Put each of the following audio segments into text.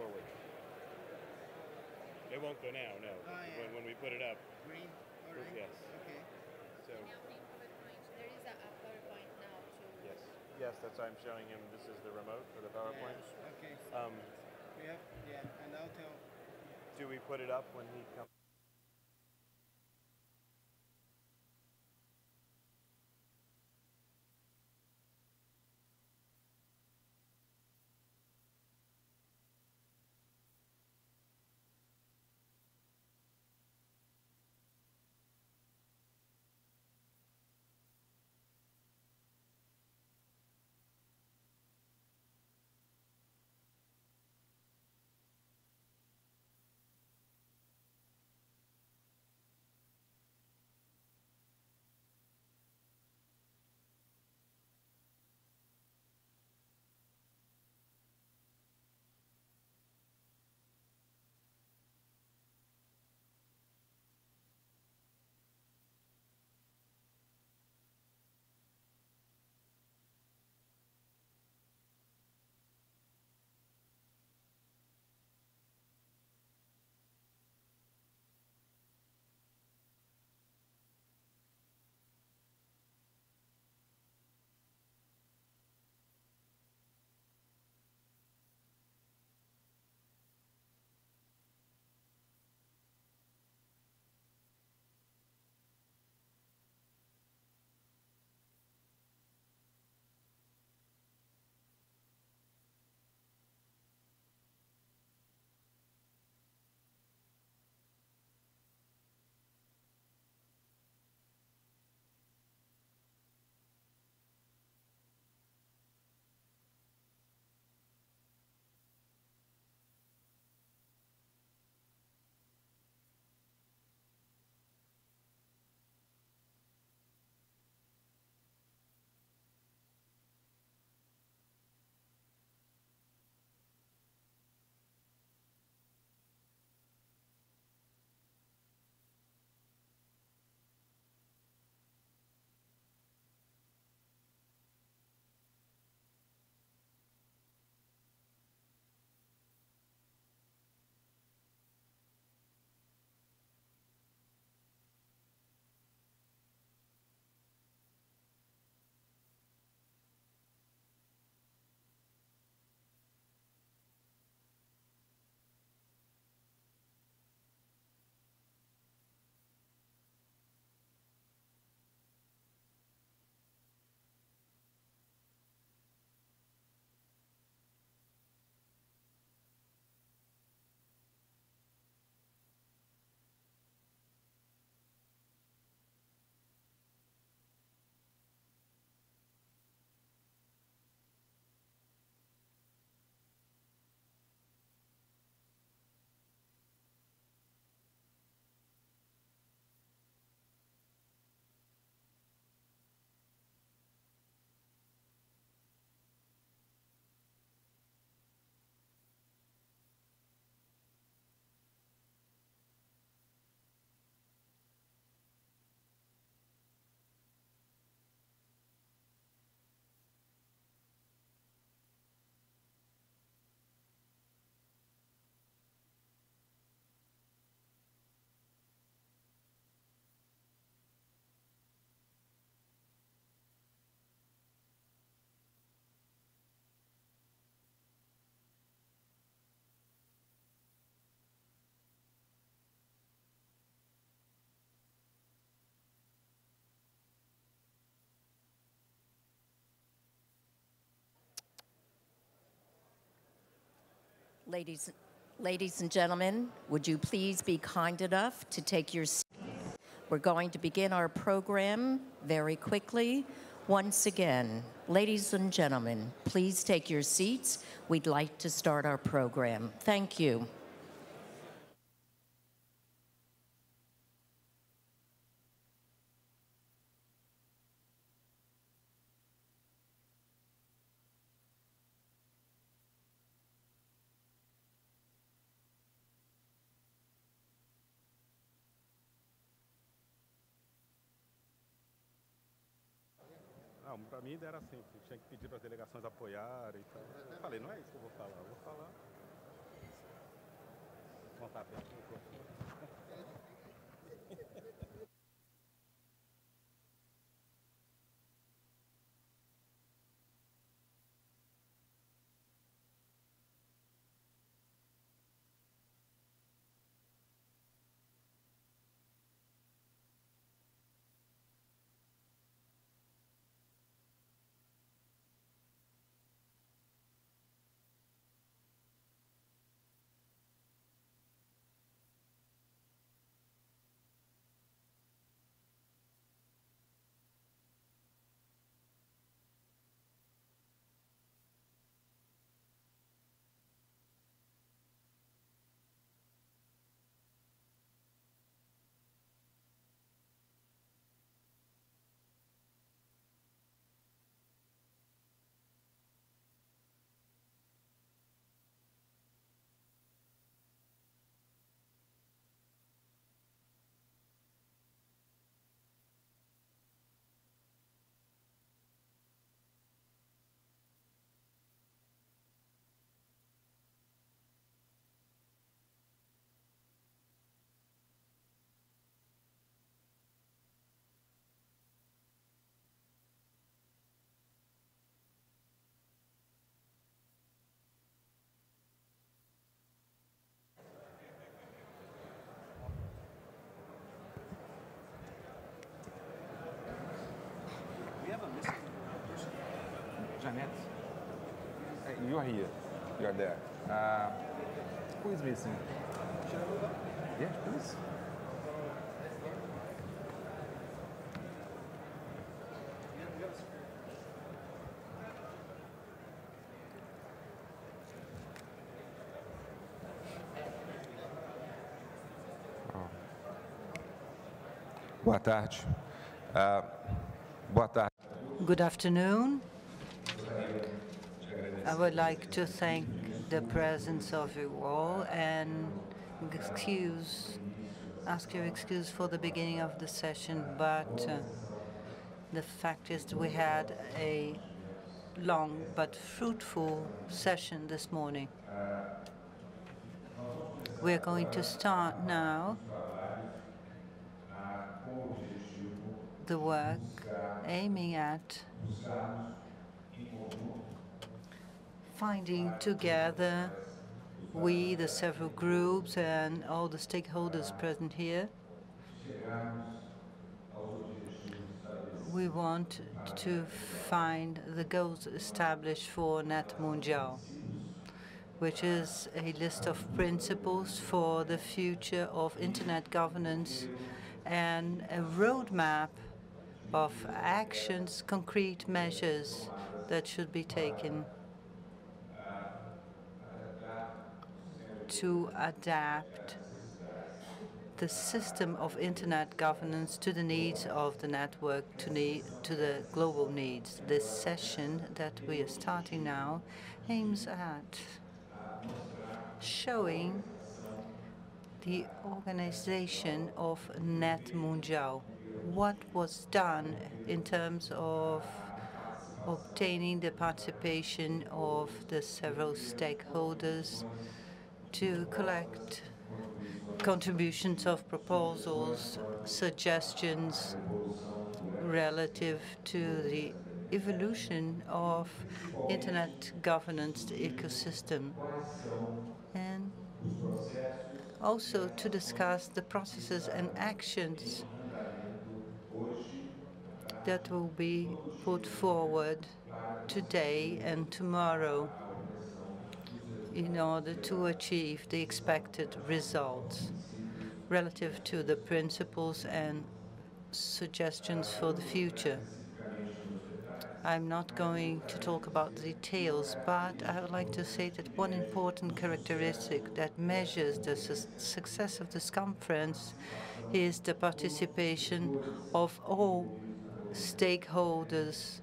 forward. It won't go now, no. Oh, yeah. When we put it up. Green? All right. Yes. Okay. So. There is a PowerPoint now too. Yes. Yes, that's why I'm showing him. This is the remote for the PowerPoint. Yeah. Okay. So we have, and I'll tell. Do we put it up when he comes? Ladies and gentlemen, would you please be kind enough to take your seats? We're going to begin our program very quickly. Once again, ladies and gentlemen, please take your seats. We'd like to start our program. Thank you. Não, pra mim era assim, tinha que pedir para as delegações apoiarem e tal. Eu falei, não é isso que eu vou falar Janet, you are here. You are there. Who is missing? Should I move up? Yes, please. Boa tarde. Boa tarde. Good afternoon. I would like to thank the presence of you all and ask your excuse for the beginning of the session, but the fact is that we had a long but fruitful session this morning. We're going to start now the work aiming at finding together, we, the several groups, and all the stakeholders present here, we want to find the goals established for NETmundial, which is a list of principles for the future of internet governance and a roadmap of actions, concrete measures that should be taken to adapt the system of internet governance to the needs of the network, to the global needs. This session that we are starting now aims at showing the organization of NETmundial, what was done in terms of obtaining the participation of the several stakeholders to collect contributions of proposals, suggestions relative to the evolution of internet governance ecosystem, and also to discuss the processes and actions that will be put forward today and tomorrow in order to achieve the expected results relative to the principles and suggestions for the future. I'm not going to talk about the details, but I would like to say that one important characteristic that measures the success of this conference is the participation of all stakeholders,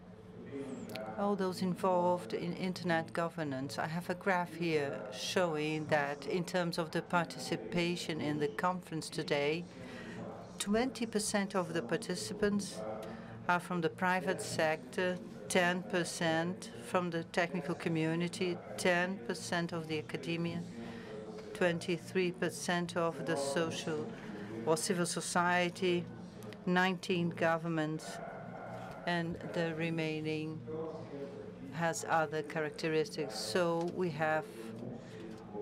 all those involved in internet governance. I have a graph here showing that in terms of the participation in the conference today, 20% of the participants are from the private sector, 10% from the technical community, 10% of the academia, 23% of the social or civil society, 19 governments, and the remaining has other characteristics. So we have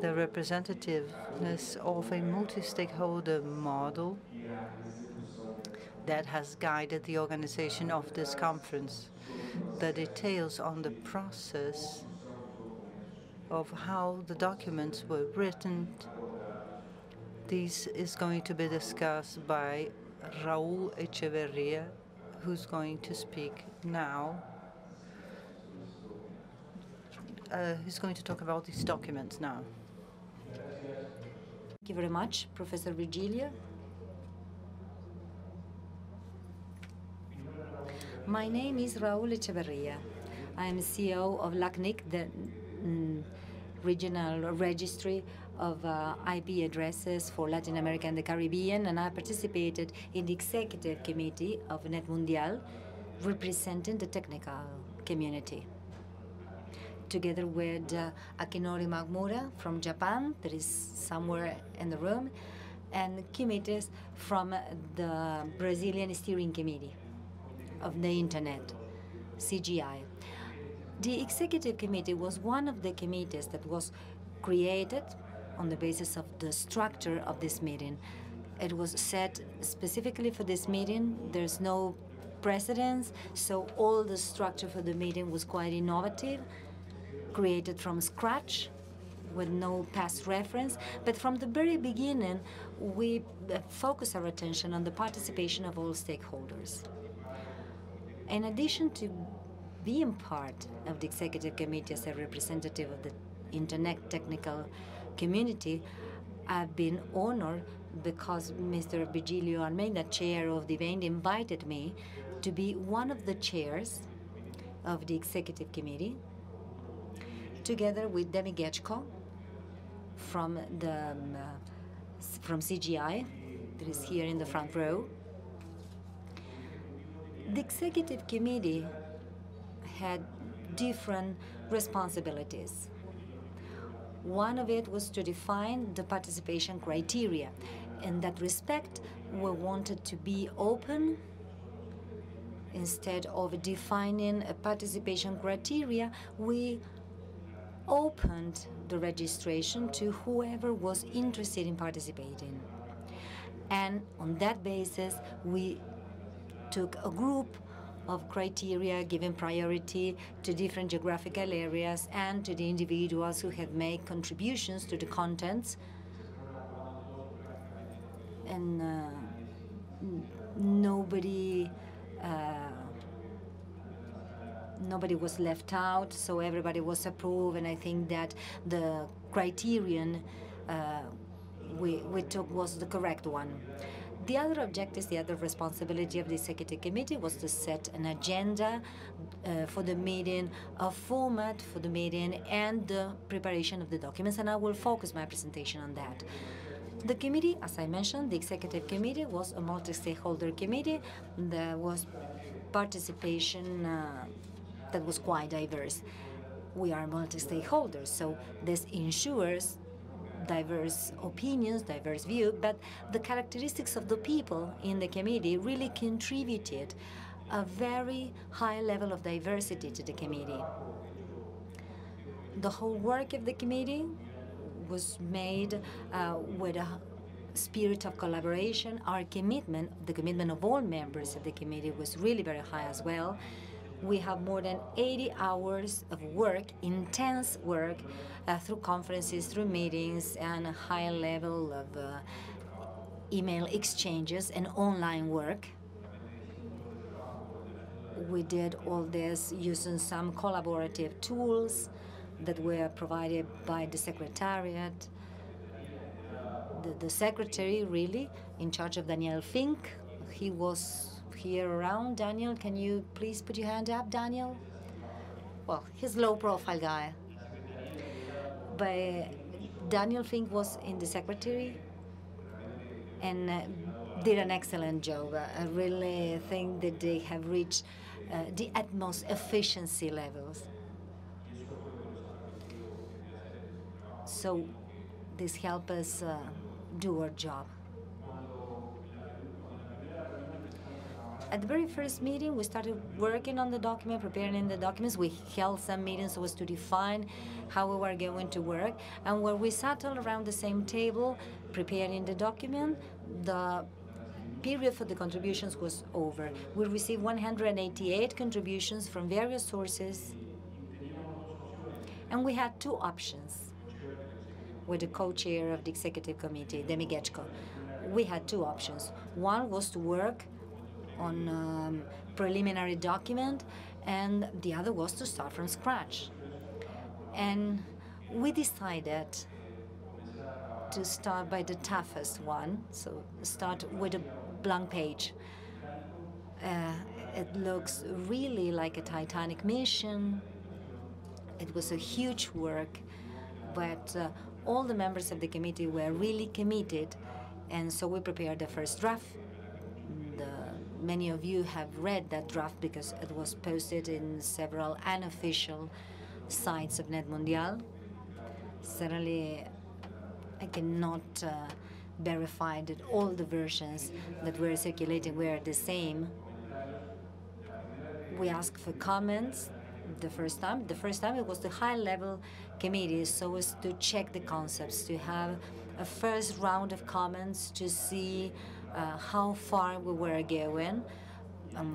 the representativeness of a multi-stakeholder model that has guided the organization of this conference. The details on the process of how the documents were written, this is going to be discussed by Raúl Echeverría, who's going to speak now. He's going to talk about these documents now. Thank you very much, Professor Virgilio. My name is Raúl Echeverría. I am CEO of LACNIC, the Regional Registry of IP addresses for Latin America and the Caribbean, and I participated in the executive committee of NETmundial, representing the technical community, together with Akinori Magmura from Japan, that is somewhere in the room, and committees from the Brazilian Steering Committee of the Internet, CGI. The executive committee was one of the committees that was created on the basis of the structure of this meeting. It was set specifically for this meeting. There's no precedence, so all the structure for the meeting was quite innovative, created from scratch with no past reference. But from the very beginning, we focused our attention on the participation of all stakeholders. In addition to being part of the executive committee as a representative of the Internet technical community, I've been honored because Mr. Virgilio Almeida, chair of the event, invited me to be one of the chairs of the executive committee, together with Demi Getchko from CGI, that is here in the front row. The executive committee had different responsibilities. One of it was to define the participation criteria. In that respect, we wanted to be open. Instead of defining a participation criteria, we opened the registration to whoever was interested in participating. And on that basis, we took a group of criteria, giving priority to different geographical areas and to the individuals who had made contributions to the contents. And nobody was left out, so everybody was approved, and I think that the criterion we took was the correct one. The other objectives, the other responsibility of the executive committee was to set an agenda for the meeting, a format for the meeting, and the preparation of the documents, and I will focus my presentation on that. The committee, as I mentioned, the executive committee was a multi-stakeholder committee. There was participation that was quite diverse. We are multi-stakeholders, so this ensures diverse opinions, diverse views, but the characteristics of the people in the committee really contributed a very high level of diversity to the committee. The whole work of the committee was made with a spirit of collaboration. Our commitment, the commitment of all members of the committee, was really very high as well. We have more than 80 hours of work, intense work, through conferences, through meetings, and a high level of email exchanges and online work. We did all this using some collaborative tools that were provided by the Secretariat. The secretary, really, in charge of Daniel Fink, he was here around. Daniel, can you please put your hand up, Daniel? Well, he's low-profile guy. But Daniel Fink was in the secretary and did an excellent job. I really think that they have reached the utmost efficiency levels. So this helps us do our job. At the very first meeting, we started working on the document, preparing the documents. We held some meetings so as to define how we were going to work. And when we sat all around the same table, preparing the document, the period for the contributions was over. We received 188 contributions from various sources. And we had two options with the co-chair of the executive committee, Demi Getchko. We had two options. One was to work on preliminary document, and the other was to start from scratch. And we decided to start by the toughest one, so start with a blank page. It looks really like a Titanic mission. It was a huge work, but all the members of the committee were really committed, and so we prepared the first draft. Many of you have read that draft because it was posted in several unofficial sites of NETmundial. Certainly, I cannot verify that all the versions that were circulating were the same. We asked for comments the first time. The first time it was the high-level committee, so as to check the concepts, to have a first round of comments to see how far we were going,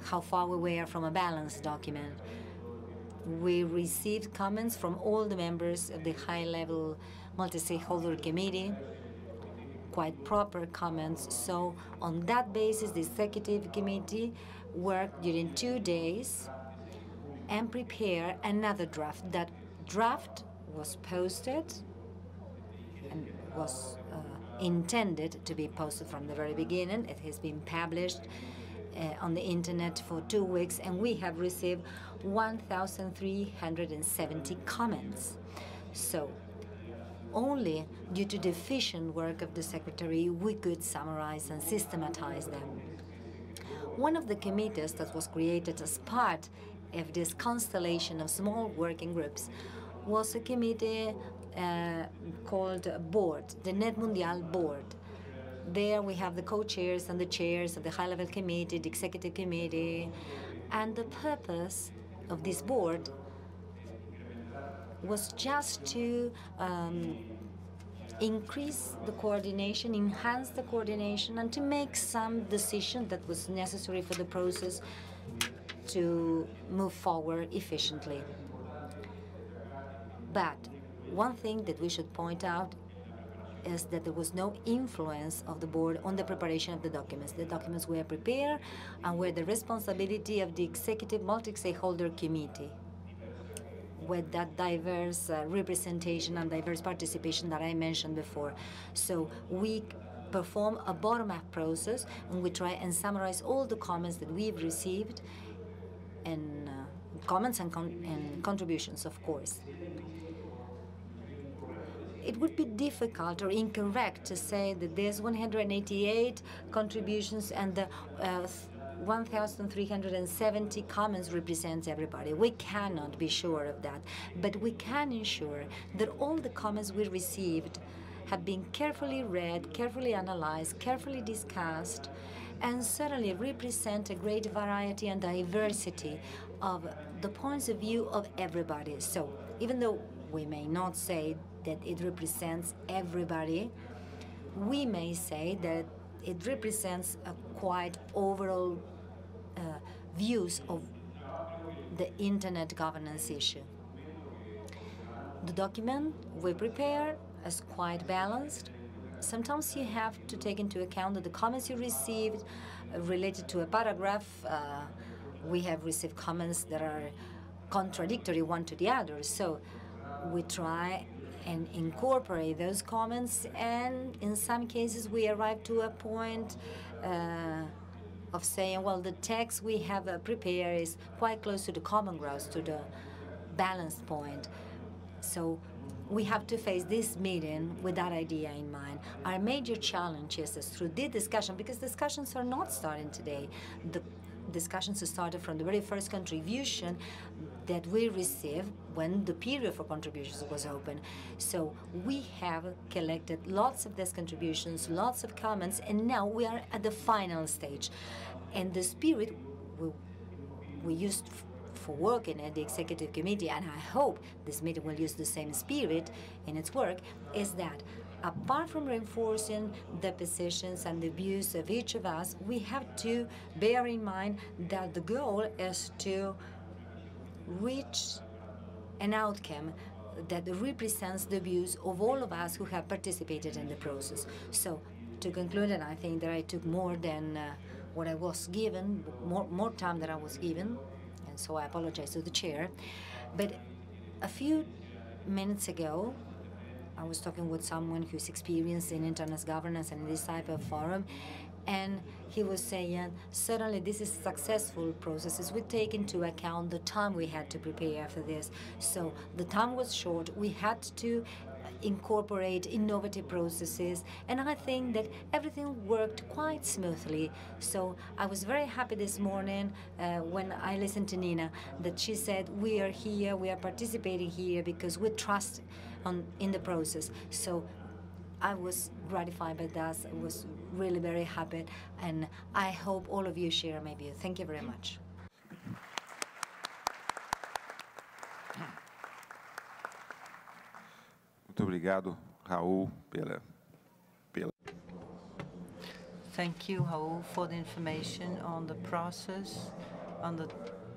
how far we were from a balanced document. We received comments from all the members of the high-level multi-stakeholder committee, quite proper comments. So on that basis, the executive committee worked during 2 days and prepared another draft. That draft was posted and was intended to be posted from the very beginning. It has been published on the internet for 2 weeks, and we have received 1,370 comments. So only due to the efficient work of the secretary, we could summarize and systematize them. One of the committees that was created as part of this constellation of small working groups was a committee called board, the NETmundial board. There we have the co-chairs and the chairs of the high-level committee, the executive committee, and the purpose of this board was just to increase the coordination, enhance the coordination, and to make some decision that was necessary for the process to move forward efficiently. But one thing that we should point out is that there was no influence of the board on the preparation of the documents. The documents were prepared and were the responsibility of the executive multi-stakeholder committee, with that diverse representation and diverse participation that I mentioned before. So we perform a bottom-up process, and we try and summarize all the comments that we've received, and comments and contributions, of course. It would be difficult or incorrect to say that there's 188 contributions and the 1,370 comments represents everybody. We cannot be sure of that, but we can ensure that all the comments we received have been carefully read, carefully analyzed, carefully discussed, and certainly represent a great variety and diversity of the points of view of everybody. So even though we may not say that it represents everybody, we may say that it represents a quite overall views of the internet governance issue. The document we prepare is quite balanced. Sometimes you have to take into account that the comments you received related to a paragraph, we have received comments that are contradictory one to the other. So we try and incorporate those comments, and in some cases we arrive to a point of saying, well, the text we have prepared is quite close to the common ground, to the balanced point. So we have to face this meeting with that idea in mind. Our major challenge is through the discussion, because discussions are not starting today. The discussions started from the very first contribution. that we received when the period for contributions was open. So we have collected lots of these contributions, lots of comments, and now we are at the final stage. And the spirit we used for working at the executive committee, and I hope this meeting will use the same spirit in its work, is that apart from reinforcing the positions and the views of each of us, we have to bear in mind that the goal is to reach an outcome that represents the views of all of us who have participated in the process. So, to conclude, and I think that I took more than what I was given, more time than I was given, and so I apologize to the chair. But a few minutes ago, I was talking with someone who's experienced in internet governance and in this type of forum, and he was saying, certainly this is successful processes. We take into account the time we had to prepare for this. So the time was short. We had to incorporate innovative processes, and I think that everything worked quite smoothly. So I was very happy this morning when I listened to Nina, that she said, we are here, we are participating here because we trust in the process. So I was gratified by that. I was really very happy, and I hope all of you share my view. Thank you very much. Muito obrigado, Raul, Thank you, Raul, for the information on the process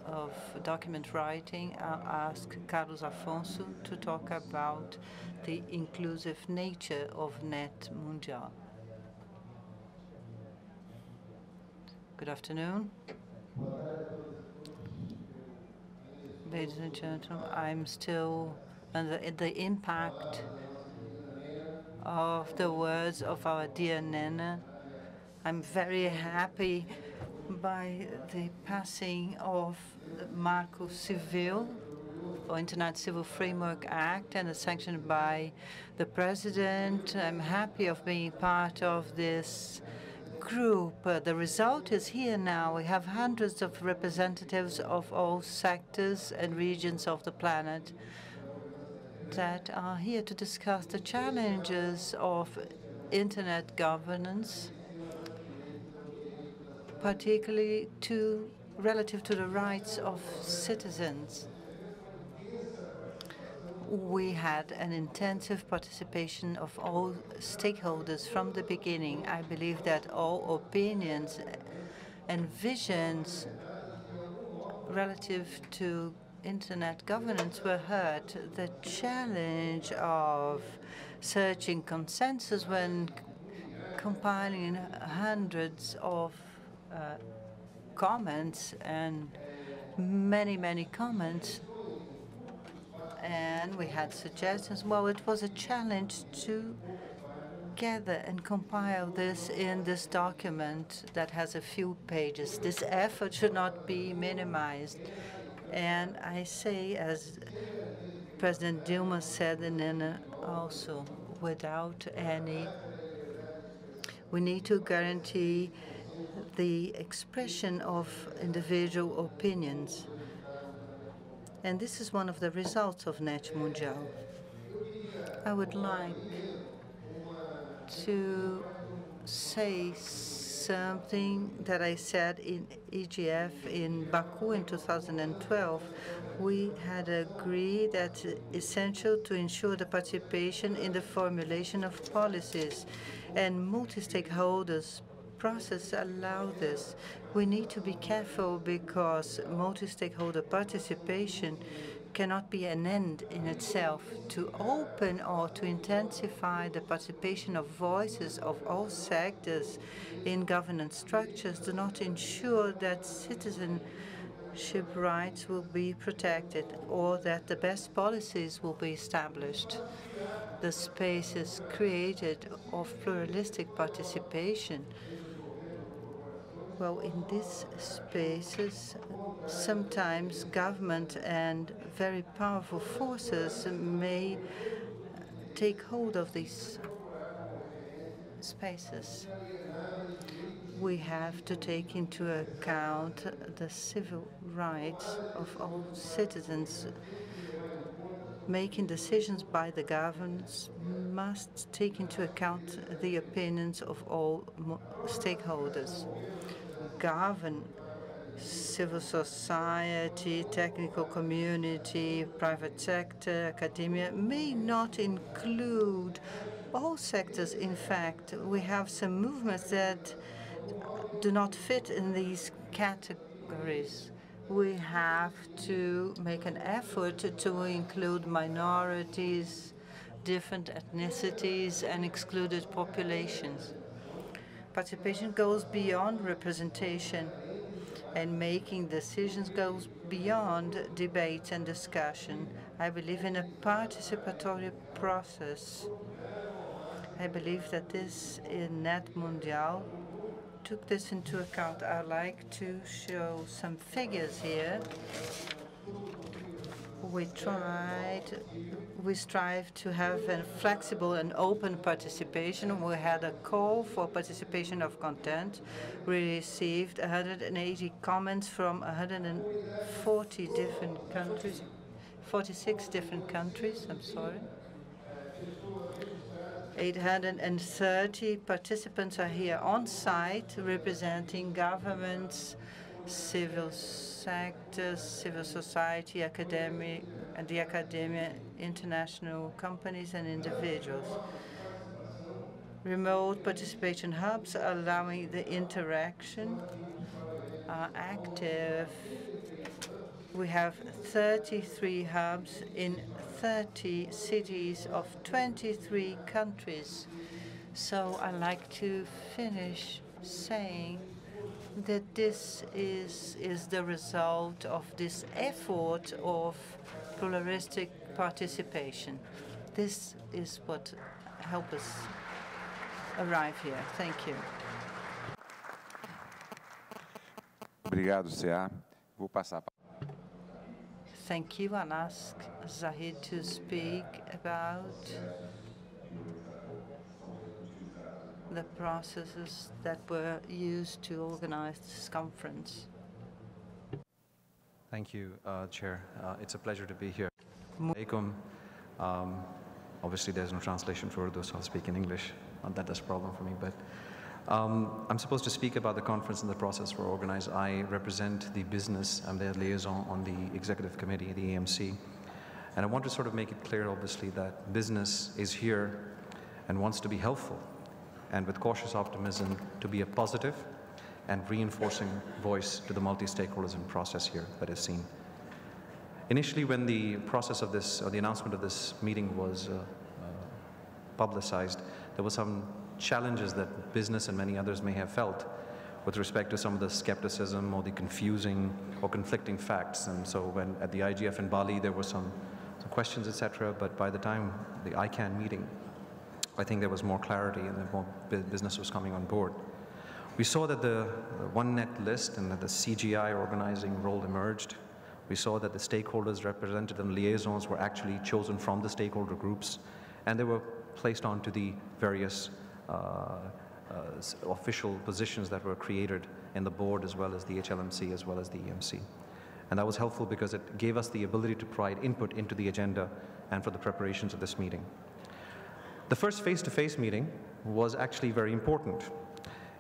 of document writing. I'll ask Carlos Afonso to talk about the inclusive nature of NETmundial. Good afternoon. Ladies and gentlemen, I'm still under the impact of the words of our dear Nena. I'm very happy by the passing of the Marco Civil, or Internet Civil Framework Act, and it's sanctioned by the President. I'm happy of being part of this group. The result is here now. We have hundreds of representatives of all sectors and regions of the planet that are here to discuss the challenges of Internet governance, particularly relative to the rights of citizens. We had an intensive participation of all stakeholders from the beginning. I believe that all opinions and visions relative to Internet governance were heard. The challenge of searching consensus when compiling hundreds of comments and many comments, and we had suggestions. Well, it was a challenge to gather and compile this in this document that has a few pages. This effort should not be minimized. And I say, as President Dilma said, and also, we need to guarantee the expression of individual opinions. And this is one of the results of NETmundial. I would like to say something that I said in EGF in Baku in 2012. We had agreed that it's essential to ensure the participation in the formulation of policies, and multi-stakeholders process allow this. We need to be careful because multi-stakeholder participation cannot be an end in itself. To open or to intensify the participation of voices of all sectors in governance structures do not ensure that citizenship rights will be protected or that the best policies will be established. The spaces created of pluralistic participation, well, in these spaces, sometimes government and very powerful forces may take hold of these spaces. we have to take into account the civil rights of all citizens. Making decisions by the governments must take into account the opinions of all stakeholders. Govern civil society, technical community, private sector, academia may not include all sectors. In fact, we have some movements that do not fit in these categories. We have to make an effort to include minorities, different ethnicities, and excluded populations. Participation goes beyond representation, and making decisions goes beyond debate and discussion. I believe in a participatory process. I believe that this in NETmundial took this into account. I'd like to show some figures here. We strive to have a flexible and open participation. We had a call for participation of content. We received 180 comments from 140 different countries, 46 different countries, I'm sorry. 830 participants are here on site representing governments, civil sectors, civil society, academia, international companies, and individuals. Remote participation hubs allowing the interaction are active. We have 33 hubs in 30 cities of 23 countries. So I'd like to finish saying that this is the result of this effort of pluralistic participation. This is what helped us arrive here. Thank you. Obrigado, CA. Vou passar. Thank you. I'll ask Zahid to speak about the processes that were used to organize this conference. Thank you, Chair. It's a pleasure to be here. Alaikum. Obviously, there's no translation for Urdu, so I'll speak in English. Not that that's a problem for me, but I'm supposed to speak about the conference and the process we're organized. I represent the business. I'm their liaison on the executive committee, the AMC. And I want to sort of make it clear, obviously, that business is here and wants to be helpful, and with cautious optimism to be a positive and reinforcing voice to the multi-stakeholders in process here that is seen. Initially, when the process of this, or the announcement of this meeting was publicized, there were some challenges that business and many others may have felt with respect to some of the skepticism or the confusing or conflicting facts. And so when at the IGF in Bali, there were some questions, etc. But by the time the ICANN meeting, I think there was more clarity and more business was coming on board. We saw that the OneNet list and that the CGI organizing role emerged. We saw that the stakeholders represented and liaisons were actually chosen from the stakeholder groups, and they were placed onto the various official positions that were created in the board, as well as the HLMC, as well as the EMC. And that was helpful because it gave us the ability to provide input into the agenda and for the preparations of this meeting. The first face-to-face meeting was actually very important.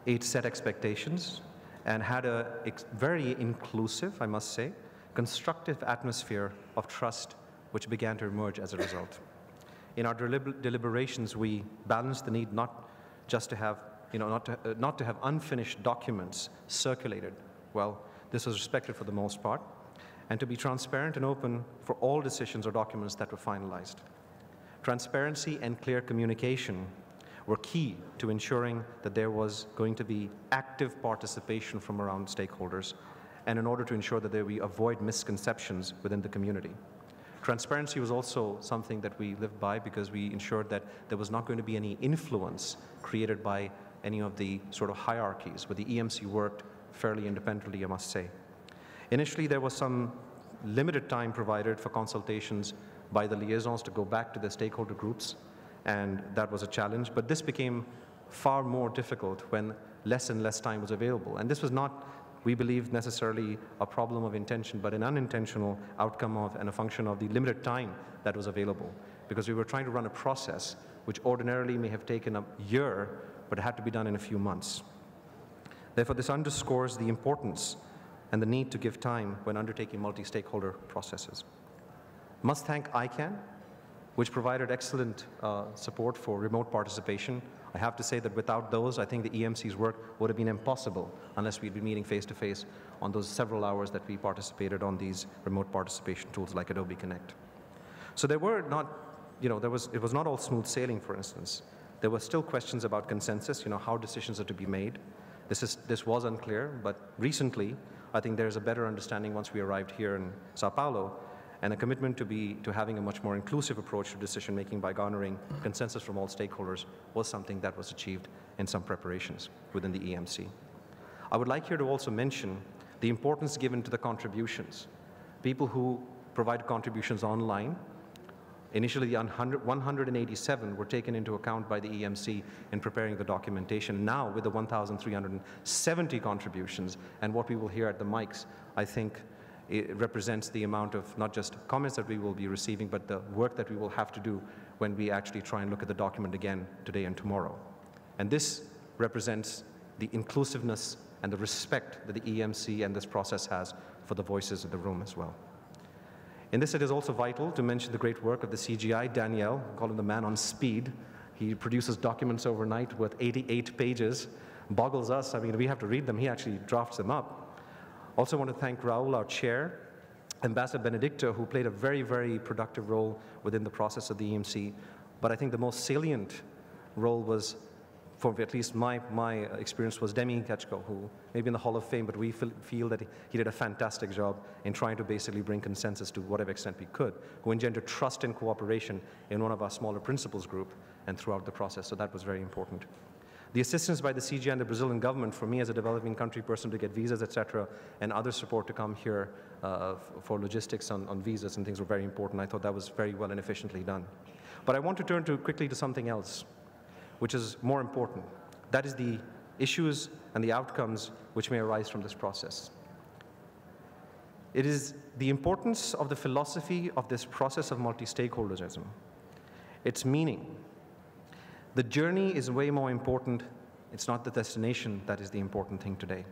It set expectations and had a very inclusive, I must say, constructive atmosphere of trust which began to emerge as a result. In our deliberations, we balanced the need not just to have, not to have unfinished documents circulated. Well, this was respected for the most part, and to be transparent and open for all decisions or documents that were finalized. Transparency and clear communication were key to ensuring that there was going to be active participation from around stakeholders, and in order to ensure that we avoid misconceptions within the community. Transparency was also something that we lived by because we ensured that there was not going to be any influence created by any of the sort of hierarchies, where the EMC worked fairly independently, I must say. Initially, there was some limited time provided for consultations by the liaisons to go back to the stakeholder groups, and that was a challenge. But this became far more difficult when less and less time was available. And this was not, we believe, necessarily a problem of intention, but an unintentional outcome of and a function of the limited time that was available. Because we were trying to run a process which ordinarily may have taken a year, but it had to be done in a few months. Therefore, this underscores the importance and the need to give time when undertaking multi-stakeholder processes. Must thank ICANN, which provided excellent support for remote participation. I have to say that without those, I think the EMC's work would have been impossible unless we'd been meeting face-to-face on those several hours that we participated on these remote participation tools like Adobe Connect. So there were not, it was not all smooth sailing, for instance. There were still questions about consensus, how decisions are to be made. This was unclear, but recently, I think there's a better understanding once we arrived here in Sao Paulo, and a commitment to having a much more inclusive approach to decision-making by garnering consensus from all stakeholders was something that was achieved in some preparations within the EMC. I would like here to also mention the importance given to the contributions. People who provide contributions online, initially the 187 were taken into account by the EMC in preparing the documentation. Now, with the 1,370 contributions and what we will hear at the mics, I think it represents the amount of not just comments that we will be receiving, but the work that we will have to do when we actually try and look at the document again today and tomorrow. And this represents the inclusiveness and the respect that the EMC and this process has for the voices in the room as well. In this, it is also vital to mention the great work of the CGI, Daniel, call him the man on speed. He produces documents overnight with 88 pages, boggles us. I mean, we have to read them. He actually drafts them up. Also want to thank Raul, our chair, Ambassador Benedicto, who played a very, very productive role within the process of the EMC. But I think the most salient role was, for at least my experience, was Demi Kachko, who may be in the Hall of Fame, but we feel that he did a fantastic job in trying to basically bring consensus to whatever extent we could, who engendered trust and cooperation in one of our smaller principals group and throughout the process. So that was very important. The assistance by the CGI and the Brazilian government for me as a developing country person to get visas, etc., and other support to come here for logistics on visas and things were very important. I thought that was very well and efficiently done. But I want to turn quickly to something else, which is more important. That is the issues and the outcomes which may arise from this process. It is the importance of the philosophy of this process of multi-stakeholderism, its meaning. The journey is way more important. It's not the destination that is the important thing today.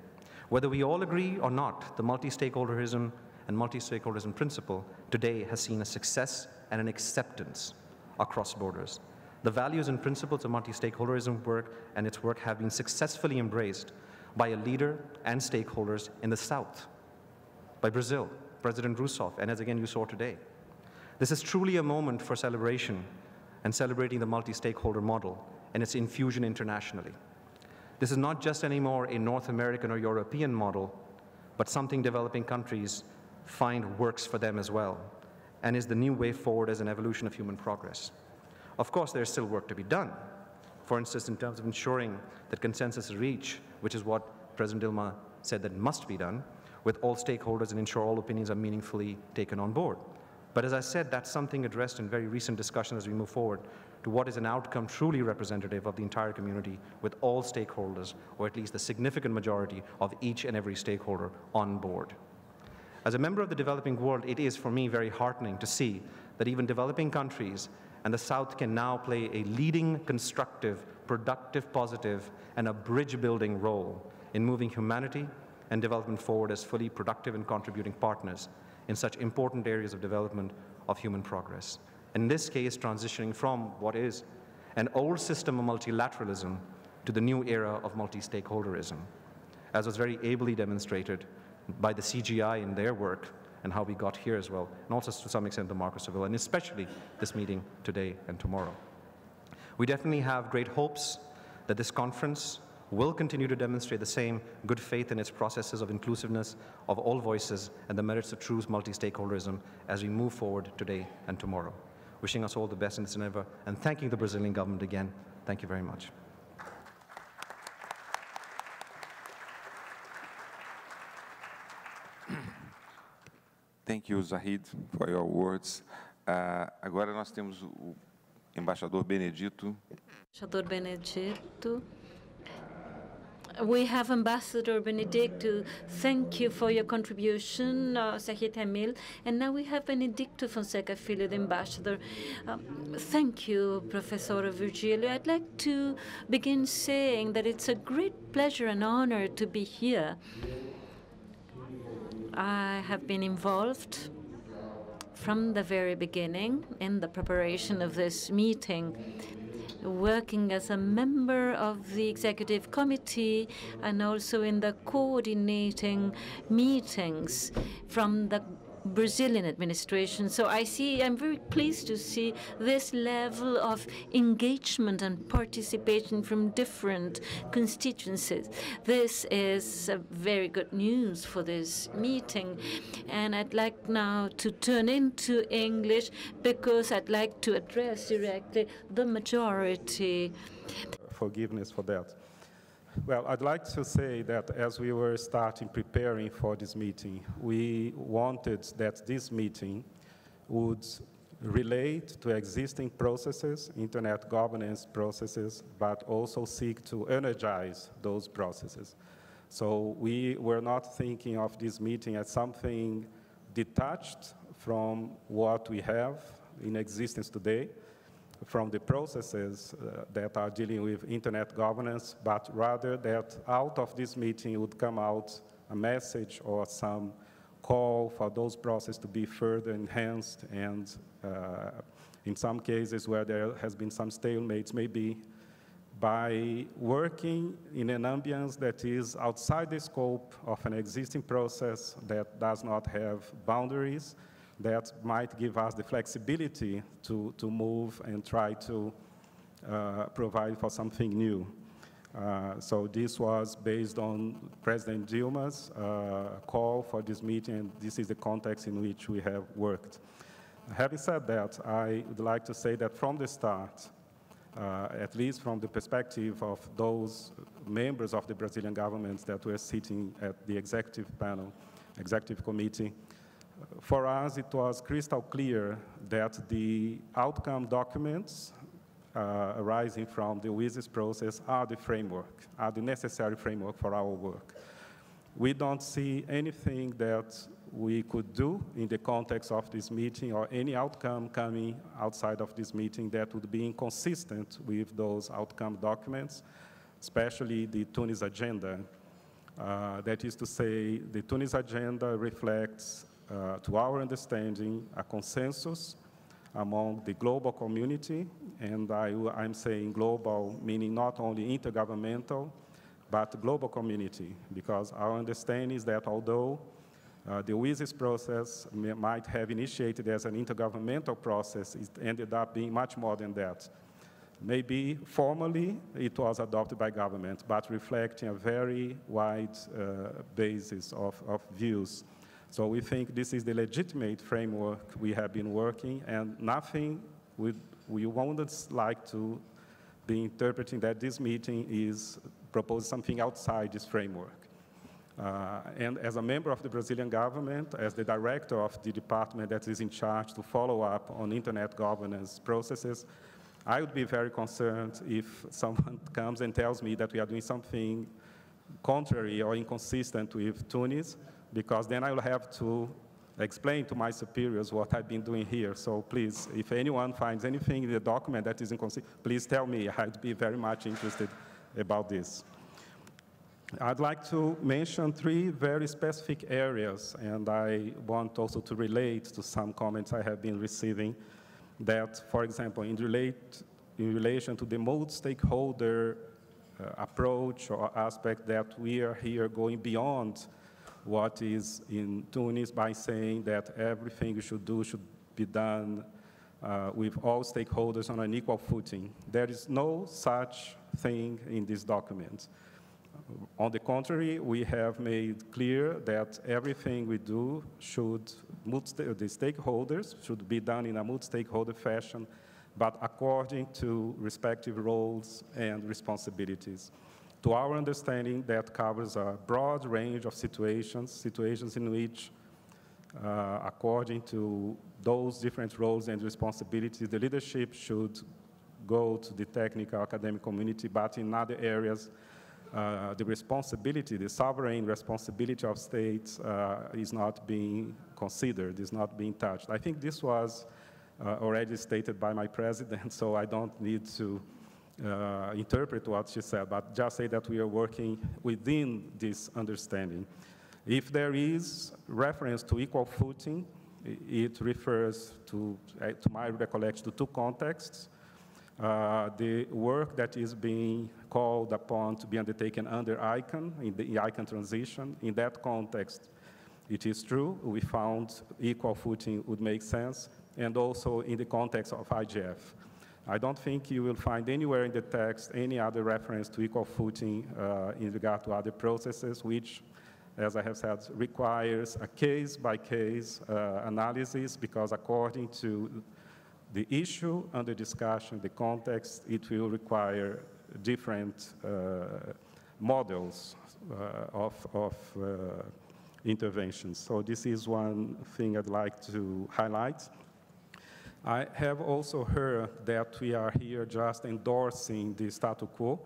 Whether we all agree or not, the multi-stakeholderism and multi-stakeholderism principle today has seen a success and an acceptance across borders. The values and principles of multi-stakeholderism work and its work have been successfully embraced by a leader and stakeholders in the South, by Brazil, President Rousseff, and as again you saw today. This is truly a moment for celebration and celebrating the multi-stakeholder model and its infusion internationally. This is not just anymore a North American or European model, but something developing countries find works for them as well, and is the new way forward as an evolution of human progress. Of course, there's still work to be done. For instance, in terms of ensuring that consensus is reached, which is what President Dilma said that must be done, with all stakeholders and ensure all opinions are meaningfully taken on board. But as I said, that's something addressed in very recent discussions as we move forward to what is an outcome truly representative of the entire community with all stakeholders, or at least the significant majority of each and every stakeholder on board. As a member of the developing world, it is for me very heartening to see that even developing countries and the South can now play a leading, constructive, productive, positive, and a bridge-building role in moving humanity and development forward as fully productive and contributing partners in such important areas of development of human progress. In this case, transitioning from what is an old system of multilateralism to the new era of multi-stakeholderism, as was very ably demonstrated by the CGI in their work and how we got here as well, and also to some extent the Marco Seville, and especially this meeting today and tomorrow. We definitely have great hopes that this conference will continue to demonstrate the same good faith in its processes of inclusiveness of all voices and the merits of true multi-stakeholderism as we move forward today and tomorrow. Wishing us all the best in this endeavor, and thanking the Brazilian government again. Thank you very much. Thank you, Zahid, for your words. Agora nós temos o embaixador Benedito. Embaixador Benedito, We have Ambassador Benedicto. Thank you for your contribution, Sahit Emil. And now we have Benedicto Fonseca Filho, the ambassador. Thank you, Professor Virgilio. I'd like to begin saying that it's a great pleasure and honor to be here. I have been involved from the very beginning in the preparation of this meeting, working as a member of the executive committee and also in the coordinating meetings from the Brazilian administration. So I'm very pleased to see this level of engagement and participation from different constituencies. This is very good news for this meeting. And I'd like now to turn into English because I'd like to address directly the majority. Forgiveness for that. Well, I'd like to say that as we were preparing for this meeting, we wanted that this meeting would relate to existing processes, internet governance processes, but also seek to energize those processes. So we were not thinking of this meeting as something detached from what we have in existence today, from the processes that are dealing with internet governance, but rather that out of this meeting would come out a message or some call for those processes to be further enhanced, and in some cases where there has been some stalemates, maybe by working in an ambience that is outside the scope of an existing process that does not have boundaries, that might give us the flexibility to move and try to provide for something new. So this was based on President Dilma's call for this meeting, and this is the context in which we have worked. Having said that, I would like to say that from the start, at least from the perspective of those members of the Brazilian government that were sitting at the executive panel, executive committee, for us, it was crystal clear that the outcome documents arising from the WSIS process are the framework, are the necessary framework for our work. We don't see anything that we could do in the context of this meeting or any outcome coming outside of this meeting that would be inconsistent with those outcome documents, especially the Tunis agenda. That is to say, the Tunis agenda reflects to our understanding, a consensus among the global community, and I'm saying global, meaning not only intergovernmental, but global community, because our understanding is that although the WSIS process might have initiated as an intergovernmental process, it ended up being much more than that. Maybe formally it was adopted by government, but reflecting a very wide basis of views. So we think this is the legitimate framework we have been working, and nothing we wouldn't like to be interpreting that this meeting is proposing something outside this framework. And as a member of the Brazilian government, as the director of the department that is in charge to follow up on internet governance processes, I would be very concerned if someone comes and tells me that we are doing something contrary or inconsistent with Tunis, because then I will have to explain to my superiors what I've been doing here. So please, if anyone finds anything in the document that is inconsistent, please tell me. I'd be very much interested about this. I'd like to mention three very specific areas, and I want also to relate to some comments I have been receiving that, for example, in relation to the multi-stakeholder approach or aspect, that we are here going beyond what is in Tunis by saying that everything we should do should be done with all stakeholders on an equal footing. There is no such thing in this document. On the contrary, we have made clear that everything we do should, the stakeholders should be done in a multi-stakeholder fashion, but according to respective roles and responsibilities. To our understanding, that covers a broad range of situations in which, according to those different roles and responsibilities, the leadership should go to the technical academic community, but in other areas, the responsibility, the sovereign responsibility of states is not being considered, is not being touched. I think this was already stated by my president, so I don't need to interpret what she said, but just say that we are working within this understanding. If there is reference to equal footing, it refers to my recollection, to two contexts. The work that is being called upon to be undertaken under ICANN, in the ICANN transition. In that context, it is true, we found equal footing would make sense, and also in the context of IGF. I don't think you will find anywhere in the text any other reference to equal footing in regard to other processes, which, as I have said, requires a case-by-case analysis, because according to the issue under discussion, the context, it will require different models of interventions. So this is one thing I'd like to highlight. I have also heard that we are here just endorsing the status quo.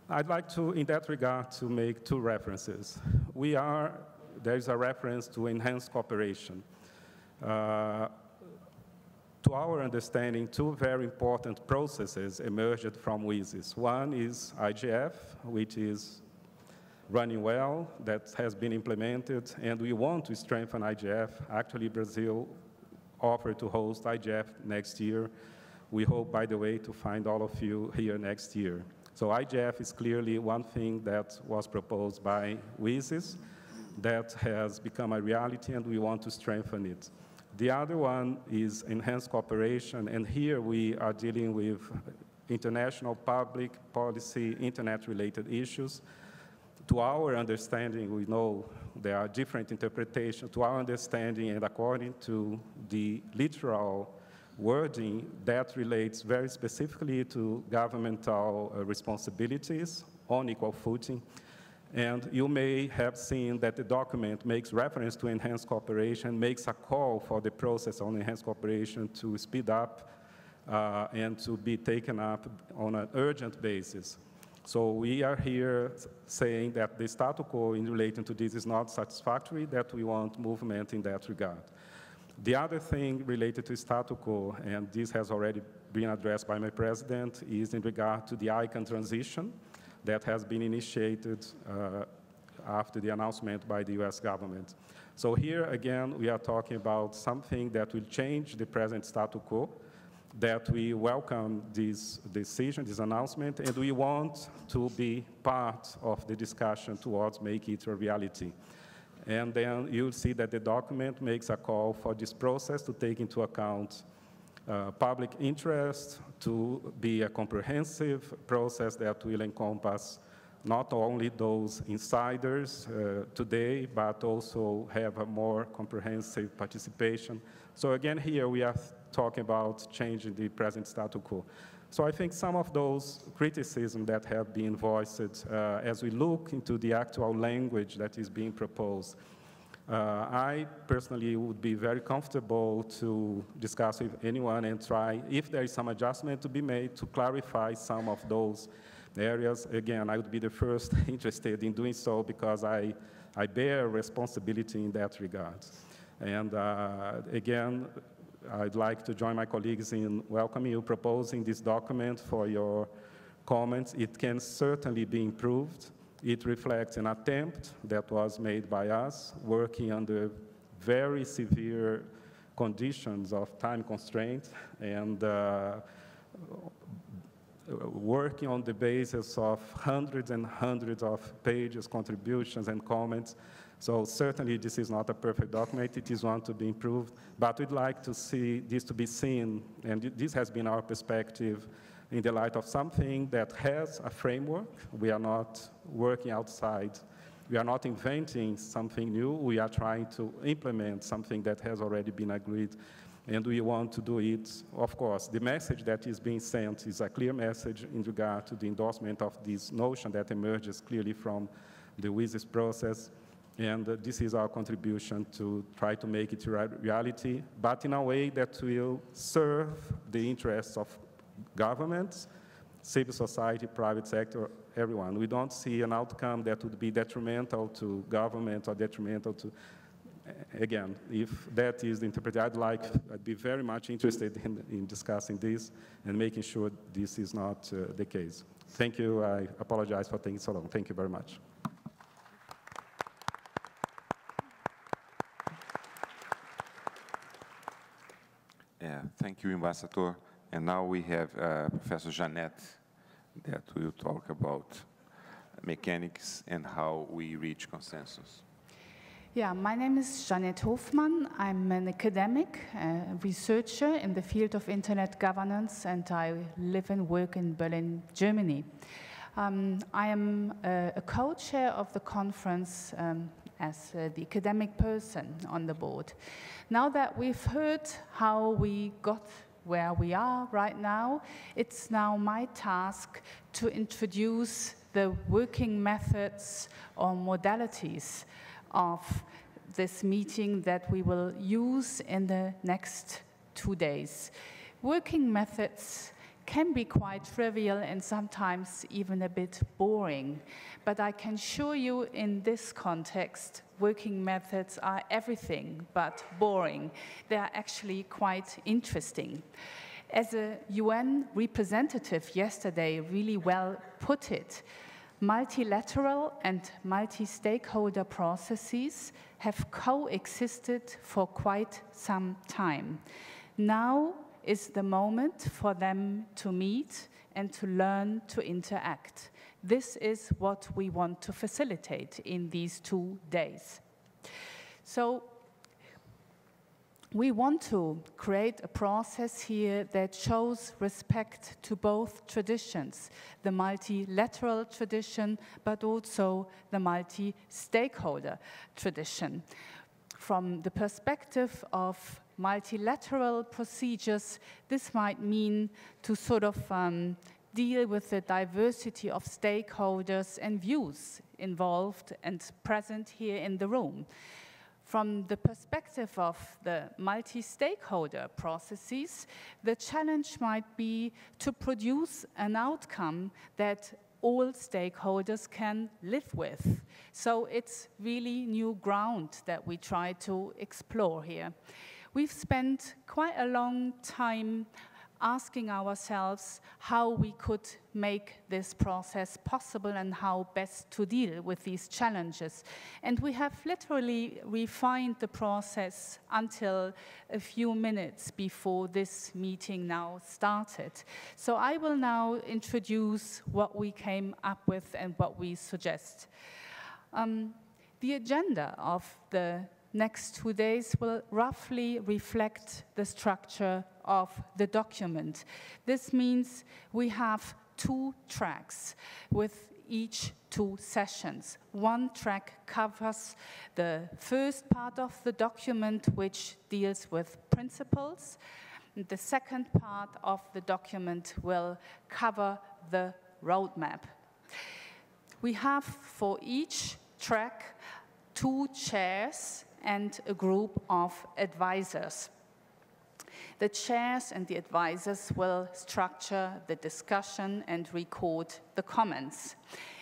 I'd like to, in that regard, to make two references. There is a reference to enhanced cooperation. To our understanding, two very important processes emerged from WSIS. One is IGF, which is running well, that has been implemented, and we want to strengthen IGF. Actually, Brazil offered to host IGF next year. We hope, by the way, to find all of you here next year. So IGF is clearly one thing that was proposed by WSIS that has become a reality, and we want to strengthen it. The other one is enhanced cooperation, and here we are dealing with international public policy, internet-related issues. To our understanding, we know there are different interpretations. To our understanding, and according to the literal wording, that relates very specifically to governmental responsibilities on equal footing. And you may have seen that the document makes reference to enhanced cooperation, makes a call for the process on enhanced cooperation to speed up and to be taken up on an urgent basis. So we are here saying that the status quo in relating to this is not satisfactory, that we want movement in that regard. The other thing related to status quo, and this has already been addressed by my president, is in regard to the ICANN transition that has been initiated after the announcement by the US government. So here, again, we are talking about something that will change the present status quo, that we welcome this decision, this announcement, and we want to be part of the discussion towards make it a reality. And then you'll see that the document makes a call for this process to take into account public interest, to be a comprehensive process that will encompass not only those insiders today, but also have a more comprehensive participation. So again, here we are talking about changing the present status quo. So I think some of those criticisms that have been voiced as we look into the actual language that is being proposed, I personally would be very comfortable to discuss with anyone and try, if there is some adjustment to be made, to clarify some of those areas. Again, I would be the first interested in doing so because I bear responsibility in that regard. And again, I'd like to join my colleagues in welcoming you, proposing this document for your comments. It can certainly be improved. It reflects an attempt that was made by us, working under very severe conditions of time constraint and working on the basis of hundreds and hundreds of pages, contributions, and comments. So certainly this is not a perfect document. It is one to be improved, but we'd like to see this to be seen, and this has been our perspective, in the light of something that has a framework. We are not working outside. We are not inventing something new. We are trying to implement something that has already been agreed, and we want to do it. Of course, the message that is being sent is a clear message in regard to the endorsement of this notion that emerges clearly from the WSIS process. And this is our contribution to try to make it a reality, but in a way that will serve the interests of governments civil society, private sector, everyone. We don't see an outcome that would be detrimental to government or detrimental to, again, if that is the interpretation, I'd be very much interested in discussing this and making sure this is not the case. Thank you. I apologize for taking so long. Thank you very much. Thank you, Ambassador. And now we have Professor Jeanette that will talk about mechanics and how we reach consensus. Yeah, my name is Jeanette Hofmann. I'm an academic, researcher in the field of internet governance, and I live and work in Berlin, Germany. I am a co-chair of the conference as the academic person on the board. Now that we've heard how we got where we are right now, it's now my task to introduce the working methods or modalities of this meeting that we will use in the next 2 days. Working methods can be quite trivial and sometimes even a bit boring, but I can assure you in this context, working methods are everything but boring. They are actually quite interesting. As a UN representative yesterday really well put it, multilateral and multi-stakeholder processes have coexisted for quite some time. Now is the moment for them to meet and to learn to interact. This is what we want to facilitate in these 2 days. So we want to create a process here that shows respect to both traditions, the multilateral tradition, but also the multi-stakeholder tradition. From the perspective of multilateral procedures, this might mean to sort of deal with the diversity of stakeholders and views involved and present here in the room. From the perspective of the multi-stakeholder processes, the challenge might be to produce an outcome that all stakeholders can live with. So it's really new ground that we try to explore here. We've spent quite a long time asking ourselves how we could make this process possible and how best to deal with these challenges. And we have literally refined the process until a few minutes before this meeting now started. So I will now introduce what we came up with and what we suggest. The agenda of the next 2 days will roughly reflect the structure of the document. This means we have 2 tracks with each 2 sessions. One track covers the first part of the document, which deals with principles. And the second part of the document will cover the roadmap. We have for each track 2 chairs and a group of advisors. The chairs and the advisors will structure the discussion and record the comments.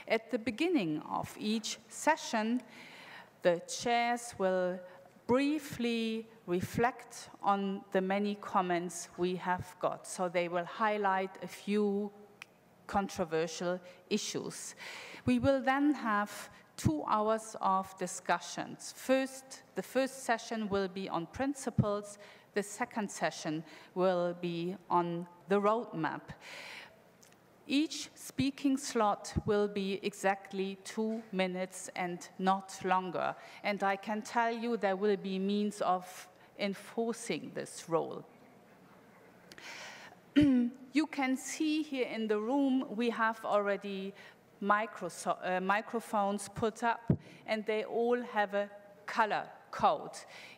At the beginning of each session, the chairs will briefly reflect on the many comments we have got. So they will highlight a few controversial issues. We will then have 2 hours of discussions. The first session will be on principles. The second session will be on the roadmap. Each speaking slot will be exactly 2 minutes and not longer. And I can tell you there will be means of enforcing this rule. You can see here in the room we have already microphones put up, and they all have a color code.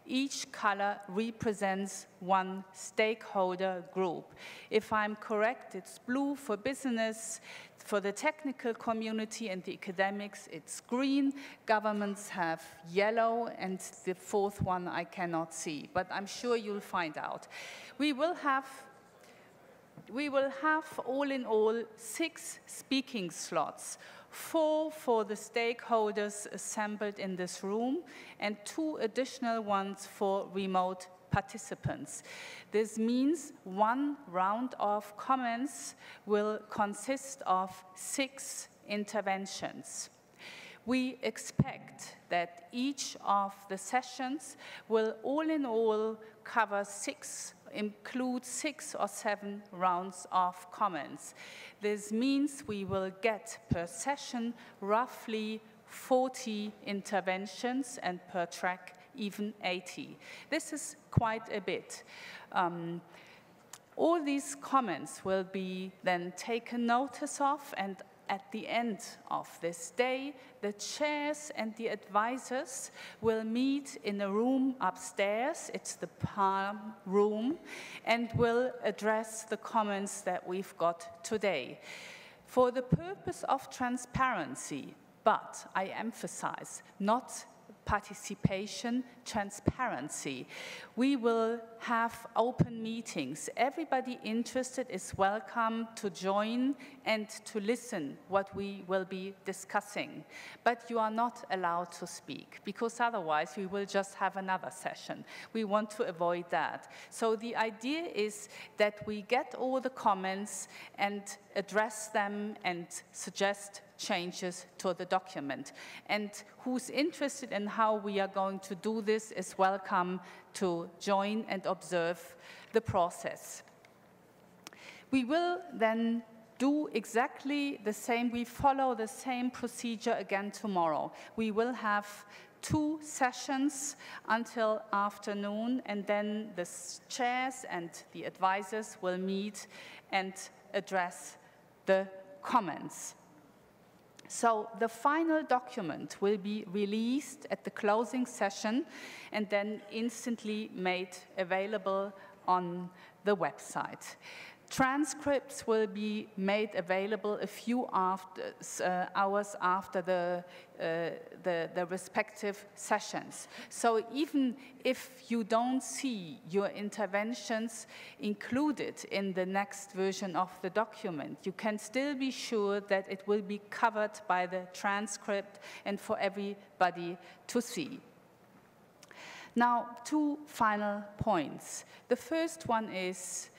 Each color represents one stakeholder group. If I'm correct, it's blue for business, for the technical community and the academics, it's green. Governments have yellow, and the 4th one I cannot see, but I'm sure you'll find out. We will have we will have all in all 6 speaking slots, 4 for the stakeholders assembled in this room and 2 additional ones for remote participants. This means 1 round of comments will consist of 6 interventions. We expect that each of the sessions will all in all include 6 or 7 rounds of comments. This means we will get per session roughly 40 interventions and per track even 80. This is quite a bit. All these comments will be then taken notice of, and at the end of this day, the chairs and the advisors will meet in a room upstairs, it's the Palm room, and will address the comments that we've got today. For the purpose of transparency, but I emphasize, not participation, transparency. We will have open meetings. Everybody interested is welcome to join and to listen what we will be discussing. But you are not allowed to speak, because otherwise we will just have another session. We want to avoid that. So the idea is that we get all the comments and address them and suggest changes to the document. And who's interested in how we are going to do this is welcome to join and observe the process. We will then do exactly the same. We follow the same procedure again tomorrow. We will have 2 sessions until afternoon, and then the chairs and the advisors will meet and address the comments. So the final document will be released at the closing session and then instantly made available on the website. Transcripts will be made available a few hours after the respective sessions. So even if you don't see your interventions included in the next version of the document, you can still be sure that it will be covered by the transcript and for everybody to see. Now, 2 final points. The first one is,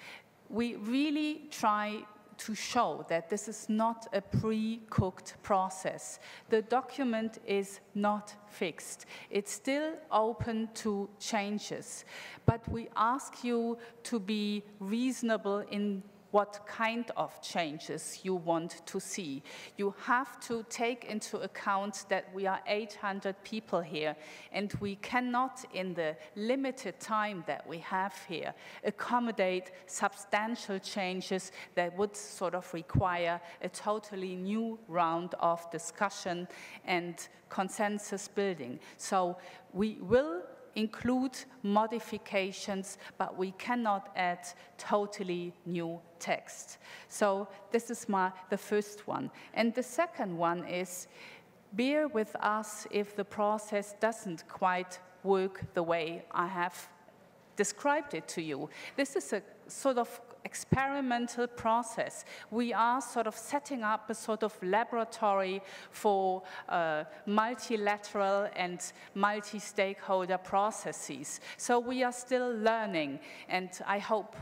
we really try to show that this is not a pre-cooked process. The document is not fixed. It's still open to changes. But we ask you to be reasonable in what kind of changes you want to see. You have to take into account that we are 800 people here, and we cannot, in the limited time that we have here, accommodate substantial changes that would sort of require a totally new round of discussion and consensus building. So we will include modifications, but we cannot add totally new text. So this is the first one. And the second one is, bear with us if the process doesn't quite work the way I have described it to you. This is a sort of experimental process. We are sort of setting up a sort of laboratory for multilateral and multi-stakeholder processes. So we are still learning, and I hope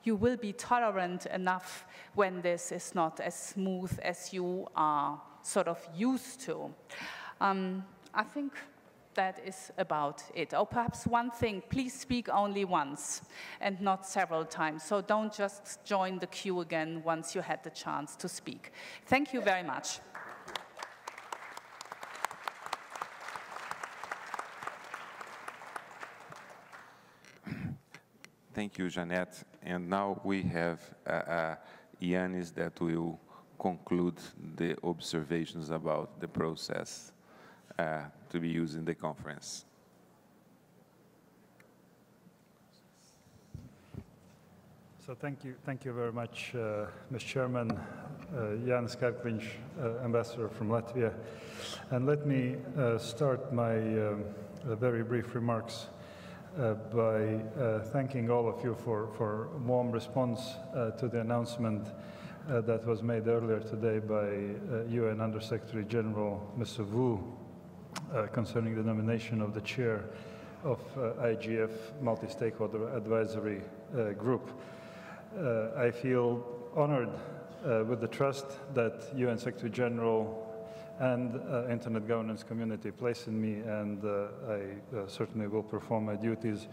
you will be tolerant enough when this is not as smooth as you are sort of used to. I think that is about it. Oh, perhaps one thing, please speak only once and not several times. So don't just join the queue again once you had the chance to speak. Thank you very much. Thank you, Jeanette. And now we have Yanis that will conclude the observations about the process to be used in the conference. So thank you very much, Mr. Chairman, Jānis Karkliņš, Ambassador from Latvia. And let me start my very brief remarks by thanking all of you for warm response to the announcement that was made earlier today by UN Under-Secretary General Mr. Wu concerning the nomination of the chair of IGF Multi-Stakeholder Advisory Group. I feel honored with the trust that UN Secretary General and Internet governance community place in me, and I certainly will perform my duties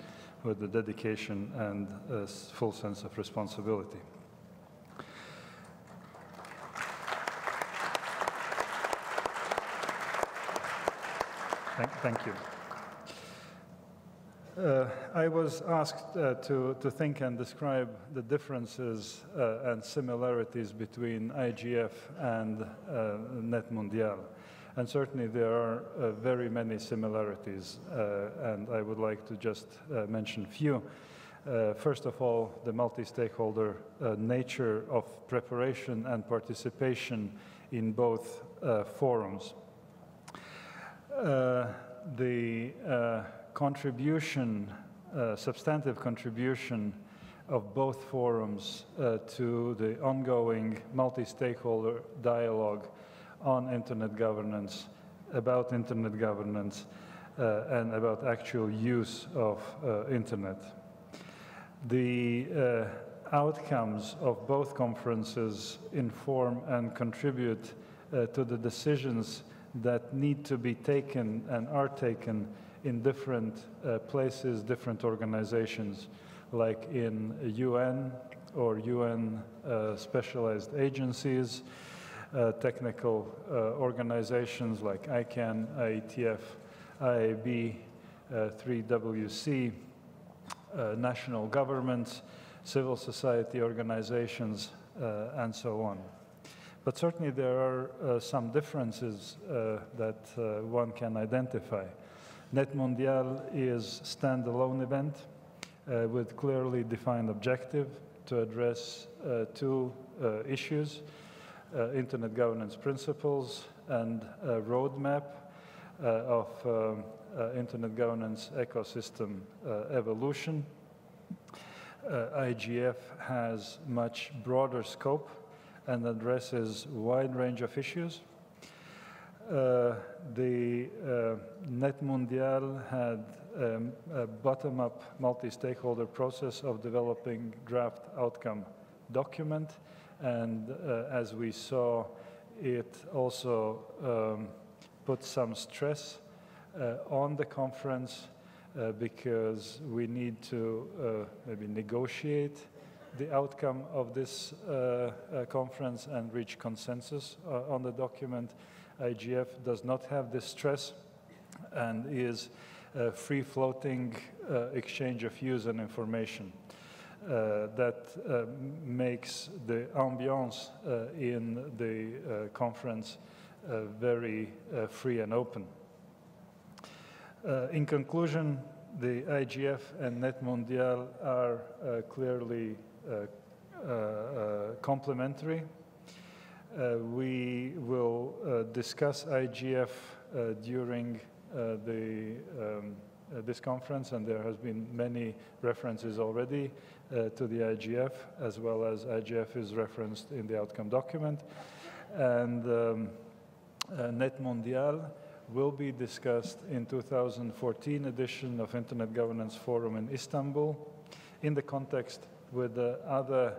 with the dedication and full sense of responsibility. Thank you. I was asked to think and describe the differences and similarities between IGF and NETmundial. And certainly there are very many similarities, and I would like to just mention a few. First of all, the multi-stakeholder nature of preparation and participation in both forums. The contribution, substantive contribution of both forums to the ongoing multi-stakeholder dialogue on Internet governance, about Internet governance, and about actual use of Internet. The outcomes of both conferences inform and contribute to the decisions that need to be taken and are taken in different places, different organizations, like in UN or UN specialized agencies, technical organizations like ICANN, IETF, IAB, 3WC, national governments, civil society organizations, and so on. But certainly there are some differences that one can identify. NETmundial is a standalone event with clearly defined objective to address two issues, Internet governance principles and a roadmap of Internet governance ecosystem evolution. IGF has much broader scope and addresses a wide range of issues. The NETmundial had a bottom-up multi-stakeholder process of developing draft outcome document, and as we saw, it also put some stress on the conference because we need to maybe negotiate the outcome of this conference and reach consensus on the document. IGF does not have this stress and is a free-floating exchange of views and information that makes the ambiance in the conference very free and open. In conclusion, the IGF and NETmundial are clearly complementary. We will discuss IGF during this conference, and there has been many references already to the IGF, as well as IGF is referenced in the outcome document. And NETmundial will be discussed in 2014 edition of Internet Governance Forum in Istanbul in the context with the other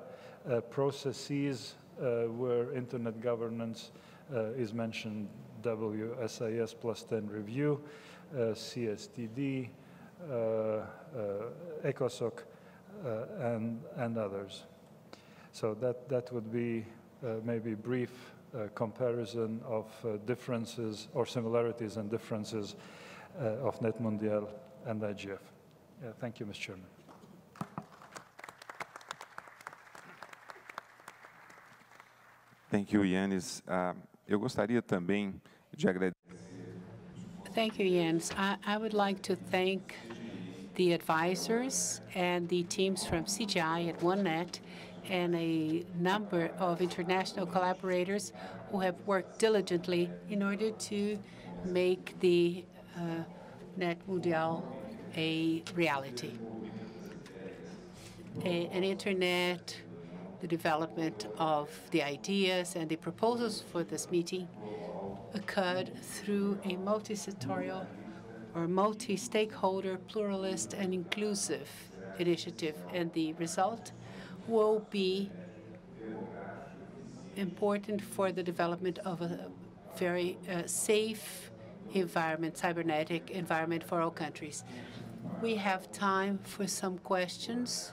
processes where Internet governance is mentioned, WSIS +10 review, CSTD, ECOSOC, and others. So that would be maybe brief comparison of differences or similarities and differences of NETmundial and IGF. Thank you, Mr. Chairman. Thank you, Yannis. Eu gostaria também de agradecer. Thank you, Jens. I would like to thank the advisors and the teams from CGI at OneNet and a number of international collaborators who have worked diligently in order to make the NETmundial a reality. An internet, the development of the ideas and the proposals for this meeting occurred through a multi-sectorial or multi-stakeholder, pluralist, and inclusive initiative. And the result will be important for the development of a very safe environment, cybernetic environment for all countries. We have time for some questions,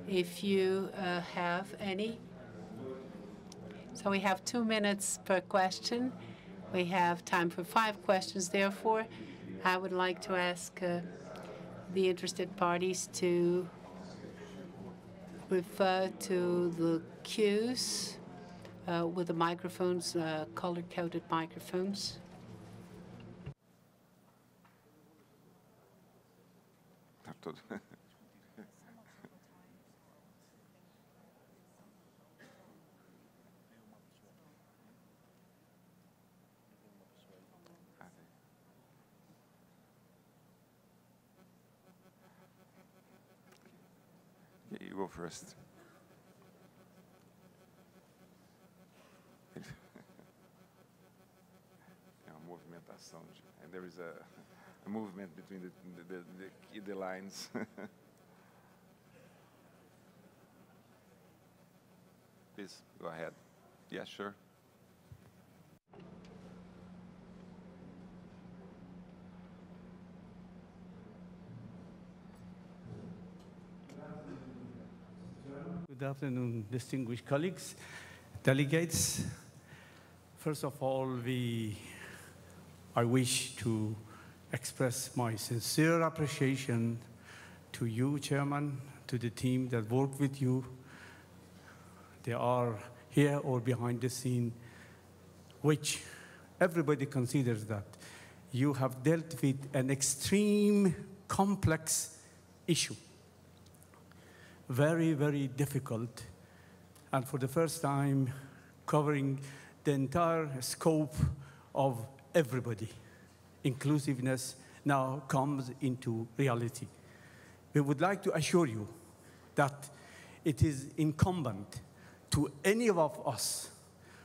if you have any. So we have 2 minutes per question. We have time for 5 questions. Therefore, I would like to ask the interested parties to refer to the queues with the microphones, color-coded microphones. You go first. Movimentação, and there is a movement between the lines. Please go ahead. Yeah, sure. Good afternoon, distinguished colleagues, delegates. First of all, I wish to express my sincere appreciation to you, Chairman, to the team that worked with you. They are here or behind the scene, which everybody considers that you have dealt with an extreme complex issue. Very, very difficult, and for the first time, covering the entire scope of everybody. Inclusiveness now comes into reality. We would like to assure you that it is incumbent to any of us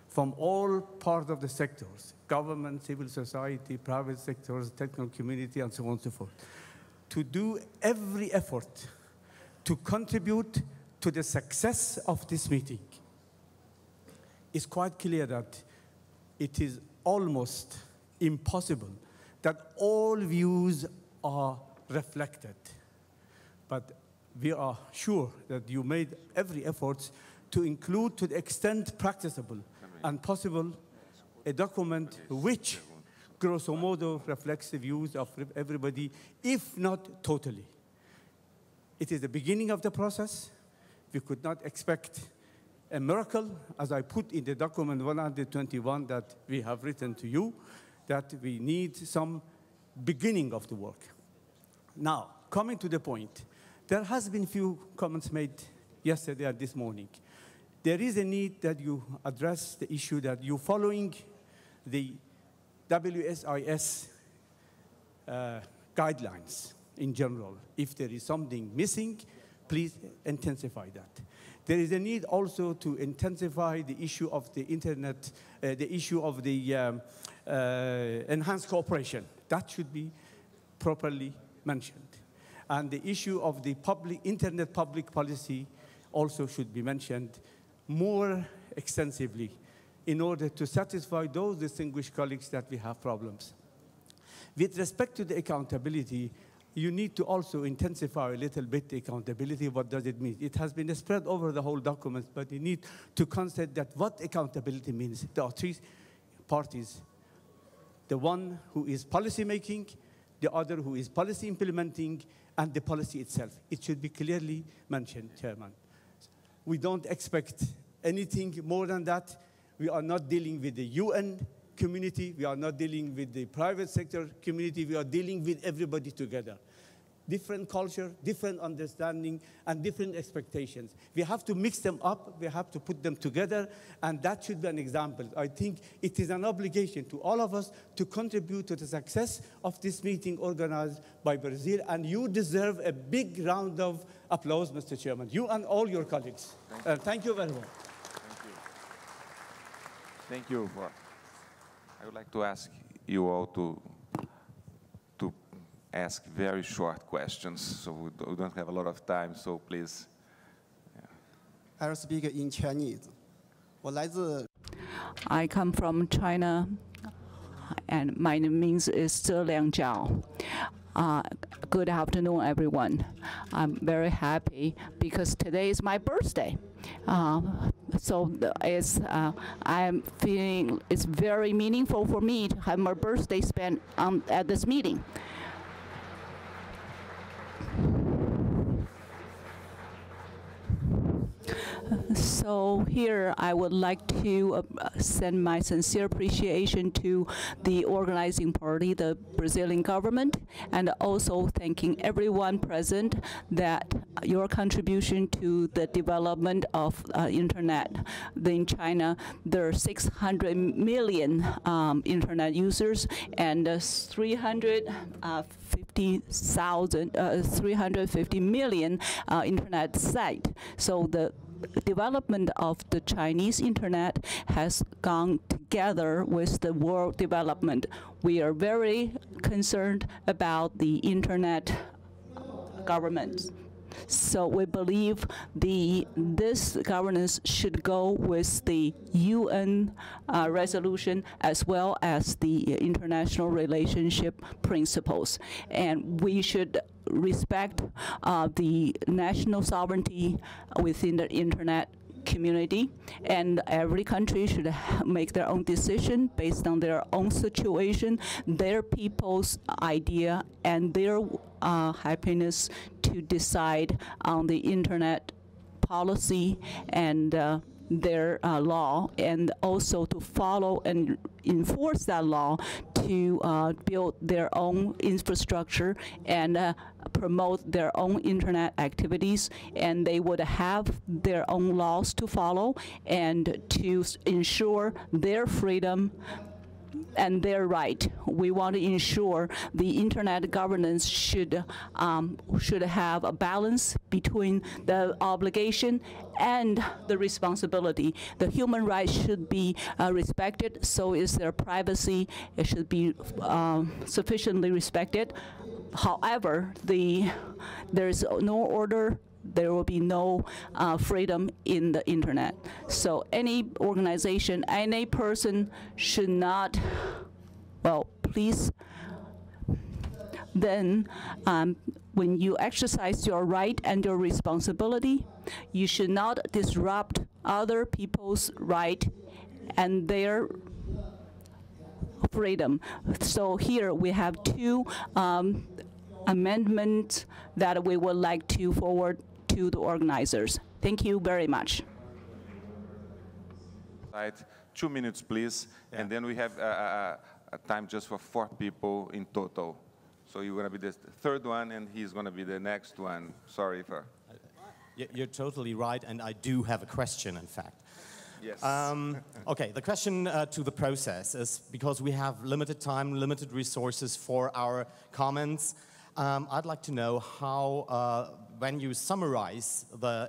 from all parts of the sectors, government, civil society, private sectors, technical community, and so on and so forth, to do every effort to contribute to the success of this meeting. It's quite clear that it is almost impossible that all views are reflected. But we are sure that you made every effort to include, to the extent practicable and possible, a document which, grosso modo, reflects the views of everybody, if not totally. It is the beginning of the process. We could not expect a miracle, as I put in the document 121 that we have written to you, that we need some beginning of the work. Now, coming to the point, there has been few comments made yesterday and this morning. There is a need that you address the issue that you following the WSIS guidelines in general. If there is something missing, please intensify that. There is a need also to intensify the issue of the internet, the issue of the enhanced cooperation. That should be properly mentioned. And the issue of the internet public policy also should be mentioned more extensively in order to satisfy those distinguished colleagues that we have problems. With respect to the accountability, you need to also intensify a little bit the accountability. What does it mean? It has been spread over the whole document, but you need to consider that what accountability means. There are 3 parties. The one who is policy making, the other who is policy implementing, and the policy itself. It should be clearly mentioned, Chairman. We don't expect anything more than that. We are not dealing with the UN community. We are not dealing with the private sector community. We are dealing with everybody together. different culture, different understanding, and different expectations. We have to mix them up, we have to put them together, and that should be an example. I think it is an obligation to all of us to contribute to the success of this meeting organized by Brazil, and you deserve a big round of applause, Mr. Chairman, you and all your colleagues. Thank you very much. Thank you. I would like to ask you all to ask very short questions, so we don't have a lot of time, so please. I will speak in Chinese. I come from China, and my name is Zhe Liangjiao. Good afternoon, everyone. I'm very happy because today is my birthday. So I'm feeling it's very meaningful for me to have my birthday spent at this meeting. So here I would like to send my sincere appreciation to the organizing party, the Brazilian government, and also thanking everyone present that your contribution to the development of internet. In China, there are 600 million internet users and 350 million internet sites. So the development of the Chinese internet has gone together with the world development. We are very concerned about the internet government. So we believe this governance should go with the UN resolution as well as the international relationship principles. And we should respect the national sovereignty within the internet community, and every country should make their own decision based on their own situation, their people's idea, and their happiness to decide on the internet policy and their law, and also to follow and enforce that law to build their own infrastructure and promote their own internet activities, and they would have their own laws to follow and to ensure their freedom and their right. We want to ensure the internet governance should have a balance between the obligation and the responsibility. The human rights should be respected, so is their privacy. It should be sufficiently respected. However, there is no order, there will be no freedom in the internet. So any organization, any person should not, well, please, then when you exercise your right and your responsibility, you should not disrupt other people's right and their freedom. So here we have two amendments that we would like to forward to the organizers. Thank you very much. 2 minutes, please, and then we have a time just for 4 people in total. So you're going to be the third one, and he's going to be the next one. Sorry for... You're totally right, and I do have a question, in fact. Yes. Okay, the question to the process is, because we have limited time, limited resources for our comments, I'd like to know how, when you summarize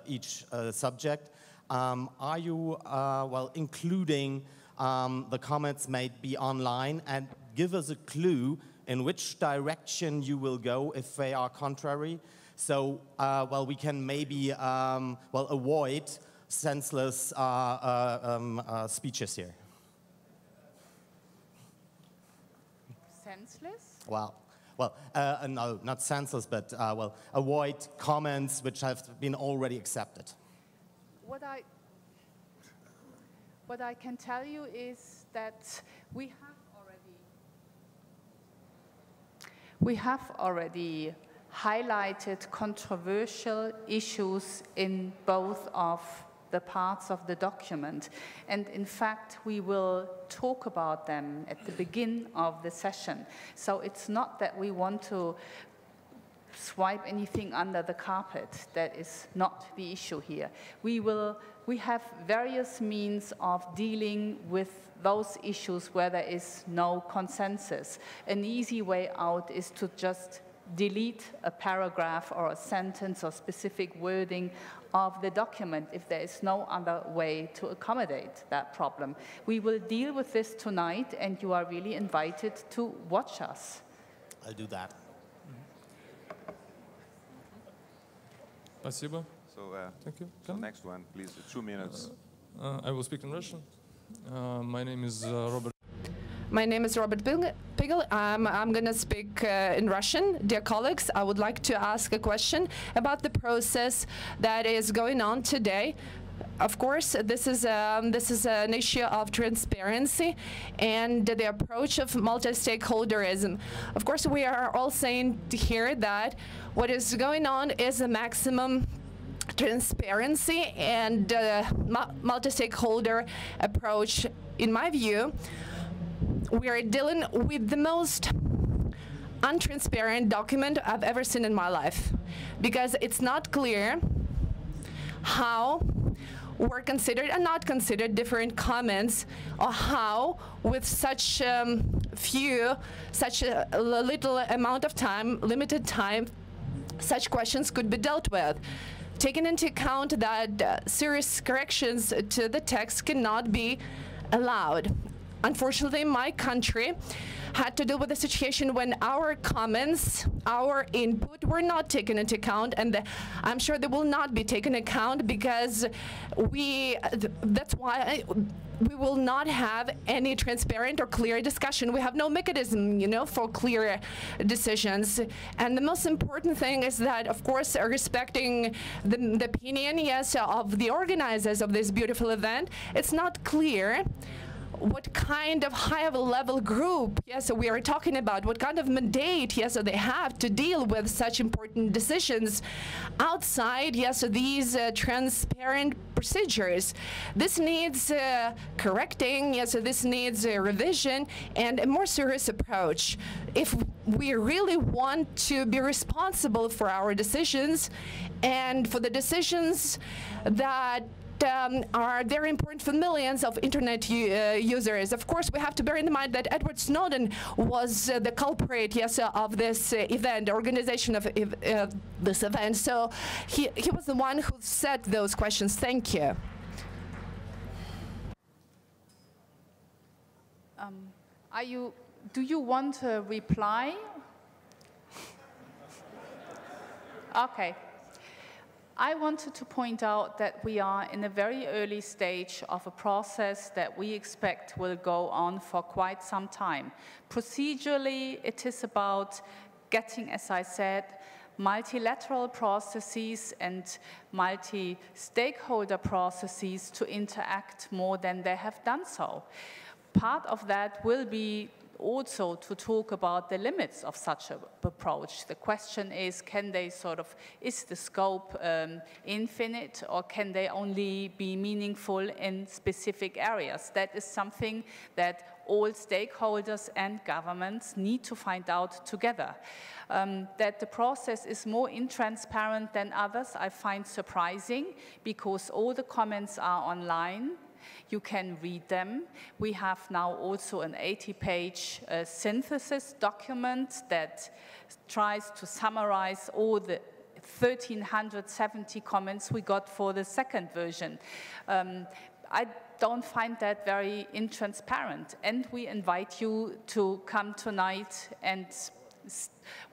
each subject, are you, well, including the comments may be online, and give us a clue in which direction you will go if they are contrary? So, well, we can maybe, well, avoid senseless speeches here. Senseless? Well, no, not senseless, but, well, avoid comments which have been already accepted. What I can tell you is that we have already highlighted controversial issues in both of the parts of the document. And in fact, we will talk about them at the beginning of the session. So it's not that we want to swipe anything under the carpet. That is not the issue here. We have various means of dealing with those issues where there is no consensus. An easy way out is to just delete a paragraph or a sentence or specific wording of the document if there is no other way to accommodate that problem. We will deal with this tonight, and you are really invited to watch us. I'll do that. Спасибо. So, Thank you. so next one, please, 2 minutes. I will speak in Russian. My name is Robert. My name is Robert Pigel. I'm going to speak in Russian. Dear colleagues, I would like to ask a question about the process that is going on today. Of course, this is an issue of transparency and the approach of multi-stakeholderism. Of course, we are all saying here that what is going on is a maximum transparency and multi-stakeholder approach. In my view, we are dealing with the most untransparent document I've ever seen in my life, because it's not clear how were considered and not considered different comments, or how, with such such a little amount of time, limited time, such questions could be dealt with. Taking into account that serious corrections to the text cannot be allowed. Unfortunately, my country had to deal with a situation when our comments, our input were not taken into account, and I'm sure they will not be taken into account, because that's why we will not have any transparent or clear discussion. We have no mechanism, for clear decisions. And the most important thing is that, of course, respecting the opinion, yes, of the organizers of this beautiful event, it's not clear what kind of high-level group, yes, we are talking about, what kind of mandate, yes, they have to deal with such important decisions outside, yes, these transparent procedures. This needs correcting, yes, this needs a revision and a more serious approach. If we really want to be responsible for our decisions and for the decisions that are very important for millions of internet users. Of course, we have to bear in mind that Edward Snowden was the culprit, yes, of this event, organization of this event. So he was the one who set those questions. Thank you. Do you want a reply? Okay. I wanted to point out that we are in a very early stage of a process that we expect will go on for quite some time. Procedurally, it is about getting, as I said, multilateral processes and multi-stakeholder processes to interact more than they have done so. Part of that will be also to talk about the limits of such an approach. The question is, is the scope infinite, or can they only be meaningful in specific areas? That is something that all stakeholders and governments need to find out together. That the process is more intransparent than others, I find surprising, because all the comments are online. You can read them. We have now also an 80-page synthesis document that tries to summarize all the 1,370 comments we got for the second version. I don't find that very intransparent, and we invite you to come tonight and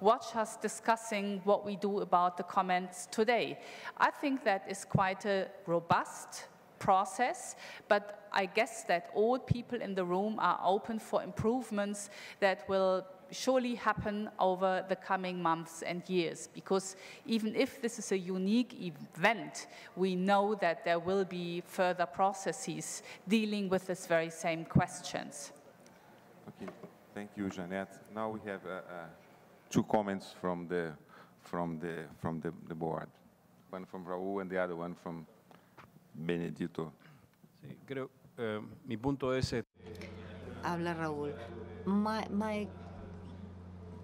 watch us discussing what we do about the comments today. I think that is quite a robust process, but I guess that all people in the room are open for improvements that will surely happen over the coming months and years, because even if this is a unique event, we know that there will be further processes dealing with this very same questions. Okay, thank you, Jeanette. Now we have 2 comments from the board. One from Raul and the other one from Benedito. Sí, creo, mi punto es... Habla Raúl. My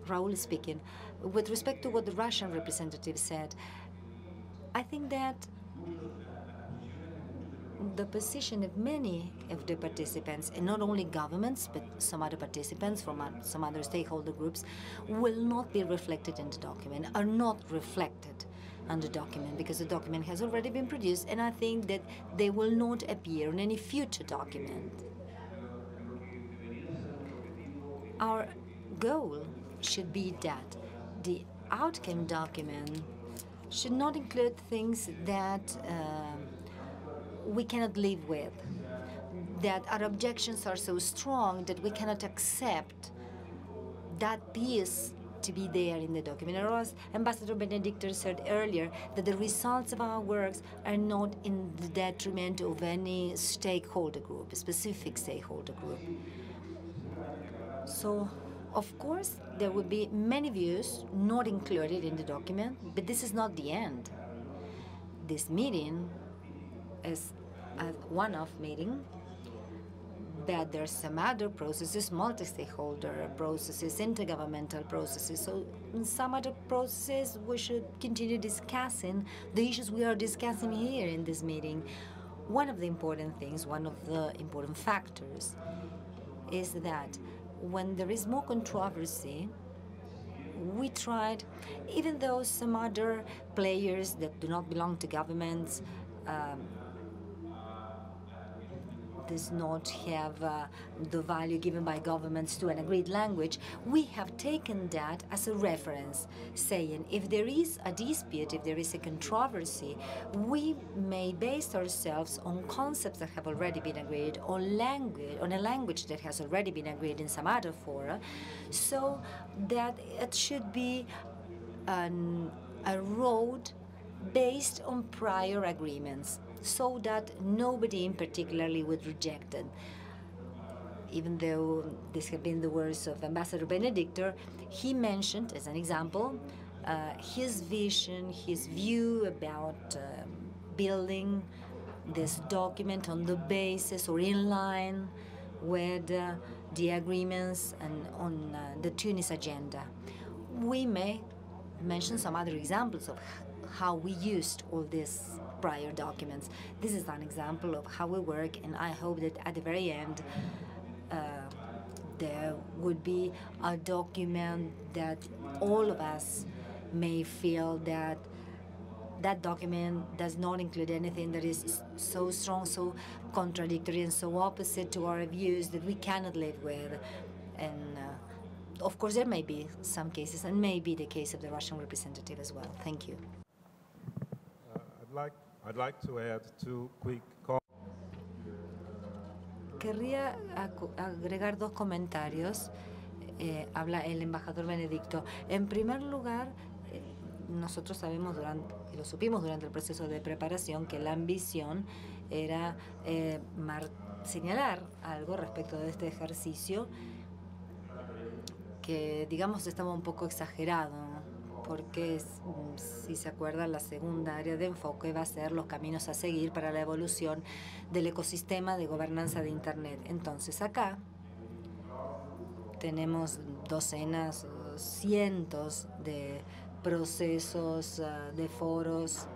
Raul speaking. With respect to what the Russian representative said, I think that the position of many of the participants, and not only governments, but some other participants from some other stakeholder groups, will not be reflected in the document, are not reflected on the document, because the document has already been produced, and I think that they will not appear in any future document. Our goal should be that the outcome document should not include things that we cannot live with, that our objections are so strong that we cannot accept that piece to be there in the document. Or as Ambassador Benedictor said earlier, that the results of our works are not in the detriment of any stakeholder group, a specific stakeholder group. So, of course, there will be many views not included in the document, but this is not the end. This meeting is a one-off meeting, but there's some other processes, multi-stakeholder processes, intergovernmental processes. So in some other processes, we should continue discussing the issues we are discussing here in this meeting. One of the important things, one of the important factors is that when there is more controversy, we tried, even though some other players that do not belong to governments does not have the value given by governments to an agreed language, we have taken that as a reference, saying if there is a dispute, if there is a controversy, we may base ourselves on concepts that have already been agreed, on a language that has already been agreed in some other fora, so that it should be a road based on prior agreements, so that nobody in particularly would reject it. Even though these have been the words of Ambassador Benedictor, he mentioned, as an example, his vision, his view about building this document on the basis or in line with the agreements and on the Tunis agenda. We may mention some other examples of how we used all these prior documents. This is an example of how we work, and I hope that at the very end there would be a document that all of us may feel that that document does not include anything that is so strong, so contradictory, and so opposite to our views that we cannot live with. And of course, there may be some cases, and may be the case of the Russian representative as well. Thank you. I'd like to add two quick comments. Querría agregar dos comentarios. Habla el embajador Benedicto. En primer lugar, nosotros sabemos y lo supimos durante el proceso de preparación, que la ambición era señalar algo respecto de este ejercicio que, digamos, estaba un poco exagerado, porque, si se acuerdan, la segunda área de enfoque va a ser los caminos a seguir para la evolución del ecosistema de gobernanza de Internet. Entonces, acá tenemos docenas, cientos de procesos, de foros.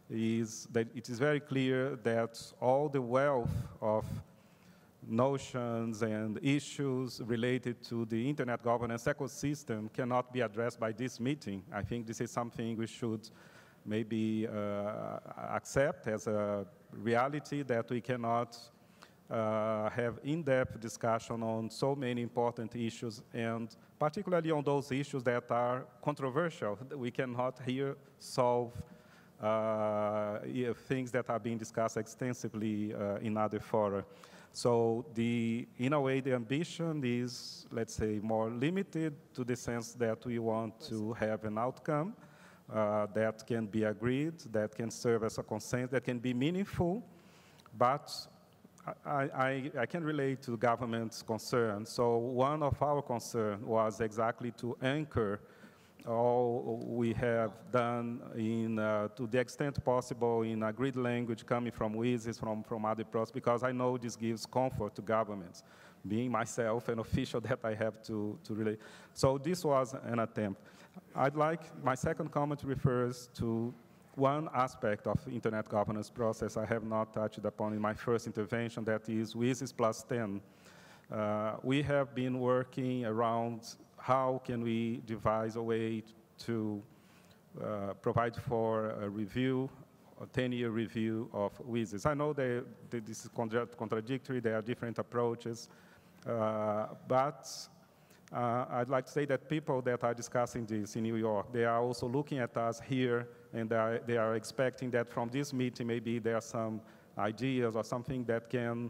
It is very clear that all the wealth of notions and issues related to the Internet governance ecosystem cannot be addressed by this meeting. I think this is something we should maybe accept as a reality, that we cannot have in-depth discussion on so many important issues, and particularly on those issues that are controversial. We cannot here solve things that are being discussed extensively in other fora. So in a way, the ambition is, let's say, more limited, to the sense that we want to have an outcome that can be agreed, that can serve as a consensus, that can be meaningful. But I can relate to government's concern. So one of our concerns was exactly to anchor all we have done to the extent possible in agreed language coming from WISIS, from other pros, because I know this gives comfort to governments. being myself an official that I have to relate. So this was an attempt. My second comment refers to one aspect of internet governance process I have not touched upon in my first intervention, that is WSIS plus 10. We have been working around how can we devise a way to provide for a review, a 10-year review of WSIS. I know that this is contradictory, there are different approaches, but I'd like to say that people that are discussing this in New York, they are also looking at us here, and they are expecting that from this meeting maybe there are some ideas or something that can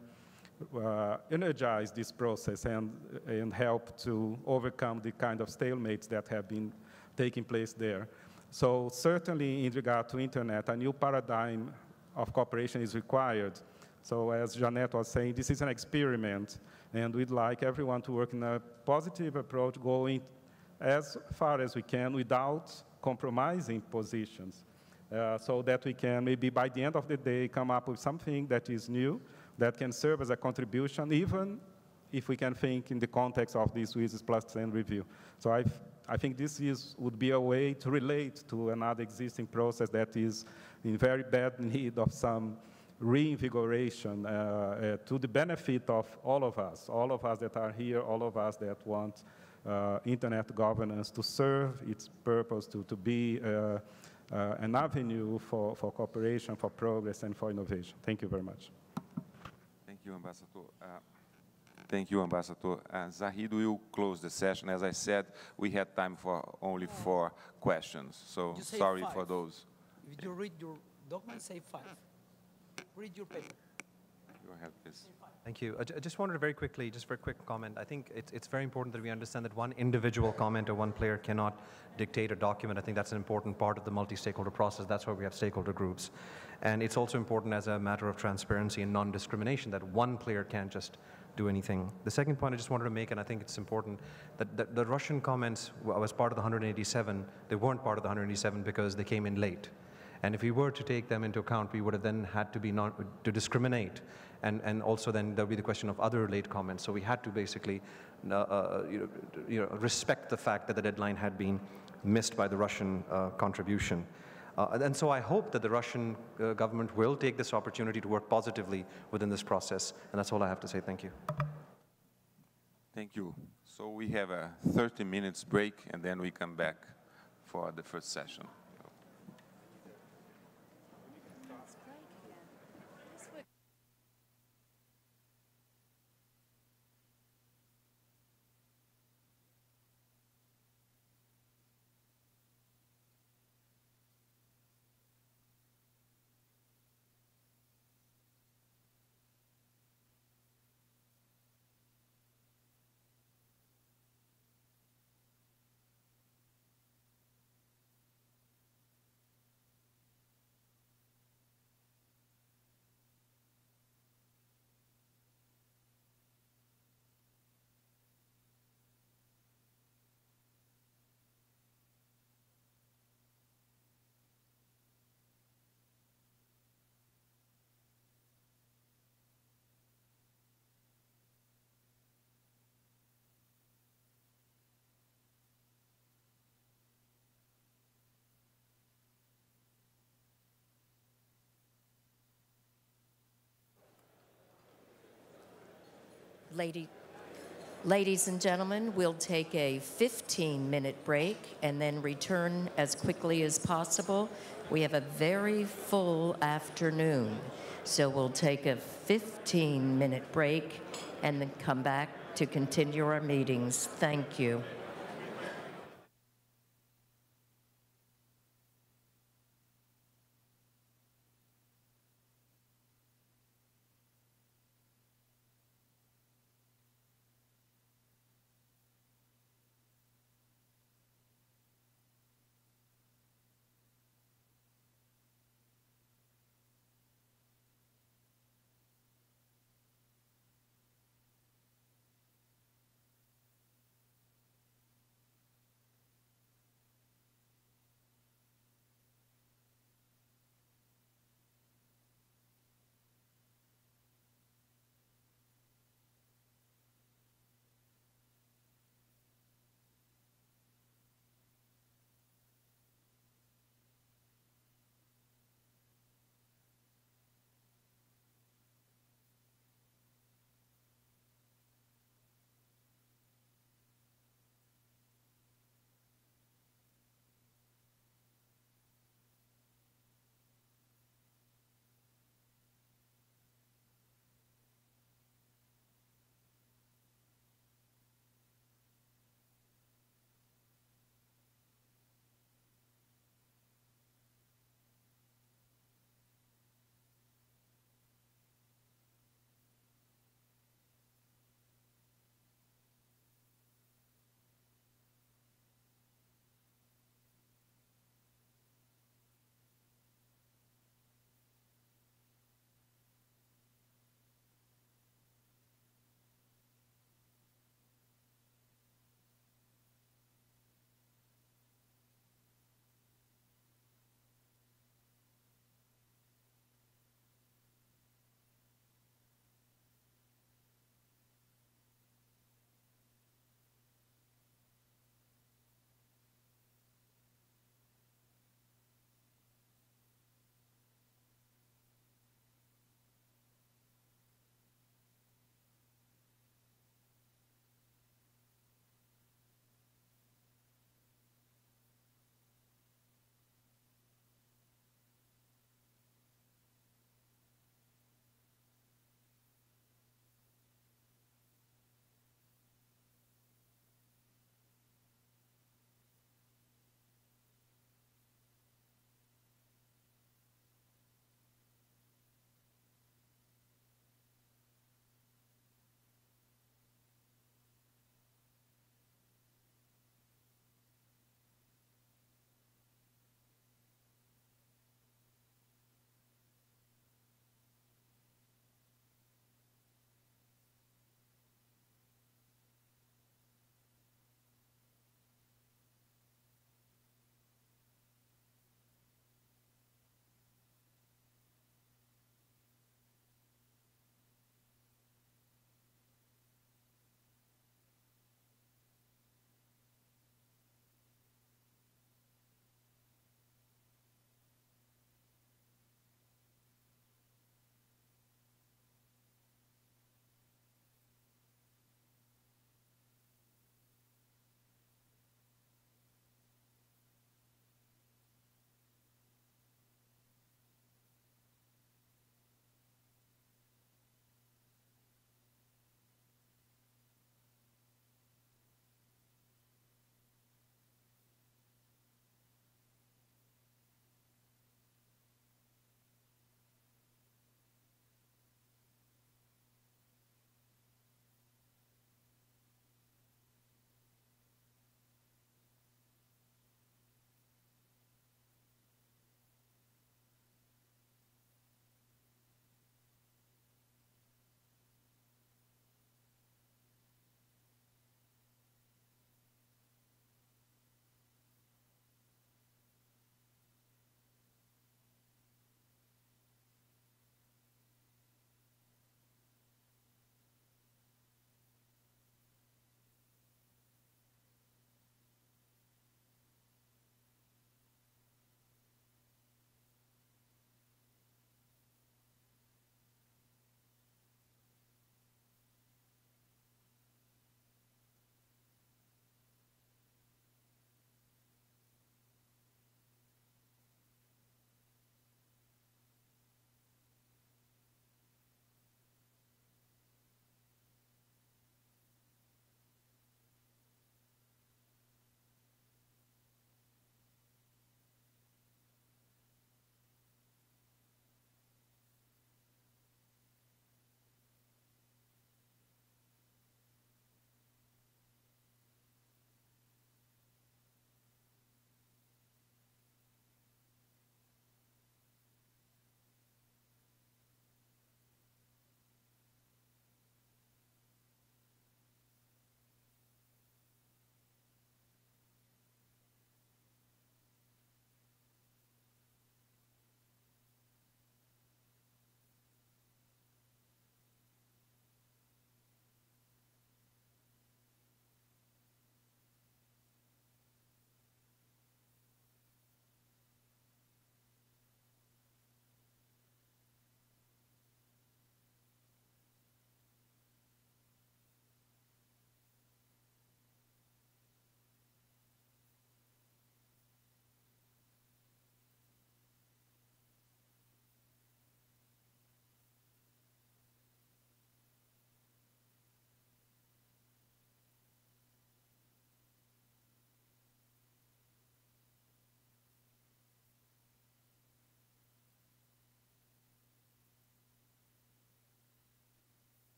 energize this process and help to overcome the kind of stalemates that have been taking place there. So certainly in regard to internet, a new paradigm of cooperation is required. So as Jeanette was saying, this is an experiment, and we'd like everyone to work in a positive approach, going as far as we can without compromising positions, so that we can maybe by the end of the day come up with something that is new, that can serve as a contribution, even if we can think in the context of this WSIS plus 10 review. So I think this would be a way to relate to another existing process that is in very bad need of some reinvigoration to the benefit of all of us that are here, all of us that want internet governance to serve its purpose, to be an avenue for cooperation, for progress, and for innovation. Thank you very much. Thank you, Ambassador. Thank you, Ambassador. Zahid will close the session. As I said, we had time for only 4 questions, so sorry for those. If you read your document, say 5. Read your paper. Go ahead, please. Thank you. I just wanted to very quickly, just for a quick comment, I think it's very important that we understand that one individual comment or one player cannot dictate a document. I think that's an important part of the multi-stakeholder process. That's why we have stakeholder groups. And it's also important as a matter of transparency and non-discrimination that one player can't just do anything. The second point I just wanted to make, and I think it's important, that the Russian comments was part of the 187. They weren't part of the 187 because they came in late. And if we were to take them into account, we would have then had to be to discriminate. And also then there'll be the question of other late comments. So we had to basically respect the fact that the deadline had been missed by the Russian contribution. And so I hope that the Russian government will take this opportunity to work positively within this process. And that's all I have to say. Thank you. Thank you. So we have a 30 minutes break, and then we come back for the first session. Ladies and gentlemen, we'll take a 15-minute break and then return as quickly as possible. We have a very full afternoon, so we'll take a 15-minute break and then come back to continue our meetings. Thank you.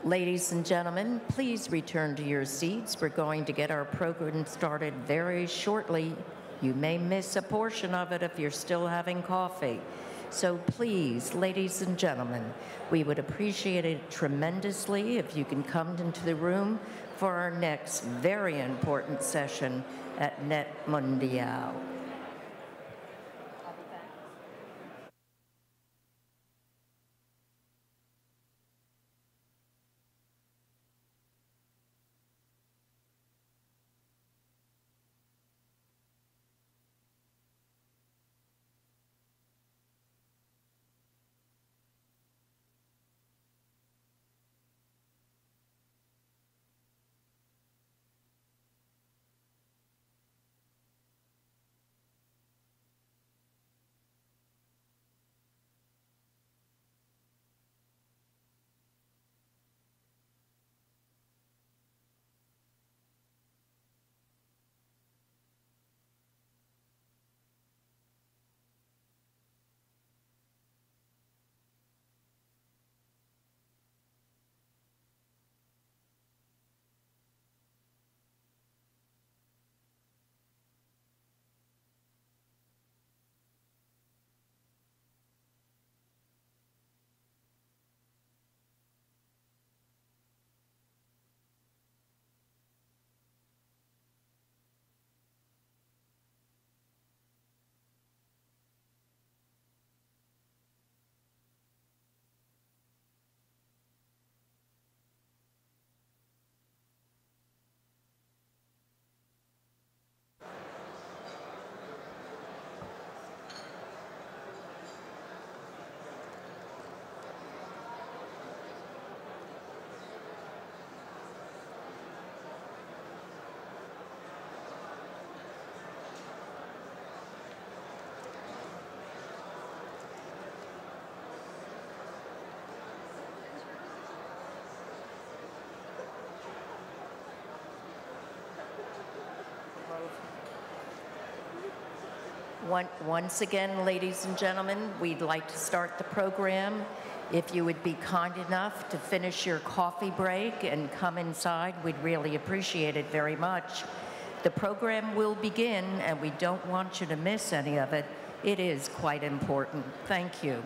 Ladies and gentlemen, please return to your seats. We're going to get our program started very shortly. You may miss a portion of it if you're still having coffee. So please, ladies and gentlemen, we would appreciate it tremendously if you can come into the room for our next very important session at NETmundial. Once again, ladies and gentlemen, we'd like to start the program. If you would be kind enough to finish your coffee break and come inside, we'd really appreciate it very much. The program will begin, and we don't want you to miss any of it. It is quite important. Thank you.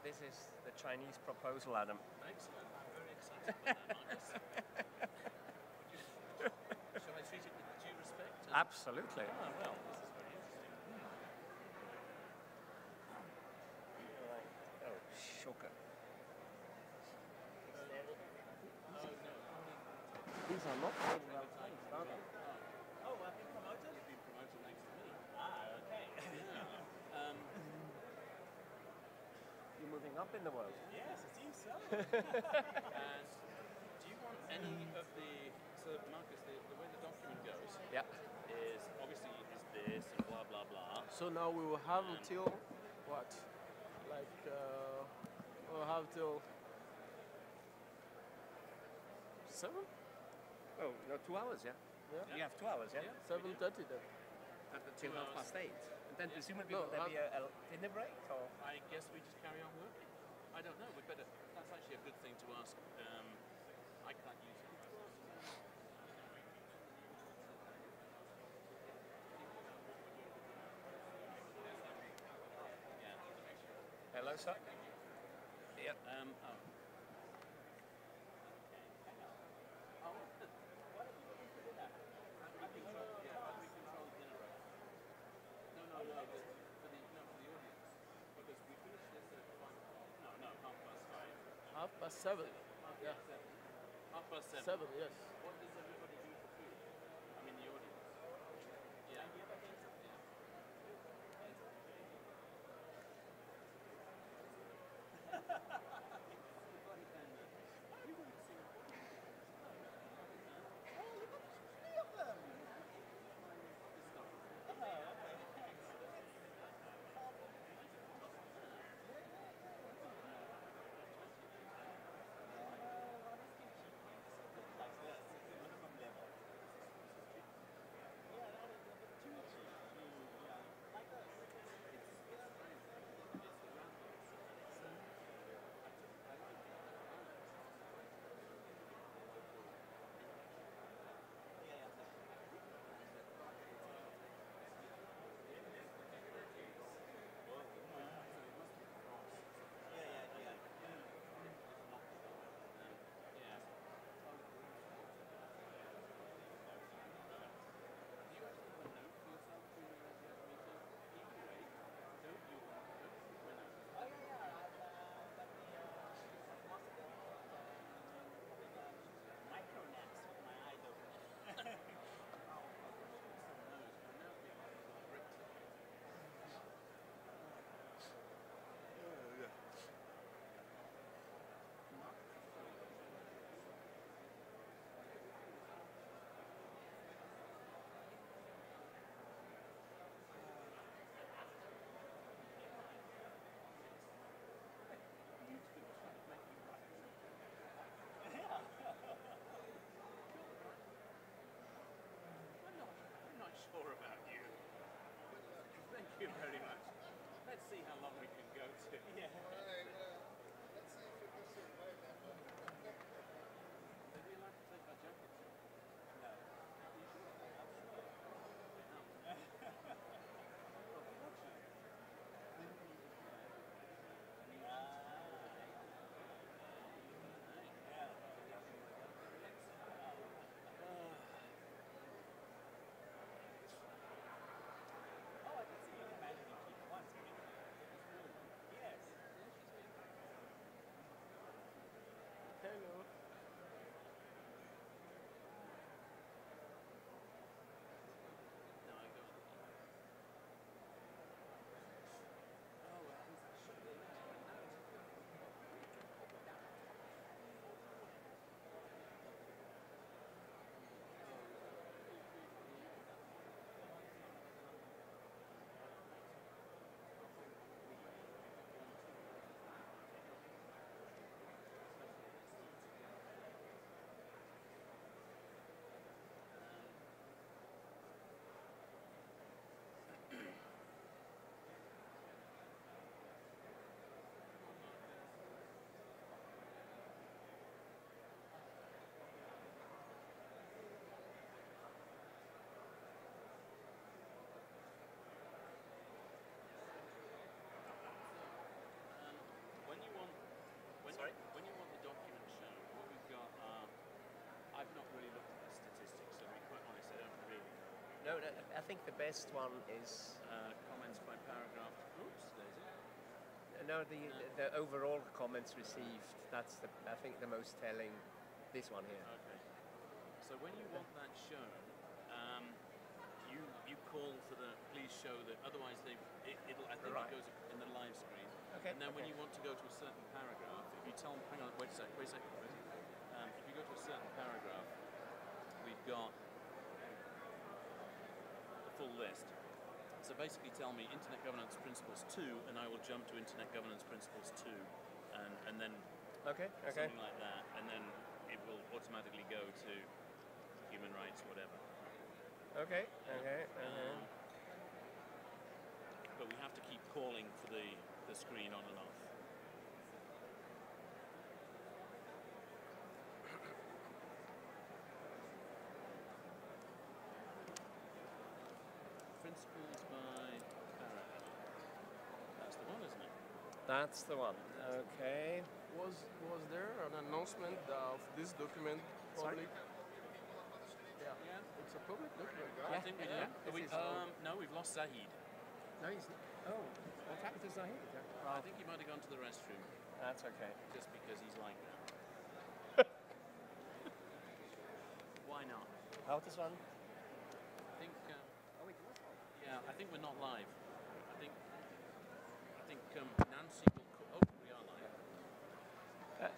This is the Chinese proposal, Adam. Excellent. I'm very excited about that, Marcus. Shall I treat it with due respect? Absolutely. Ah, well, this is very interesting. Oh, sugar. These are not very well placed, are they? Oh, I've been promoted? You've been promoted next to me. Ah, okay. You're moving up in the world. Yes, it seems so. And do you want any of the... So, Marcus, the way the document goes is obviously is this and blah, blah, blah. So now we will have until what? Like, we'll have till 7? Oh, no, 2 hours, yeah? You have 2 hours, yeah? 7:30 then. Till 8:30. And then presumably No, will there be a dinner break, or? I guess we just carry on working. I don't know. We better. That's actually a good thing to ask. I can't use it. Hello, sir. Yeah. Half past 7. Yeah. Half past 7. 7, yes. What does everybody do for food? I'm in the audience. Yeah. No, I think the best one is... comments by paragraph. Oops, Daisy. No, the overall comments received. That's I think the most telling. This one here. Okay. So when you want that shown, you call for the please show that. Otherwise, I think it goes in the live screen. Okay. And then when you want to go to a certain paragraph, if you tell them, hang on, wait a second. If you go to a certain paragraph, we've got the full list. So basically tell me Internet Governance Principles 2, and I will jump to Internet Governance Principles 2, and then something like that, and then it will automatically go to human rights, whatever. Okay. But we have to keep calling for the screen on and off. Principles by paragraph. That's the one, isn't it? That's the one. Okay. Was there an announcement of this document public? Yeah. It's a public document, right? I think we do. No, we've lost Zahid. No, he's... Oh, what happened to Zahid? I think he might have gone to the restroom. That's okay. Just because he's like that. Why not? How this one? I think... yeah, I think we're not live. I think Nancy will... Oh, we are live.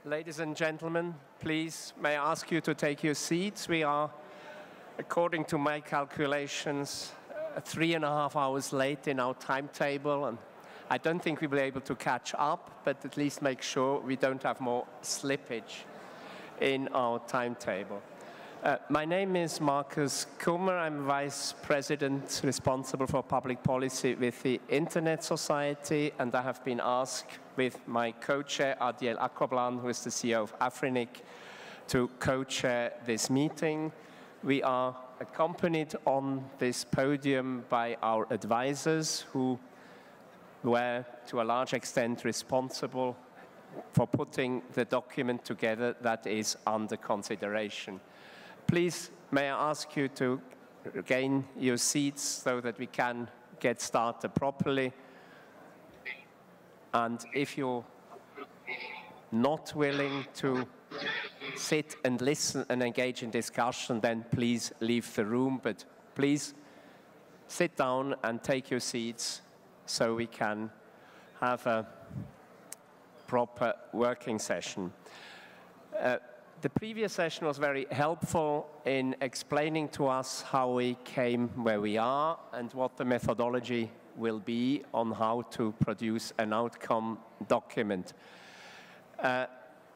Ladies and gentlemen, please, may I ask you to take your seats? We are, according to my calculations, 3.5 hours late in our timetable, and I don't think we'll be able to catch up, but at least make sure we don't have more slippage in our timetable. My name is Markus Kummer. I'm Vice President responsible for public policy with the Internet Society, and I have been asked with my co-chair, Adiel Aquablan, who is the CEO of Afrinic, to co-chair this meeting. We are accompanied on this podium by our advisors who were, to a large extent, responsible for putting the document together that is under consideration. Please, may I ask you to regain your seats so that we can get started properly. And if you're not willing to sit and listen and engage in discussion, then please leave the room. But please sit down and take your seats so we can have a proper working session. The previous session was very helpful in explaining to us how we came where we are and what the methodology will be on how to produce an outcome document.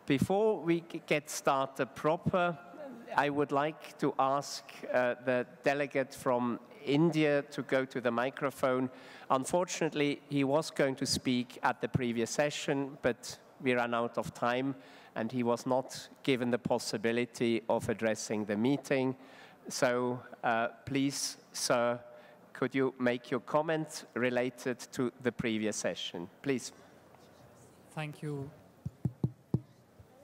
Before we get started proper, I would like to ask the delegate from India to go to the microphone. Unfortunately, he was going to speak at the previous session, but we ran out of time, and he was not given the possibility of addressing the meeting. So please, sir, could you make your comment related to the previous session, please? Thank you.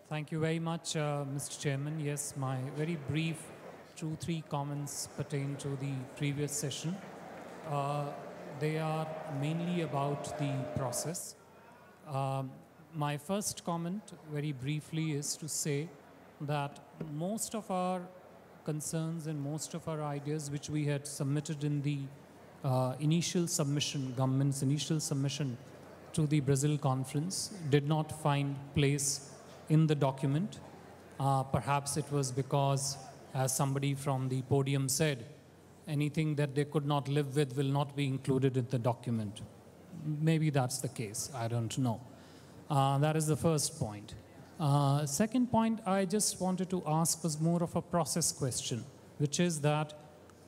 Thank you very much, Mr. Chairman. Yes, my very brief 2-3 comments pertain to the previous session. They are mainly about the process. My first comment, very briefly, is to say that most of our concerns and most of our ideas which we had submitted in the initial submission, government's initial submission to the Brazil conference did not find place in the document. Perhaps it was because, as somebody from the podium said, anything that they could not live with will not be included in the document. Maybe that's the case, I don't know. That is the first point. Second point I just wanted to ask was more of a process question, which is that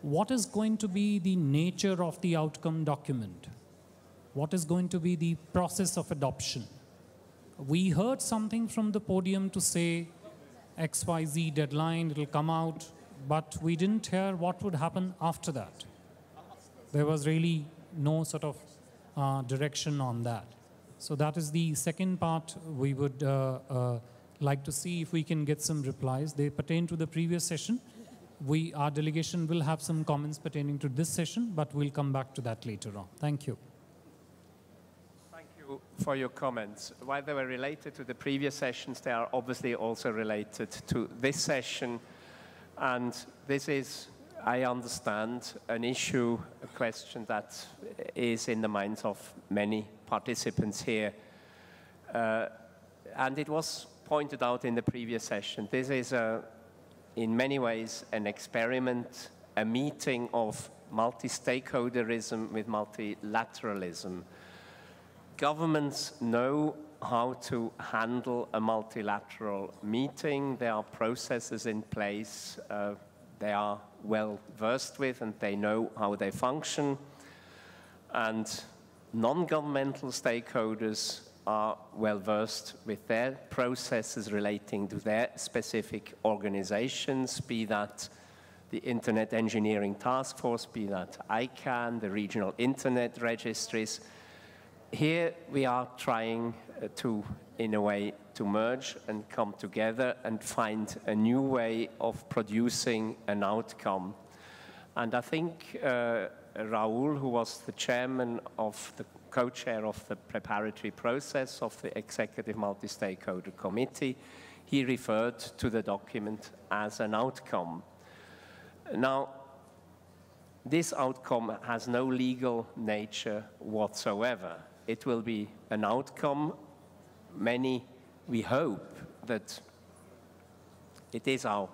what is going to be the nature of the outcome document? What is going to be the process of adoption? We heard something from the podium to say XYZ deadline, it'll come out, but we didn't hear what would happen after that. There was really no sort of direction on that. So that is the second part. We would like to see if we can get some replies. They pertain to the previous session. Our delegation will have some comments pertaining to this session, but we'll come back to that later on. Thank you. Thank you for your comments. While they were related to the previous sessions, they are obviously also related to this session. And this is, I understand, an issue, a question that is in the minds of many participants here. And it was pointed out in the previous session. This is, in many ways, an experiment, a meeting of multi-stakeholderism with multilateralism. Governments know how to handle a multilateral meeting. There are processes in place they are well versed with, and they know how they function. And non-governmental stakeholders are well versed with their processes relating to their specific organizations, be that the Internet Engineering Task Force, be that ICANN, the regional Internet registries. Here we are trying to, in a way, to merge and come together and find a new way of producing an outcome. And I think Raoul, who was the chairman of the co-chair of the preparatory process of the Executive Multi-Stakeholder Committee, he referred to the document as an outcome. Now, this outcome has no legal nature whatsoever. It will be an outcome. We hope that it is our,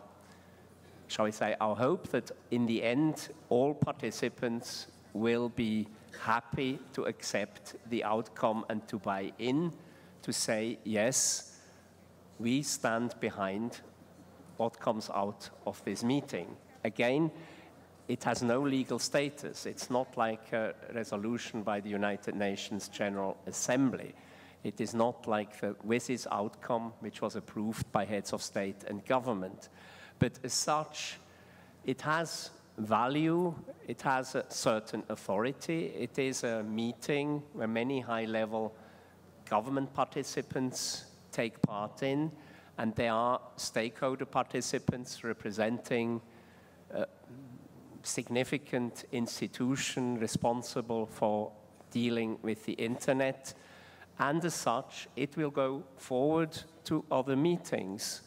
shall we say, our hope that in the end, all participants will be happy to accept the outcome and to buy in, to say, yes, we stand behind what comes out of this meeting. Again, it has no legal status. It's not like a resolution by the United Nations General Assembly. It is not like the WSIS outcome, which was approved by heads of state and government. But as such, it has value, it has a certain authority. It is a meeting where many high-level government participants take part in, and there are stakeholder participants representing significant institution responsible for dealing with the internet. And as such, it will go forward to other meetings.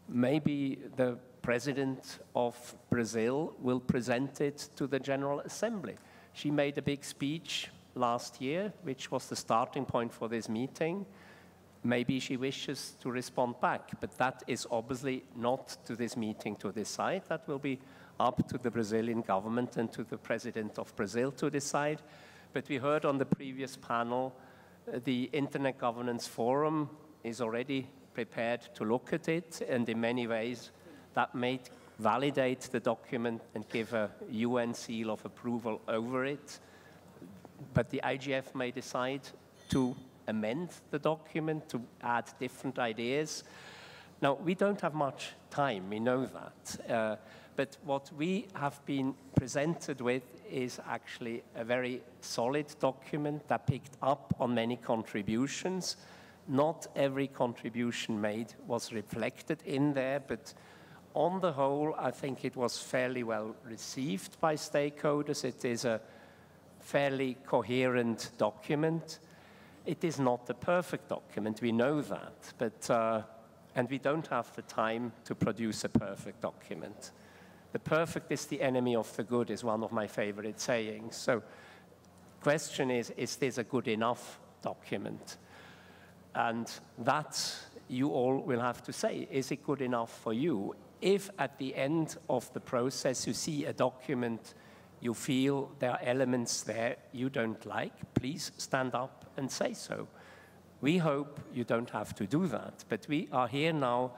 Maybe the President of Brazil will present it to the General Assembly. She made a big speech last year, which was the starting point for this meeting. Maybe she wishes to respond back, but that is obviously not to this meeting to decide. That will be up to the Brazilian government and to the President of Brazil to decide. But we heard on the previous panel, the Internet Governance Forum is already prepared to look at it, and in many ways that may validate the document and give a UN seal of approval over it. But the IGF may decide to amend the document, to add different ideas. Now, we don't have much time, we know that. But what we have been presented with is actually a very solid document that picked up on many contributions. Not every contribution made was reflected in there, but on the whole, I think it was fairly well received by stakeholders. It is a fairly coherent document. It is not the perfect document, we know that, but, and we don't have the time to produce a perfect document. The perfect is the enemy of the good is one of my favorite sayings. So question is this a good enough document? And that you all will have to say, is it good enough for you? If at the end of the process you see a document, you feel there are elements there you don't like, please stand up and say so. We hope you don't have to do that, but we are here now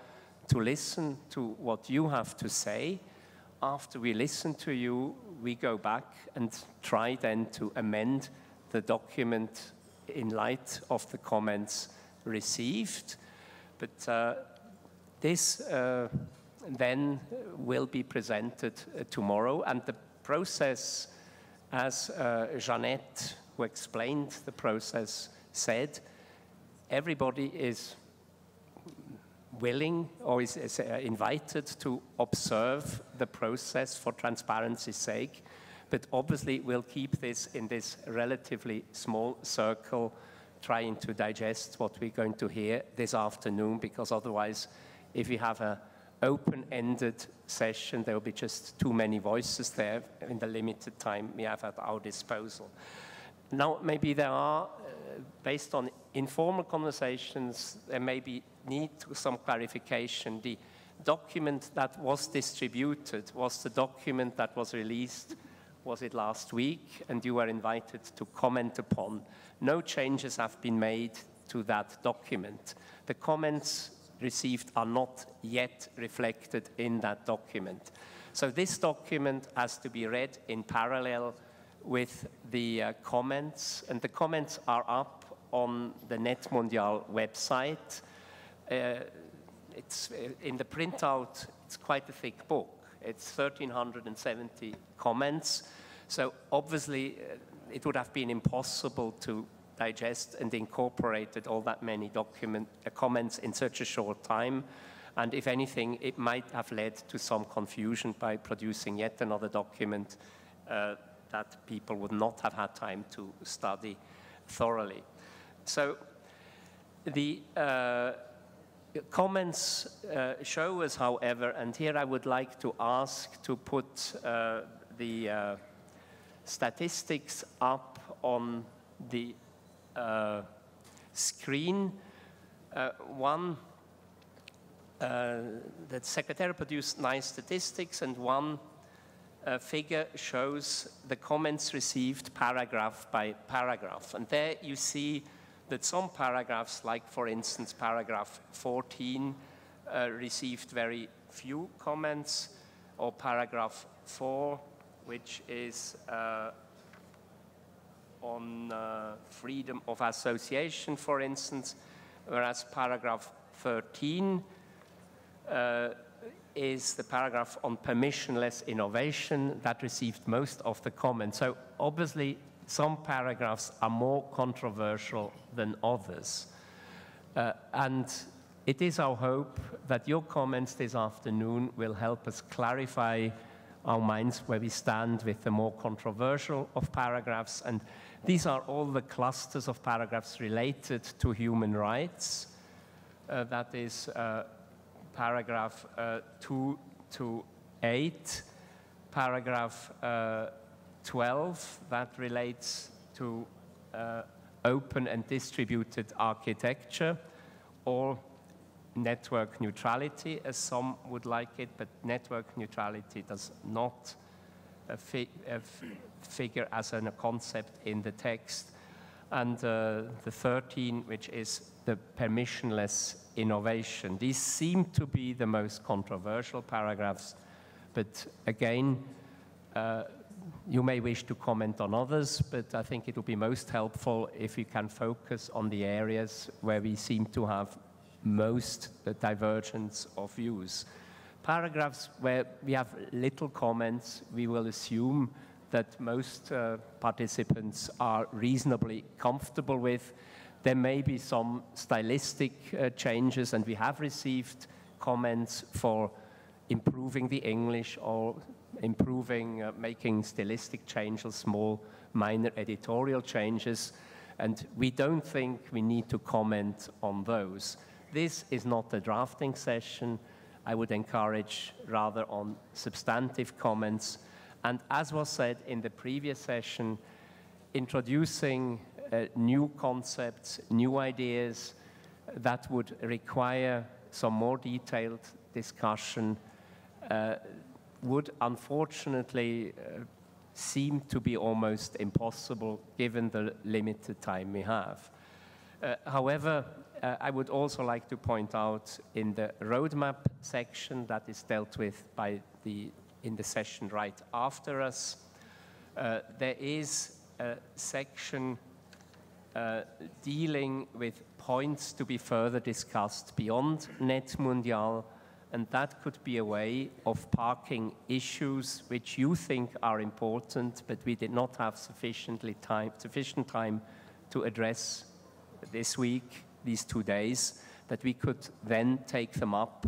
to listen to what you have to say. After we listen to you, we go back and try then to amend the document in light of the comments received. But this then will be presented tomorrow, and the process, as Jeanette, who explained the process, said, everybody is willing or is invited to observe the process for transparency's sake. But obviously, we'll keep this in this relatively small circle, trying to digest what we're going to hear this afternoon, because otherwise, if we have an open-ended session, there will be just too many voices there in the limited time we have at our disposal. Now, maybe there are, based on informal conversations, there may be need to some clarification. The document that was distributed was the document that was released, was it last week, and you were invited to comment upon. No changes have been made to that document. The comments received are not yet reflected in that document. So this document has to be read in parallel with the comments, and the comments are up on the NETmundial website. It's in the printout, it's quite a thick book. It's 1,370 comments. So obviously, it would have been impossible to digest and incorporate all that many comments in such a short time. And if anything, it might have led to some confusion by producing yet another document that people would not have had time to study thoroughly. So the comments show us, however, and here I would like to ask to put the statistics up on the screen. One, the Secretary produced 9 statistics, and one figure shows the comments received paragraph by paragraph. And there you see that some paragraphs, like for instance paragraph 14, received very few comments, or paragraph 4, which is on freedom of association, for instance, whereas paragraph 13 is the paragraph on permissionless innovation that received most of the comments. So obviously, some paragraphs are more controversial than others. And it is our hope that your comments this afternoon will help us clarify our minds where we stand with the more controversial of paragraphs. And these are all the clusters of paragraphs related to human rights. That is paragraph 2 to 8, paragraph 12, that relates to open and distributed architecture, or network neutrality, as some would like it, but network neutrality does not figure as a concept in the text. And the 13, which is the permissionless innovation. These seem to be the most controversial paragraphs, but again, you may wish to comment on others, but I think it would be most helpful if we can focus on the areas where we seem to have most divergence of views. Paragraphs where we have little comments, we will assume that most participants are reasonably comfortable with. There may be some stylistic changes, and we have received comments for improving the English or improving, making stylistic changes, small, minor editorial changes, and we don't think we need to comment on those. This is not a drafting session. I would encourage rather on substantive comments. And as was said in the previous session, introducing new concepts, new ideas that would require some more detailed discussion would unfortunately seem to be almost impossible given the limited time we have. However, I would also like to point out in the roadmap section that is dealt with in the session right after us, there is a section dealing with points to be further discussed beyond NETmundial, and that could be a way of parking issues which you think are important, but we did not have sufficient time to address this week, these 2 days. that we could then take them up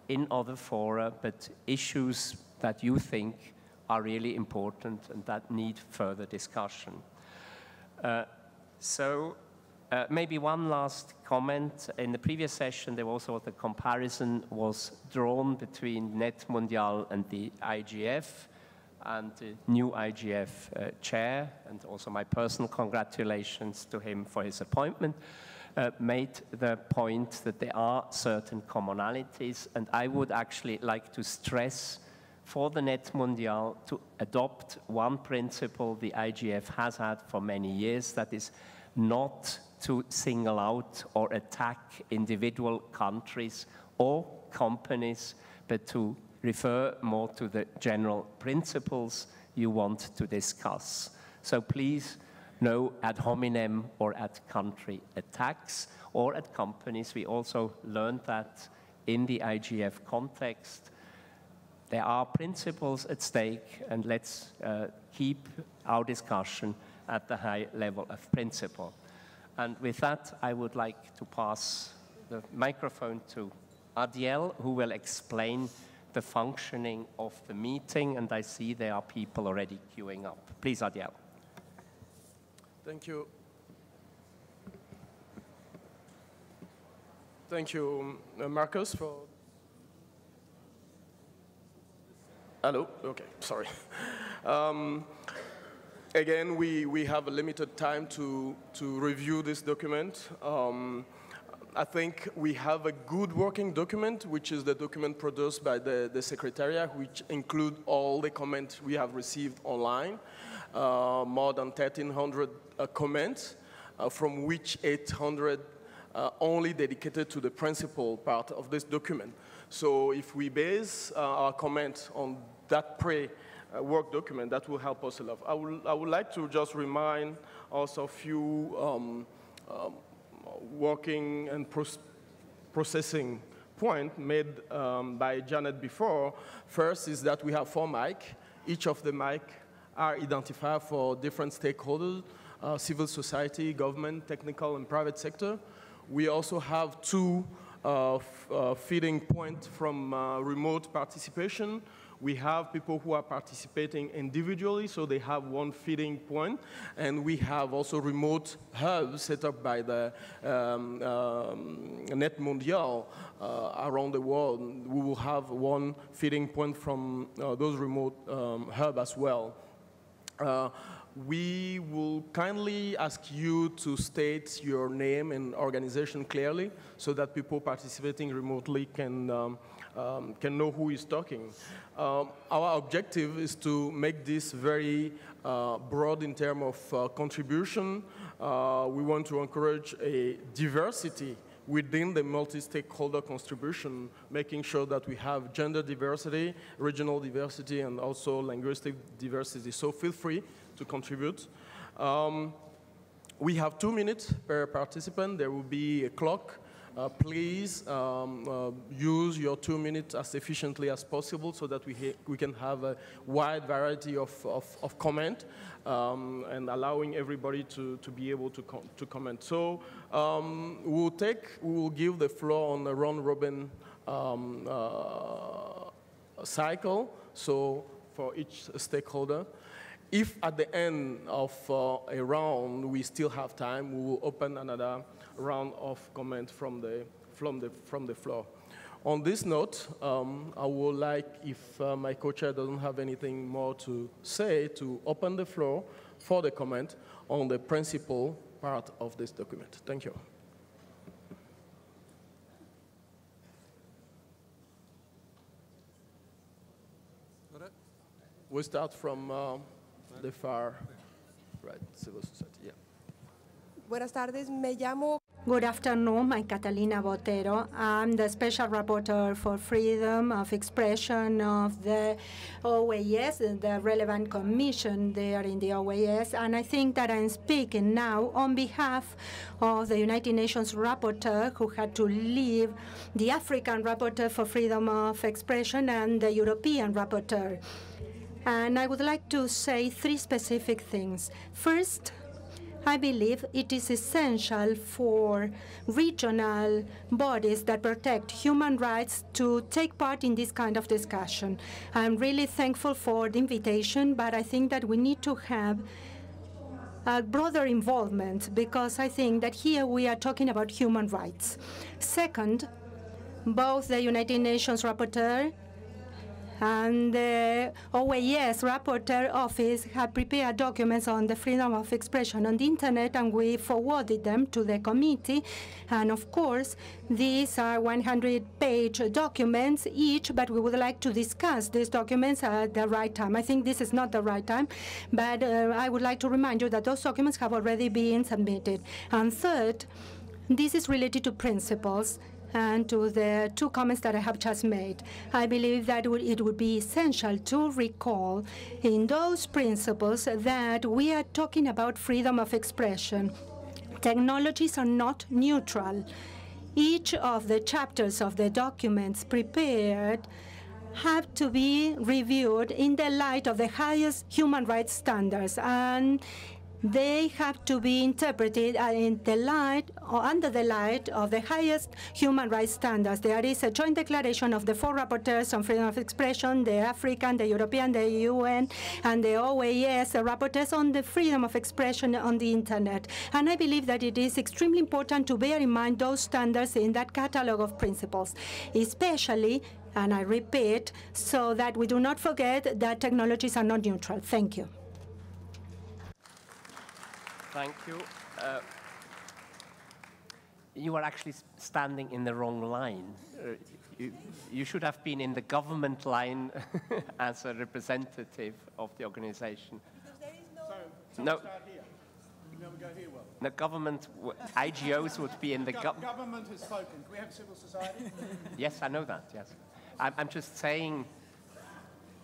in other fora, but issues that you think are really important and that need further discussion. Maybe one last comment. In the previous session, there was also the comparison was drawn between NETmundial and the IGF, and the new IGF chair, and also my personal congratulations to him for his appointment, made the point that there are certain commonalities, and I would actually like to stress for the NETmundial to adopt one principle the IGF has had for many years, that is not to single out or attack individual countries or companies, but to refer more to the general principles you want to discuss. So please, no ad hominem or ad country attacks or at companies. We also learned that in the IGF context. There are principles at stake, and let's keep our discussion at the high level of principle. And with that, I would like to pass the microphone to Adiel, who will explain the functioning of the meeting, and I see there are people already queuing up. Please, Adiel. Thank you. Thank you, Marcus, for... Hello? Okay, sorry. Again, we have a limited time to review this document. I think we have a good working document, which is the document produced by the Secretariat, which include all the comments we have received online, more than 1,300 comments, from which 800 only dedicated to the principal part of this document. So if we base our comment on that pre-work document, that will help us a lot. I would like to just remind also a few working and processing points made by Janet before. First is that we have 4 mics. Each of the mics are identified for different stakeholders, civil society, government, technical, and private sector. We also have 2 feeding points from remote participation. We have people who are participating individually, so they have 1 feeding point. And we have also remote hubs set up by the NETmundial around the world. We will have 1 feeding point from those remote hubs as well. We will kindly ask you to state your name and organization clearly so that people participating remotely can know who is talking. Our objective is to make this very broad in terms of contribution. We want to encourage a diversity within the multi-stakeholder contribution, making sure that we have gender diversity, regional diversity, and also linguistic diversity. So feel free to contribute. We have 2 minutes per participant. There will be a clock. Please use your 2 minutes as efficiently as possible so that we can have a wide variety of comment and allowing everybody to be able to comment. So we will give the floor on a round-robin cycle, so for each stakeholder. If at the end of a round we still have time, we will open another round of comment from the floor. On this note, I would like, if my co-chair doesn't have anything more to say, to open the floor for the comment on the principal part of this document. Thank you. We start from the far right, civil society. Yeah. Buenas tardes, me llamo. Good afternoon, I'm Catalina Botero. I'm the Special Rapporteur for Freedom of Expression of the OAS, the relevant commission there in the OAS, and I think that I'm speaking now on behalf of the United Nations Rapporteur who had to leave, the African Rapporteur for Freedom of Expression, and the European Rapporteur. And I would like to say 3 specific things. First, I believe it is essential for regional bodies that protect human rights to take part in this kind of discussion. I'm really thankful for the invitation, but I think that we need to have a broader involvement, because I think that here we are talking about human rights. Second, both the United Nations rapporteur and the OAS Rapporteur Office have prepared documents on the freedom of expression on the internet, and we forwarded them to the committee. And of course, these are 100-page documents each, but we would like to discuss these documents at the right time. I think this is not the right time, but I would like to remind you that those documents have already been submitted. And third, this is related to principles and to the two comments that I have just made. I believe that it would be essential to recall in those principles that we are talking about freedom of expression. Technologies are not neutral. Each of the chapters of the documents prepared have to be reviewed in the light of the highest human rights standards, and they have to be interpreted in the light or under the light of the highest human rights standards. There is a joint declaration of the 4 rapporteurs on freedom of expression, the African, the European, the UN, and the OAS, the rapporteurs on the freedom of expression on the internet. And I believe that it is extremely important to bear in mind those standards in that catalog of principles, especially, and I repeat, so that we do not forget that technologies are not neutral. Thank you. Thank you. You are actually standing in the wrong line. You should have been in the government line as a representative of the organization. No. The government, IGOs would be in the government has spoken. Can we have civil society? Yes, I know that, yes. I'm just saying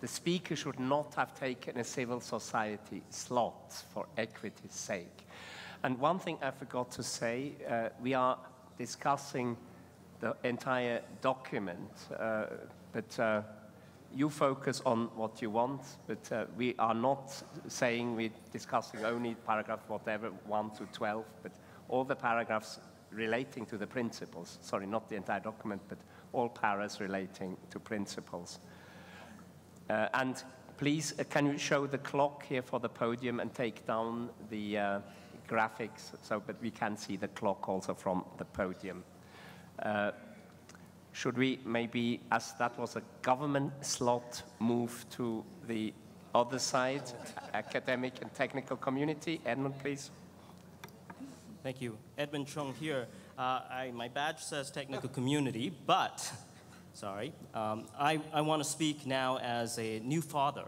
the speaker should not have taken a civil society slot for equity's sake. And one thing I forgot to say, we are discussing the entire document, but you focus on what you want, but we are not saying we're discussing only paragraph whatever, 1 to 12, but all the paragraphs relating to the principles. Sorry, not the entire document, but all paras relating to principles. And please, can you show the clock here for the podium and take down the graphics so that we can see the clock also from the podium? Should we maybe, as that was a government slot, move to the other side, academic and technical community? Edmund, please. Thank you. Edmund Chung here. My badge says technical community, but sorry. I want to speak now as a new father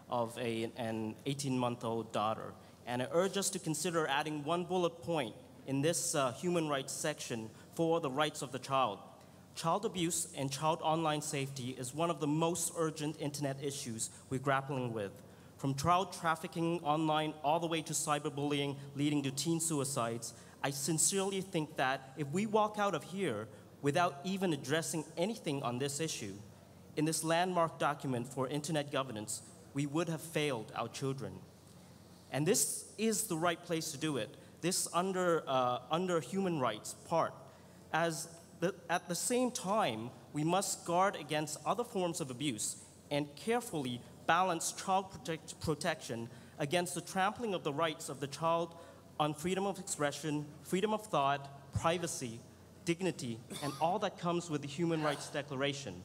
of an 18-month-old daughter. And I urge us to consider adding one bullet point in this human rights section for the rights of the child. Child abuse and child online safety is one of the most urgent internet issues we're grappling with. From child trafficking online all the way to cyberbullying leading to teen suicides, I sincerely think that if we walk out of here without even addressing anything on this issue, in this landmark document for internet governance, we would have failed our children. And this is the right place to do it, this under human rights part. At the same time, we must guard against other forms of abuse and carefully balance child protection against the trampling of the rights of the child on freedom of expression, freedom of thought, privacy, dignity, and all that comes with the Human Rights Declaration.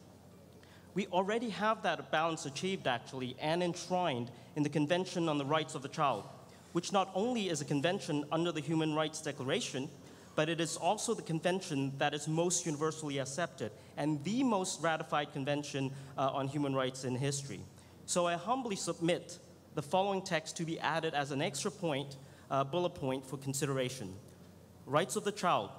We already have that balance achieved, actually, and enshrined in the Convention on the Rights of the Child, which not only is a convention under the Human Rights Declaration, but it is also the convention that is most universally accepted and the most ratified convention on human rights in history. So I humbly submit the following text to be added as an extra point, bullet point for consideration. Rights of the child, :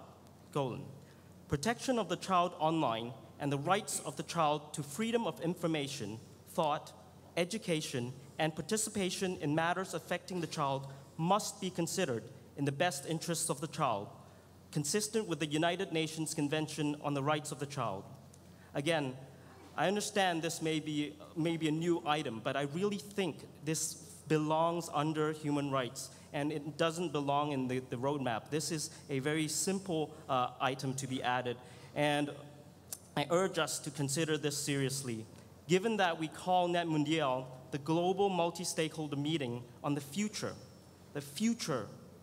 protection of the child online and the rights of the child to freedom of information, thought, education, and participation in matters affecting the child must be considered in the best interests of the child, consistent with the United Nations Convention on the Rights of the Child. Again, I understand this may be a new item, but I really think this belongs under human rights and it doesn't belong in the roadmap. This is a very simple item to be added, and I urge us to consider this seriously. Given that we call NETmundial the global multi-stakeholder meeting on the future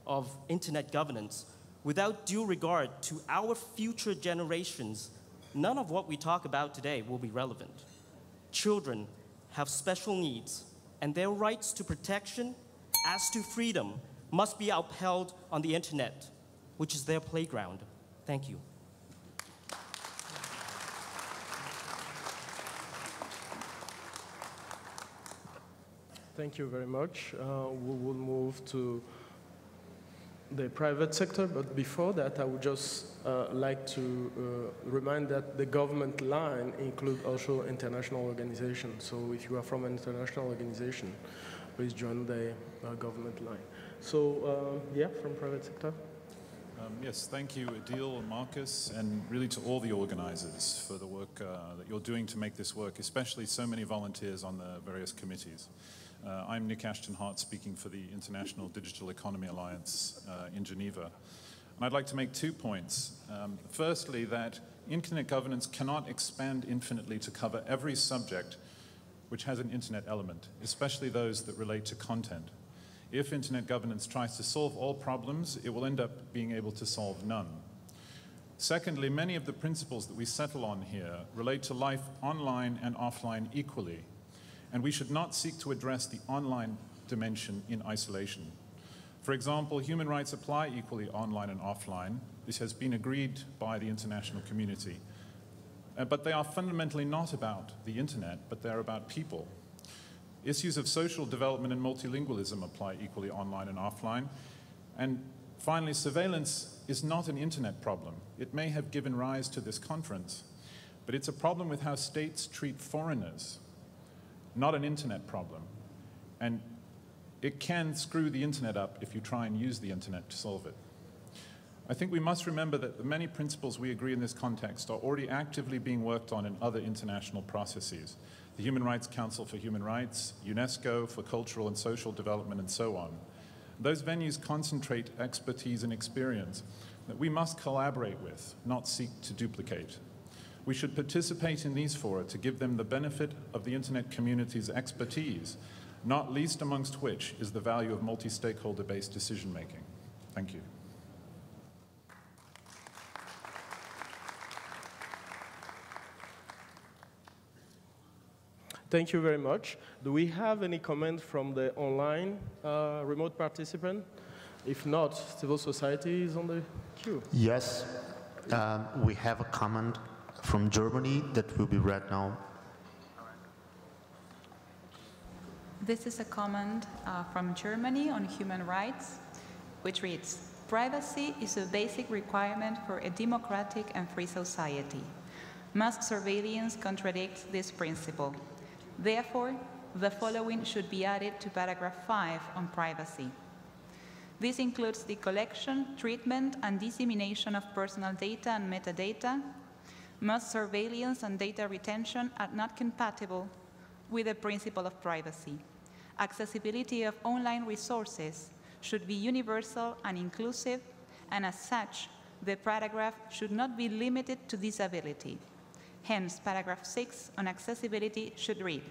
of internet governance, without due regard to our future generations, none of what we talk about today will be relevant. Children have special needs, and their rights to protection, as to freedom, must be upheld on the internet, which is their playground. Thank you. Thank you very much. We will move to the private sector, but before that, I would just like to remind that the government line includes also international organizations. So if you are from an international organization, please join the government line. So yeah, from private sector. Yes, thank you, Adil and Marcus, and really to all the organizers for the work that you're doing to make this work, especially so many volunteers on the various committees. I'm Nick Ashton-Hart, speaking for the International Digital Economy Alliance in Geneva. And I'd like to make 2 points. Firstly, that internet governance cannot expand infinitely to cover every subject which has an internet element, especially those that relate to content. If internet governance tries to solve all problems, it will end up being able to solve none. Secondly, many of the principles that we settle on here relate to life online and offline equally. And we should not seek to address the online dimension in isolation. For example, human rights apply equally online and offline. This has been agreed by the international community. But they are fundamentally not about the internet, but they're about people. Issues of social development and multilingualism apply equally online and offline. And finally, surveillance is not an internet problem. It may have given rise to this conference, but it's a problem with how states treat foreigners, not an internet problem. And it can screw the internet up if you try and use the internet to solve it. I think we must remember that the many principles we agree in this context are already actively being worked on in other international processes. The Human Rights Council for Human Rights, UNESCO for Cultural and Social Development, and so on. Those venues concentrate expertise and experience that we must collaborate with, not seek to duplicate. We should participate in these fora to give them the benefit of the internet community's expertise, not least amongst which is the value of multi-stakeholder-based decision-making. Thank you. Thank you very much. Do we have any comment from the online remote participant? If not, civil society is on the queue. Yes, we have a comment from Germany that will be read now. This is a comment from Germany on human rights, which reads, "Privacy is a basic requirement for a democratic and free society. Mass surveillance contradicts this principle. Therefore, the following should be added to paragraph 5 on privacy. This includes the collection, treatment, and dissemination of personal data and metadata. Mass surveillance and data retention are not compatible with the principle of privacy. Accessibility of online resources should be universal and inclusive, and as such, the paragraph should not be limited to disability. Hence, paragraph 6 on accessibility should read,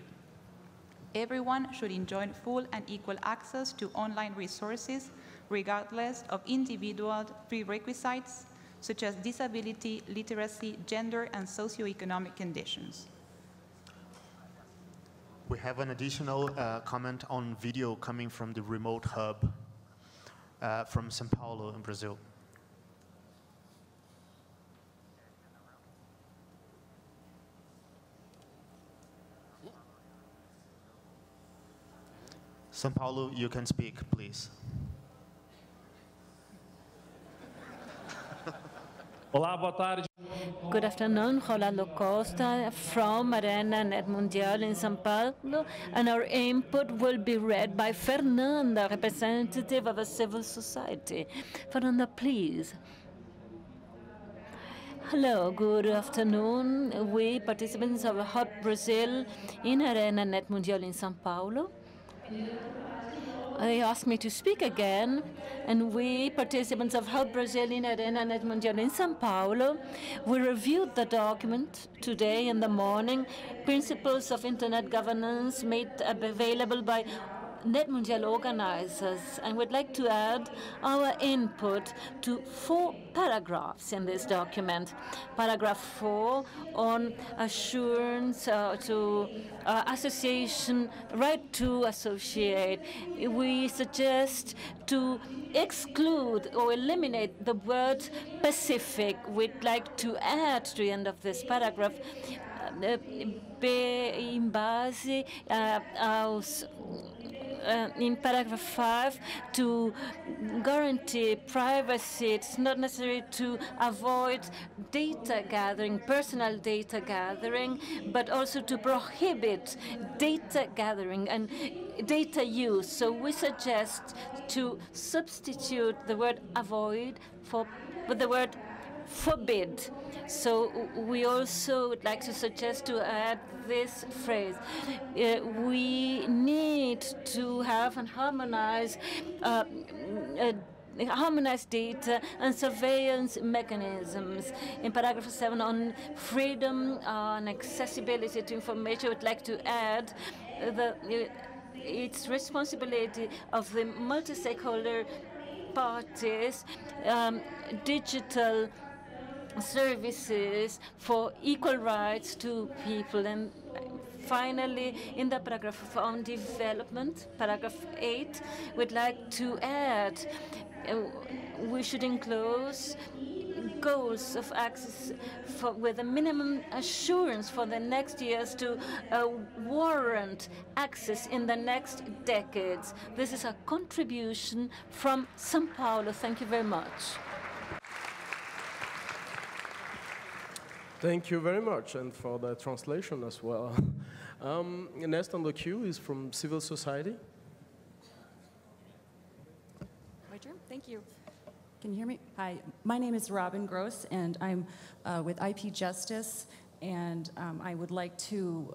everyone should enjoy full and equal access to online resources, regardless of individual prerequisites, such as disability, literacy, gender, and socioeconomic conditions." We have an additional comment on video coming from the remote hub from São Paulo in Brazil. São Paulo, you can speak, please. Olá, boa tarde. Good afternoon, Rolando Costa from Arena NETmundial in São Paulo, and our input will be read by Fernanda, representative of a civil society. Fernanda, please. Hello, good afternoon. We, participants of Hub Brazil in Arena NETmundial in São Paulo, they asked me to speak again, and we, participants of Help Brazil in Arena NETmundial in São Paulo, we reviewed the document today in the morning, Principles of Internet Governance made available by NETmundial organizers, and would like to add our input to 4 paragraphs in this document. Paragraph 4 on assurance to association, right to associate. We suggest to exclude or eliminate the word Pacific. We'd like to add to the end of this paragraph in base aos in paragraph 5, to guarantee privacy. It's not necessary to avoid data gathering, personal data gathering, but also to prohibit data gathering and data use. So we suggest to substitute the word avoid with the word forbid. So we also would like to suggest to add this phrase. We need to have and harmonize harmonized data and surveillance mechanisms. In paragraph 7 on freedom and accessibility to information, I would like to add its responsibility of the multi-stakeholder parties, digital services for equal rights to people. And finally, in the paragraph on development, paragraph 8, we'd like to add we should enclose goals of access with a minimum assurance for the next years to warrant access in the next decades. This is a contribution from São Paulo. Thank you very much. Thank you very much, and for the translation as well. Next on the queue is from civil society. My turn? Thank you. Can you hear me? Hi, my name is Robin Gross, and I'm with IP Justice, and I would like to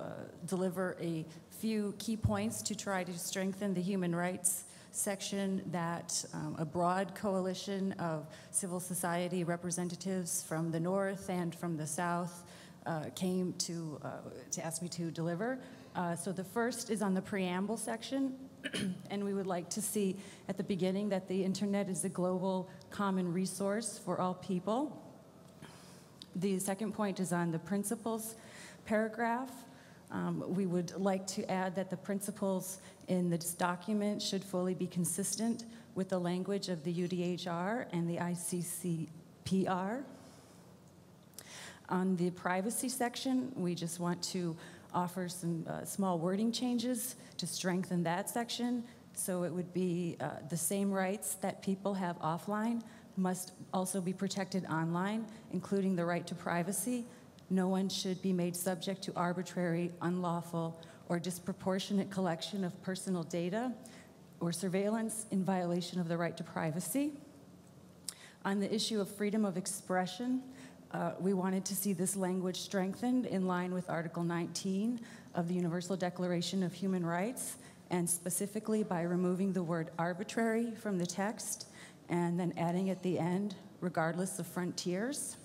deliver a few key points to try to strengthen the human rights section that a broad coalition of civil society representatives from the north and from the south came to ask me to deliver. So the first is on the preamble section, and we would like to see at the beginning that the internet is a global common resource for all people. The second point is on the principles paragraph. We would like to add that the principles in this document should fully be consistent with the language of the UDHR and the ICCPR. On the privacy section, we just want to offer some small wording changes to strengthen that section. So it would be the same rights that people have offline must also be protected online, including the right to privacy. No one should be made subject to arbitrary, unlawful, or disproportionate collection of personal data or surveillance in violation of the right to privacy. On the issue of freedom of expression, we wanted to see this language strengthened in line with Article 19 of the Universal Declaration of Human Rights, and specifically by removing the word arbitrary from the text and then adding at the end, regardless of frontiers.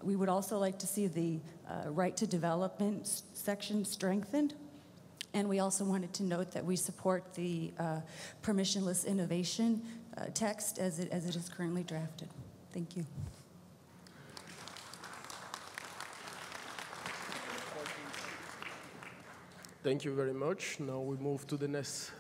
We would also like to see the right to development section strengthened. And we also wanted to note that we support the permissionless innovation text as it is currently drafted. Thank you. Thank you very much. Now we move to the next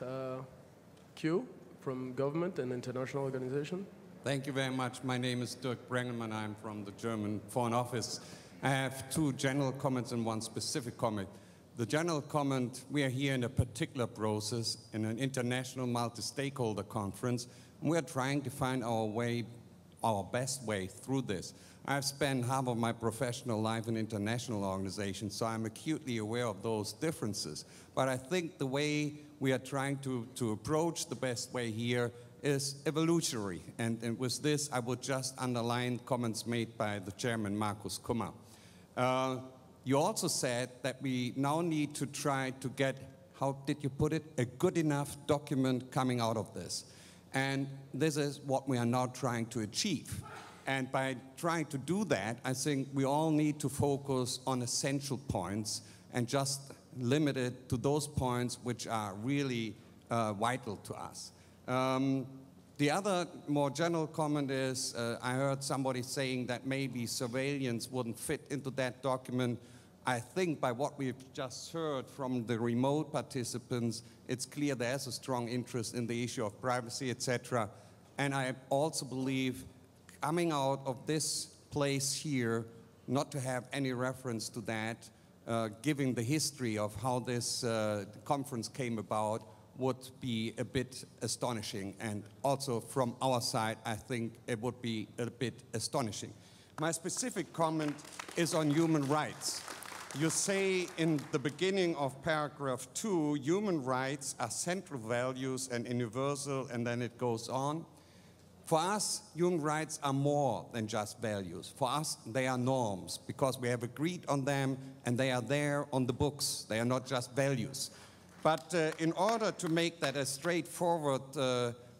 queue from government and international organization. Thank you very much. My name is Dirk Brengemann. I'm from the German Foreign Office. I have two general comments and one specific comment. The general comment, we are here in a particular process in an international multi-stakeholder conference, and we are trying to find our best way through this. I've spent half of my professional life in international organizations, so I'm acutely aware of those differences. But I think the way we are trying to approach the best way here is evolutionary. And with this, I would just underline comments made by the chairman, Markus Kummer. You also said that we now need to try to get how did you put it, a good enough document coming out of this? And this is what we are now trying to achieve. And by trying to do that, I think we all need to focus on essential points and just limit it to those points which are really vital to us. The other more general comment is, I heard somebody saying that maybe surveillance wouldn't fit into that document. I think by what we've just heard from the remote participants, it's clear there's a strong interest in the issue of privacy, etc. And I also believe coming out of this place here, not to have any reference to that, given the history of how this conference came about, would be a bit astonishing. And also from our side, I think it would be a bit astonishing. My specific comment is on human rights. You say in the beginning of paragraph 2, human rights are central values and universal, and then it goes on. For us, human rights are more than just values. For us, they are norms, because we have agreed on them, and they are there on the books. They are not just values. But in order to make that a straightforward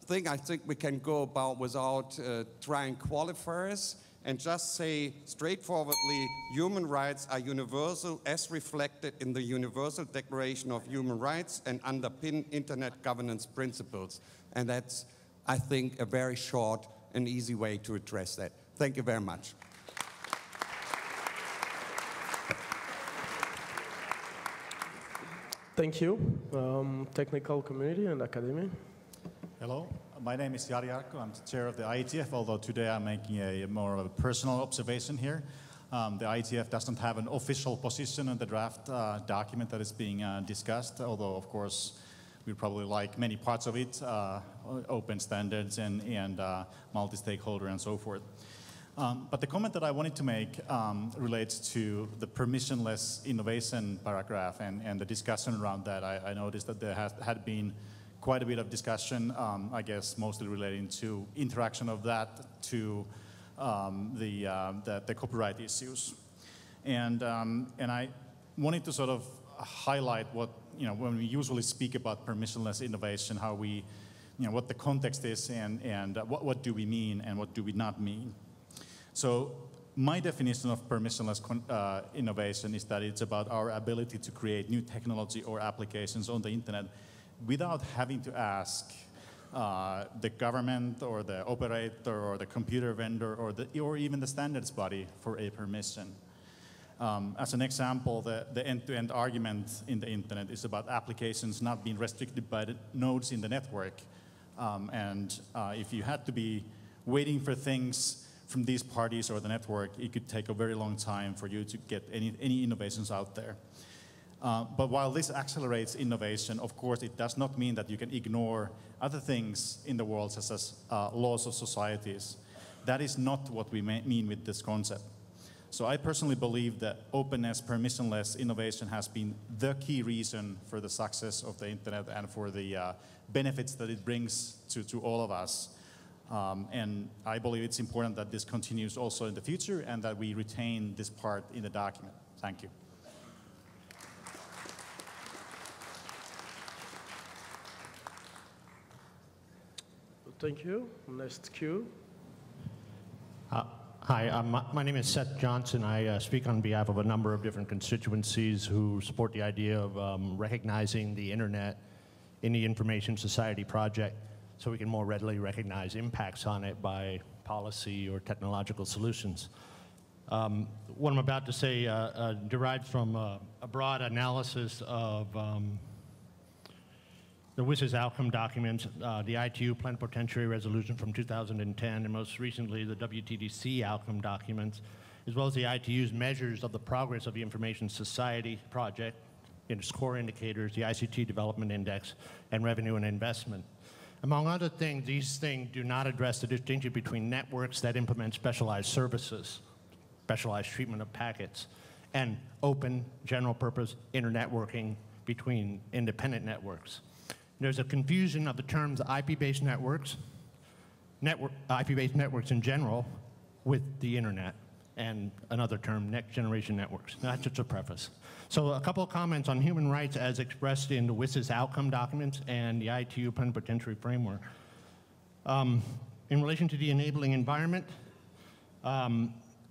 thing, I think we can go about without trying qualifiers and just say straightforwardly, human rights are universal as reflected in the Universal Declaration of Human Rights and underpin Internet governance principles. And that's, I think, a very short and easy way to address that. Thank you very much. Thank you. Technical community and academia. Hello, my name is Jari Jarkko. I'm the chair of the IETF, although today I'm making a more of a personal observation here. The IETF doesn't have an official position on the draft document that is being discussed, although, of course, we probably like many parts of it, open standards and multi-stakeholder and so forth. But the comment that I wanted to make relates to the permissionless innovation paragraph and the discussion around that. I noticed that there had been quite a bit of discussion, I guess mostly relating to interaction of that to the copyright issues. And I wanted to sort of highlight what, when we usually speak about permissionless innovation, how we, what the context is and what do we mean and what do we not mean. So my definition of permissionless innovation is that it's about our ability to create new technology or applications on the internet without having to ask the government or the operator or the computer vendor or even the standards body for a permission. As an example, the end-to-end argument in the internet is about applications not being restricted by the nodes in the network. If you had to be waiting for things from these parties or the network, it could take a very long time for you to get any innovations out there. But while this accelerates innovation, of course, it does not mean that you can ignore other things in the world, such as laws of societies. That is not what we mean with this concept. So I personally believe that openness, permissionless innovation has been the key reason for the success of the internet and for the benefits that it brings to all of us. And I believe it's important that this continues also in the future and that we retain this part in the document. Thank you. Thank you. Next queue. Hi, my name is Seth Johnson. I speak on behalf of a number of different constituencies who support the idea of recognizing the internet in the Information Society project so we can more readily recognize impacts on it by policy or technological solutions. What I'm about to say derives from a broad analysis of the WSIS outcome documents, the ITU plenipotentiary resolution from 2010, and most recently the WTDC outcome documents, as well as the ITU's measures of the progress of the Information Society project, its core indicators, the ICT Development Index, and revenue and investment. Among other things, these things do not address the distinction between networks that implement specialized services, specialized treatment of packets, and open, general-purpose internetworking between independent networks. There's a confusion of the terms IP-based networks, IP-based networks in general, with the internet. and another term, next generation networks. That's just a preface. So a couple of comments on human rights as expressed in the WIS's outcome documents and the ITU plenipotentiary framework. In relation to the enabling environment,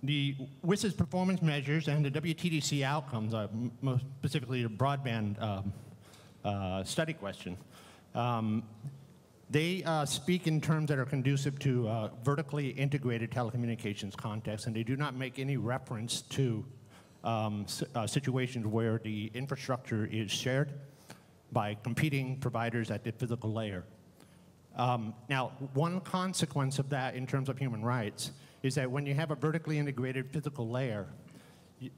the WIS's performance measures and the WTDC outcomes, most specifically the broadband study question, they speak in terms that are conducive to vertically integrated telecommunications context, and they do not make any reference to situations where the infrastructure is shared by competing providers at the physical layer. Now, one consequence of that in terms of human rights is that when you have a vertically integrated physical layer,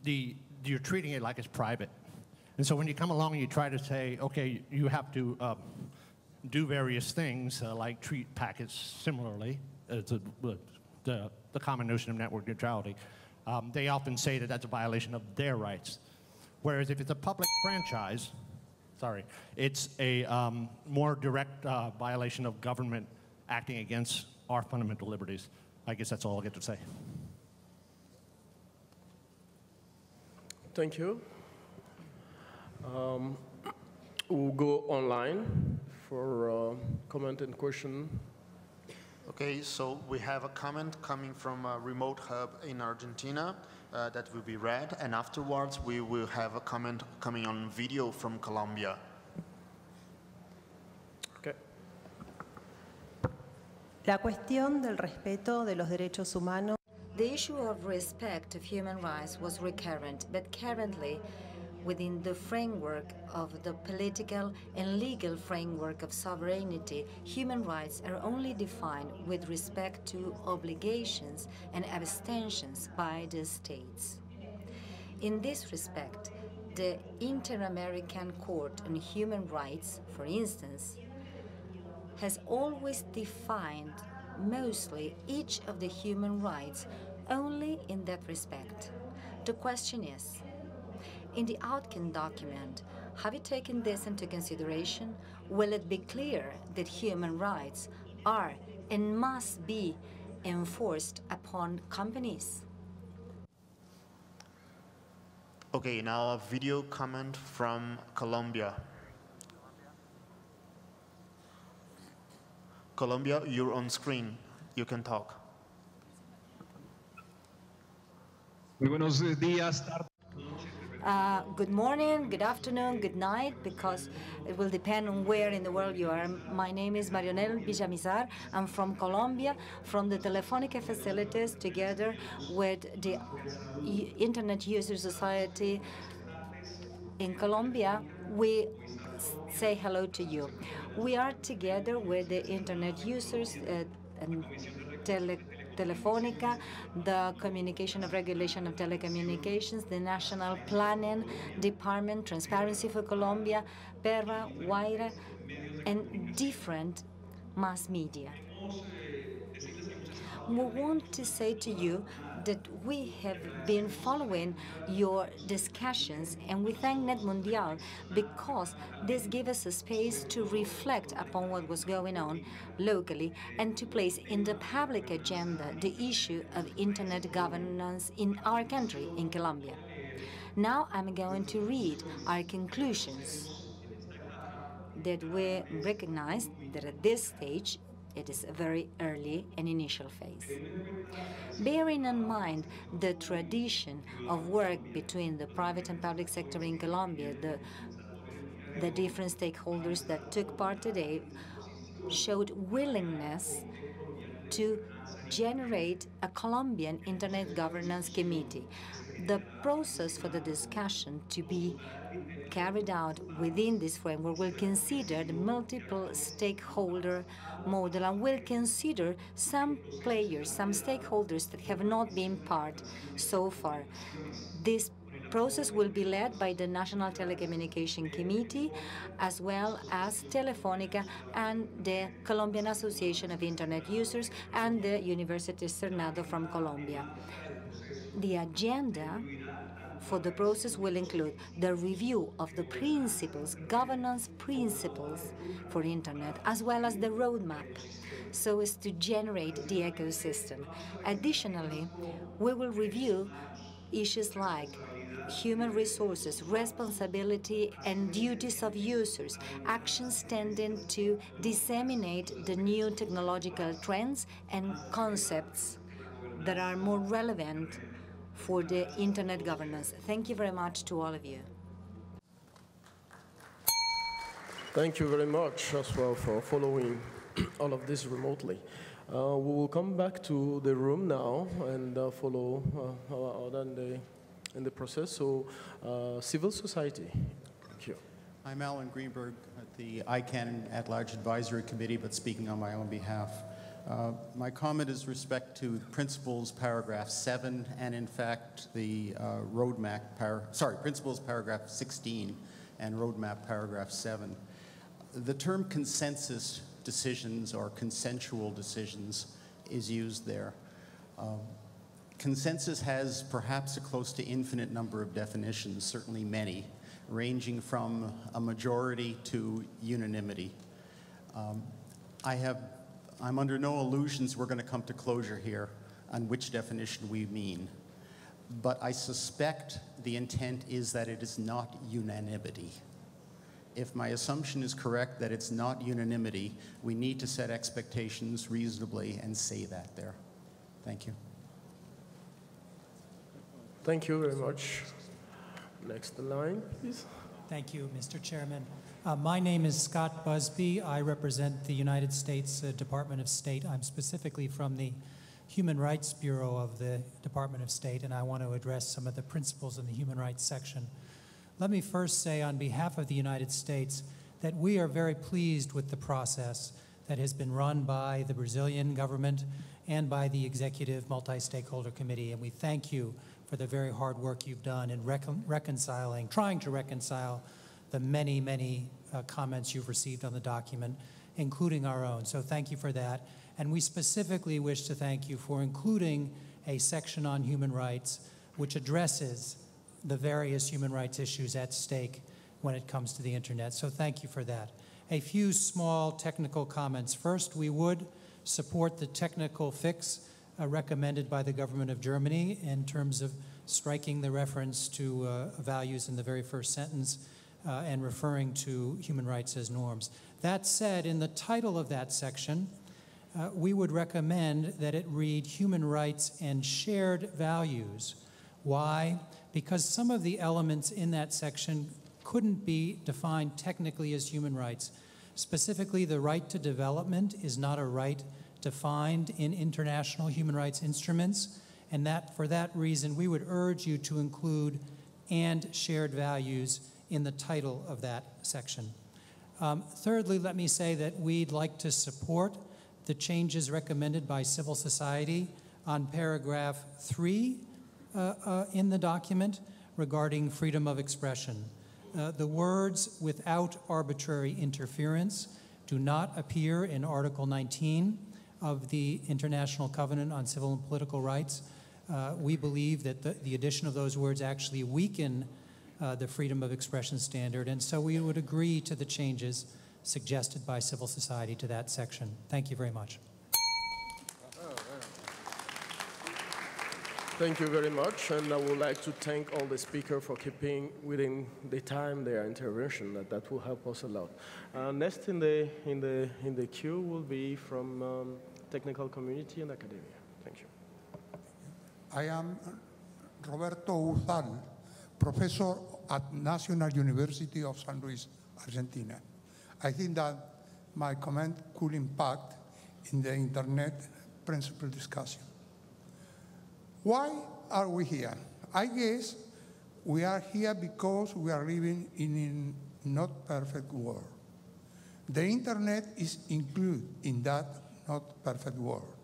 you're treating it like it's private. And so when you come along and you try to say, okay, you have to do various things, like treat packets similarly, the common notion of network neutrality, they often say that that's a violation of their rights. Whereas if it's a public franchise, it's a more direct violation of government acting against our fundamental liberties. I guess that's all I'll get to say. Thank you. We'll go online for comment and question. Okay, so we have a comment coming from a remote hub in Argentina that will be read, and afterwards we will have a comment coming on video from Colombia. Okay. La cuestión del respeto de los derechos humanos. The issue of respect of human rights was recurrent, but currently, within the framework of the political and legal framework of sovereignty, human rights are only defined with respect to obligations and abstentions by the states. In this respect, the Inter-American Court on Human Rights, for instance, has always defined mostly each of the human rights only in that respect. The question is, in the outcome document, have you taken this into consideration? Will it be clear that human rights are and must be enforced upon companies? Okay, now a video comment from Colombia. Colombia, you're on screen. You can talk. Muy buenos días, Good morning, good afternoon, good night, because it will depend on where in the world you are. My name is Marionel Villamizar. I'm from Colombia, from the Telefónica facilities, together with the Internet User Society in Colombia. We say hello to you. We are together with the Internet users and Telefónica, the Communication of Regulation of Telecommunications, the National Planning Department, Transparency for Colombia, PERRA, WAIRA, and different mass media. We want to say to you that we have been following your discussions, and we thank NETmundial because this gives us a space to reflect upon what was going on locally and to place in the public agenda the issue of internet governance in our country, in Colombia. Now I'm going to read our conclusions that we recognize that at this stage it is a very early and initial phase. Bearing in mind the tradition of work between the private and public sector in Colombia, the different stakeholders that took part today showed willingness to generate a Colombian Internet Governance Committee. The process for the discussion to be carried out within this framework will consider the multiple stakeholder model and will consider some players, some stakeholders that have not been part so far. This process will be led by the National Telecommunication Committee, as well as Telefónica and the Colombian Association of Internet Users and the University Externado from Colombia. The agenda for the process will include the review of the principles, governance principles for Internet, as well as the roadmap, so as to generate the ecosystem. Additionally, we will review issues like human resources, responsibility and duties of users, actions tending to disseminate the new technological trends and concepts that are more relevant for the Internet governance. Thank you very much to all of you. Thank you very much as well for following all of this remotely. We will come back to the room now and follow our other in the process. So, civil society. Thank you. I'm Alan Greenberg at the ICANN At-Large Advisory Committee, but speaking on my own behalf. My comment is respect to principles paragraph 7 and in fact the principles paragraph 16 and roadmap paragraph 7. The term consensus decisions or consensual decisions is used there. Consensus has perhaps a close to infinite number of definitions, certainly many, ranging from a majority to unanimity. I'm under no illusions we're going to come to closure here on which definition we mean. But I suspect the intent is that it is not unanimity. If my assumption is correct that it's not unanimity, we need to set expectations reasonably and say that there. Thank you. Thank you very much. Next in line, please. Thank you, Mr. Chairman. My name is Scott Busby. I represent the United States Department of State. I'm specifically from the Human Rights Bureau of the Department of State, and I want to address some of the principles in the human rights section. Let me first say on behalf of the United States that we are very pleased with the process that has been run by the Brazilian government and by the Executive Multi-Stakeholder Committee, and we thank you for the very hard work you've done in trying to reconcile the many, many comments you've received on the document, including our own. So thank you for that. And we specifically wish to thank you for including a section on human rights which addresses the various human rights issues at stake when it comes to the Internet. So thank you for that. A few small technical comments. First, we would support the technical fix recommended by the government of Germany in terms of striking the reference to values in the very first sentence and referring to human rights as norms. That said, in the title of that section, we would recommend that it read human rights and shared values. Why? Because some of the elements in that section couldn't be defined technically as human rights. Specifically, the right to development is not a right defined in international human rights instruments, and for that reason, we would urge you to include and shared values in the title of that section. Thirdly, let me say that we'd like to support the changes recommended by civil society on paragraph 3 in the document regarding freedom of expression. The words "without arbitrary interference" do not appear in Article 19 of the International Covenant on Civil and Political Rights. We believe that the addition of those words actually weaken the freedom of expression standard, and so we would agree to the changes suggested by civil society to that section. Thank you very much. Thank you very much, and I would like to thank all the speakers for keeping within the time their intervention. That will help us a lot. Next in the queue will be from technical community and academia. Thank you. I am Roberto Uzal, professor at National University of San Luis, Argentina. I think that my comment could impact in the Internet principle discussion. Why are we here? I guess we are here because we are living in a not perfect world. The Internet is included in that not perfect world.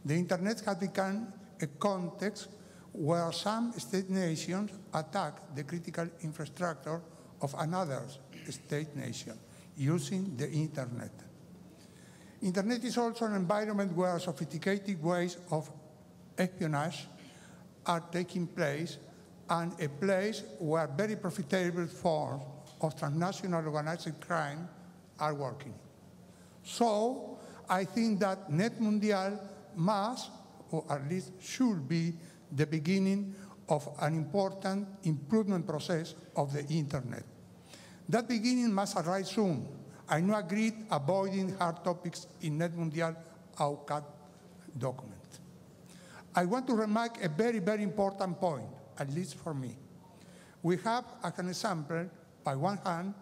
The Internet has become a context where some state nations attack the critical infrastructure of another state nation using the Internet. Internet is also an environment where sophisticated ways of espionage are taking place and a place where very profitable forms of transnational organized crime are working. So I think that NETmundial must, or at least should be, the beginning of an important improvement process of the internet. That beginning must arrive soon. I no agreed avoiding hard topics in NETmundial outcome document. I want to remark a very, very important point, at least for me. We have, as an example, by one hand,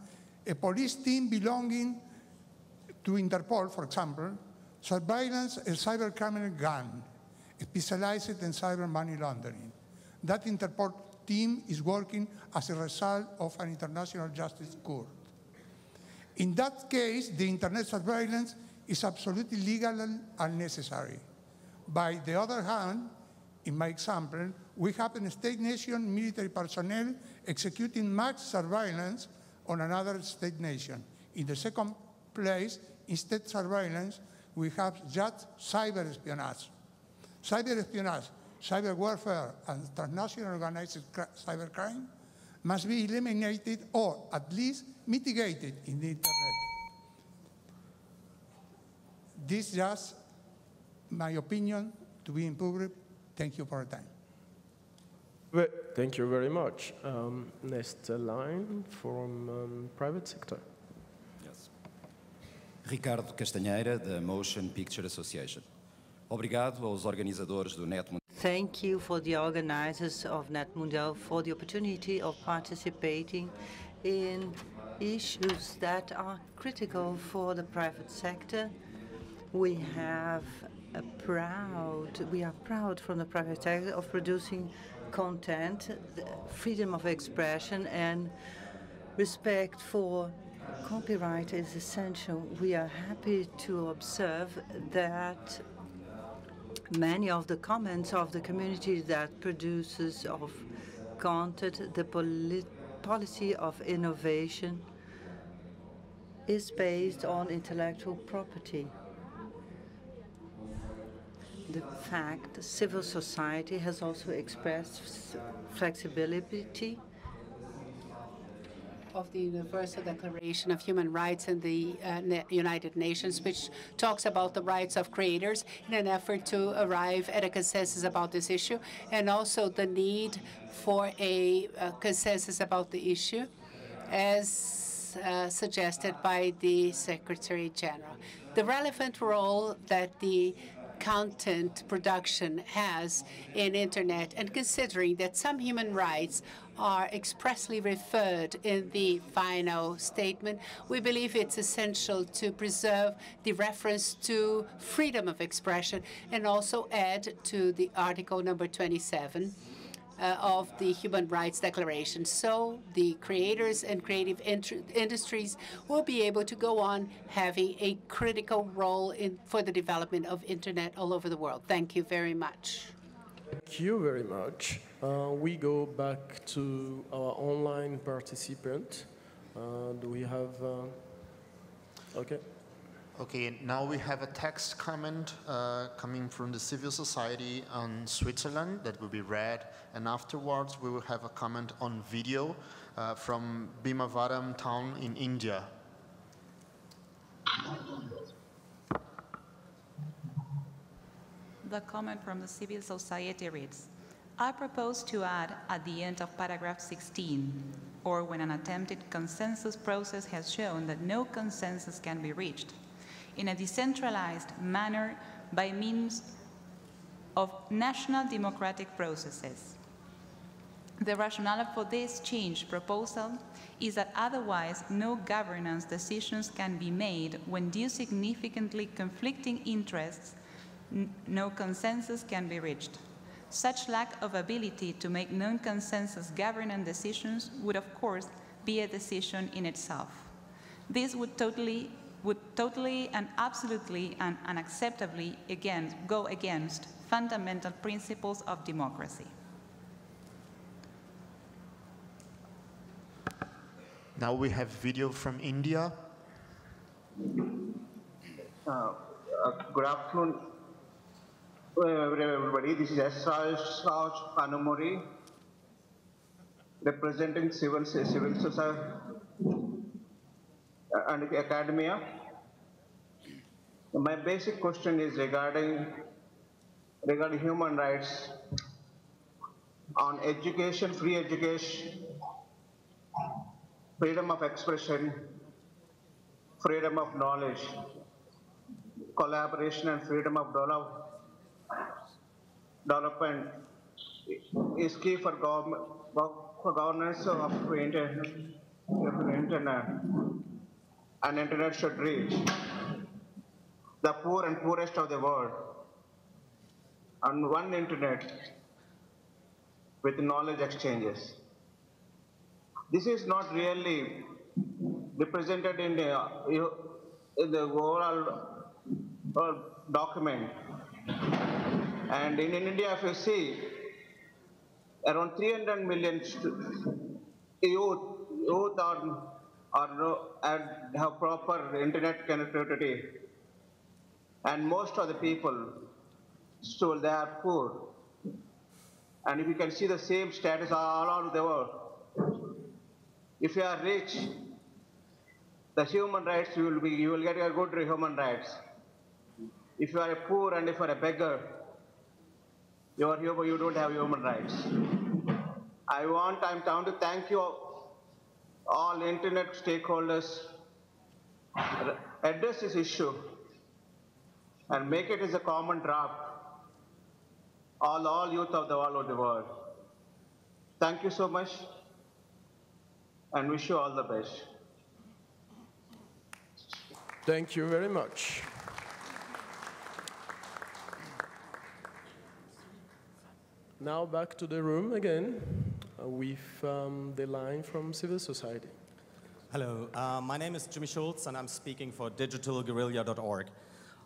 a police team belonging to Interpol, for example, surveillance a cybercriminal gang specialized in cyber money laundering. That Interpol team is working as a result of an international justice court. In that case, the internet surveillance is absolutely legal and necessary. By the other hand, in my example, we have a state nation military personnel executing mass surveillance on another state nation. In the second place, instead surveillance, we have just cyber espionage. Cyber espionage, cyber warfare, and transnational organized cybercrime must be eliminated or at least mitigated in the internet. This is just my opinion to be improved. Thank you for your time. Thank you very much. Next line from private sector. Yes. Ricardo Castanheira, da Motion Picture Association. Obrigado aos organizadores do NETmundial. Thank you for the organizers of NETmundial for the opportunity of participating in issues that are critical for the private sector. We are proud from the private sector of producing content, freedom of expression, and respect for copyright is essential. We are happy to observe that many of the comments of the community that produces of content, the policy of innovation is based on intellectual property. The fact civil society has also expressed flexibility of the Universal Declaration of Human Rights in the United Nations, which talks about the rights of creators in an effort to arrive at a consensus about this issue, and also the need for a consensus about the issue, as suggested by the Secretary General. The relevant role that the content production has in internet, and considering that some human rights are expressly referred in the final statement, we believe it's essential to preserve the reference to freedom of expression and also add to the article number 27 of the Human Rights Declaration. So the creators and creative industries will be able to go on having a critical role for the development of internet all over the world. Thank you very much. Thank you very much. We go back to our online participant. Do we have, okay. Okay, now we have a text comment coming from the civil society on Switzerland that will be read, and afterwards we will have a comment on video from Bhimavaram town in India. The comment from the civil society reads, I propose to add at the end of paragraph 16, or when an attempted consensus process has shown that no consensus can be reached, in a decentralized manner by means of national democratic processes. The rationale for this change proposal is that otherwise no governance decisions can be made when due significantly conflicting interests, no consensus can be reached. Such lack of ability to make non-consensus governance decisions would of course be a decision in itself. This would totally and absolutely and unacceptably go against fundamental principles of democracy. Now we have video from India. Good afternoon, everybody. This is S.R. Kanamori. representing civil society and academia. My basic question is regarding human rights on education, free education, freedom of expression, freedom of knowledge, collaboration and freedom of development is key for governance of the internet. And internet should reach the poor and poorest of the world on one internet with knowledge exchanges. This is not really represented in the overall document. And in India, if you see, around 300 million youth have proper internet connectivity, and most of the people still they are poor. And if you can see the same status all over the world, if you are rich, the human rights you will get a good human rights. If you are a poor and if you are a beggar, you don't have human rights. I'm down to thank you all internet stakeholders, address this issue and make it as a common draft, all youth of all over the world. Thank you so much and wish you all the best. Thank you very much. Now back to the room again with the line from civil society. Hello, my name is Jimmy Schultz and I'm speaking for digitalguerrilla.org.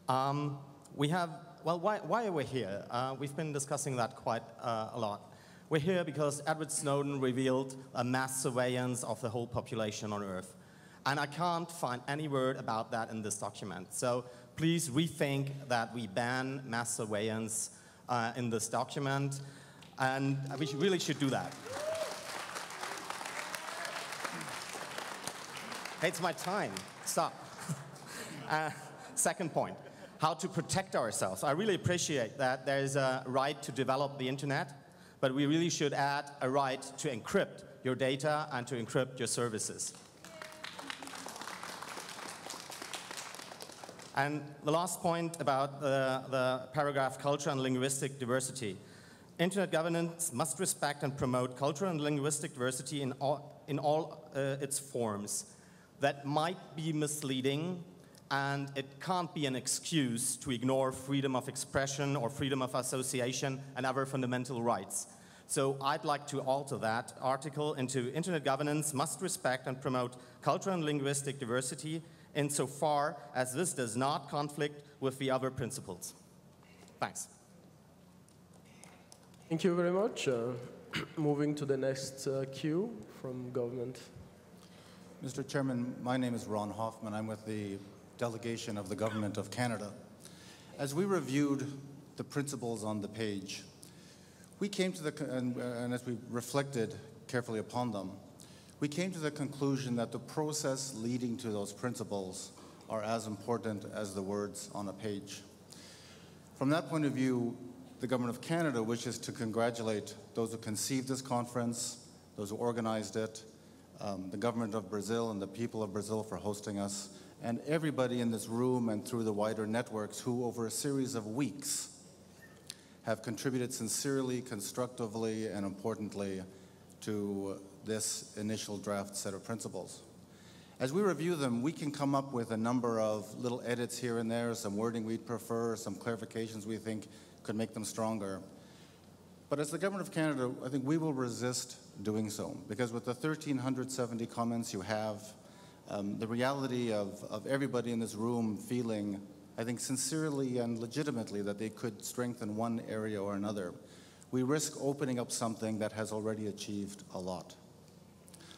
Why are we here? We've been discussing that quite a lot. We're here because Edward Snowden revealed a mass surveillance of the whole population on Earth. And I can't find any word about that in this document. So please rethink that we ban mass surveillance in this document. And we really should do that. Hey, it's my time. Stop. Second point, how to protect ourselves. I really appreciate that there is a right to develop the internet, but we really should add a right to encrypt your data and to encrypt your services. And the last point about the paragraph culture and linguistic diversity. Internet governance must respect and promote cultural and linguistic diversity in all its forms. That might be misleading, and it can't be an excuse to ignore freedom of expression or freedom of association and other fundamental rights. So I'd like to alter that article into Internet governance must respect and promote cultural and linguistic diversity insofar as this does not conflict with the other principles. Thanks. Thank you very much. Moving to the next queue from government. Mr. Chairman, my name is Ron Hoffman. I'm with the delegation of the Government of Canada. As we reviewed the principles on the page, we came to and as we reflected carefully upon them, we came to the conclusion that the process leading to those principles are as important as the words on a page. From that point of view, the Government of Canada wishes to congratulate those who conceived this conference, those who organized it, the government of Brazil and the people of Brazil for hosting us, and everybody in this room and through the wider networks who, over a series of weeks, have contributed sincerely, constructively, and importantly to this initial draft set of principles. As we review them, we can come up with a number of little edits here and there, some wording we'd prefer, some clarifications we think could make them stronger. But as the Government of Canada, I think we will resist doing so, because with the 1,370 comments you have, the reality of everybody in this room feeling, I think sincerely and legitimately, that they could strengthen one area or another, we risk opening up something that has already achieved a lot.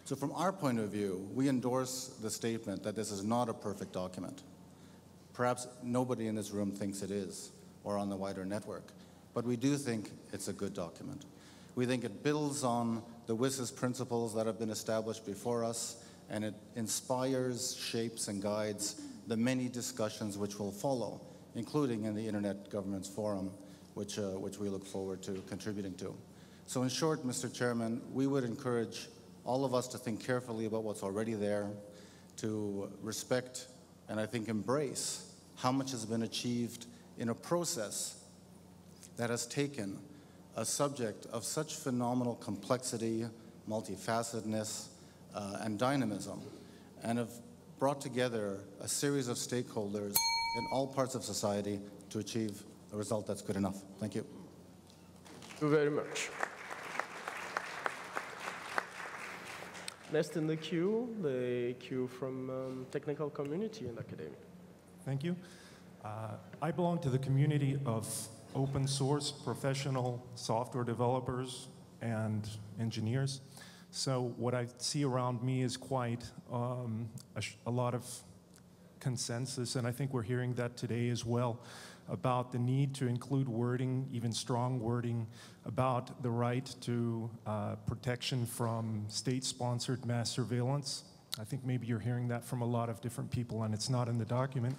So from our point of view, we endorse the statement that this is not a perfect document. Perhaps nobody in this room thinks it is, or on the wider network, but we do think it's a good document. We think it builds on the WSIS principles that have been established before us, and it inspires, shapes, and guides the many discussions which will follow, including in the Internet Governance Forum, which we look forward to contributing to. So in short, Mr. Chairman, we would encourage all of us to think carefully about what's already there, to respect and I think embrace how much has been achieved in a process that has taken a subject of such phenomenal complexity, multifacetedness, and dynamism, and have brought together a series of stakeholders in all parts of society to achieve a result that's good enough. Thank you. Thank you very much. Next in the queue from technical community and academia. Thank you. I belong to the community of open source professional software developers and engineers. So what I see around me is quite a lot of consensus, and I think we're hearing that today as well, about the need to include wording, even strong wording, about the right to protection from state-sponsored mass surveillance. I think maybe you're hearing that from a lot of different people, and it's not in the document.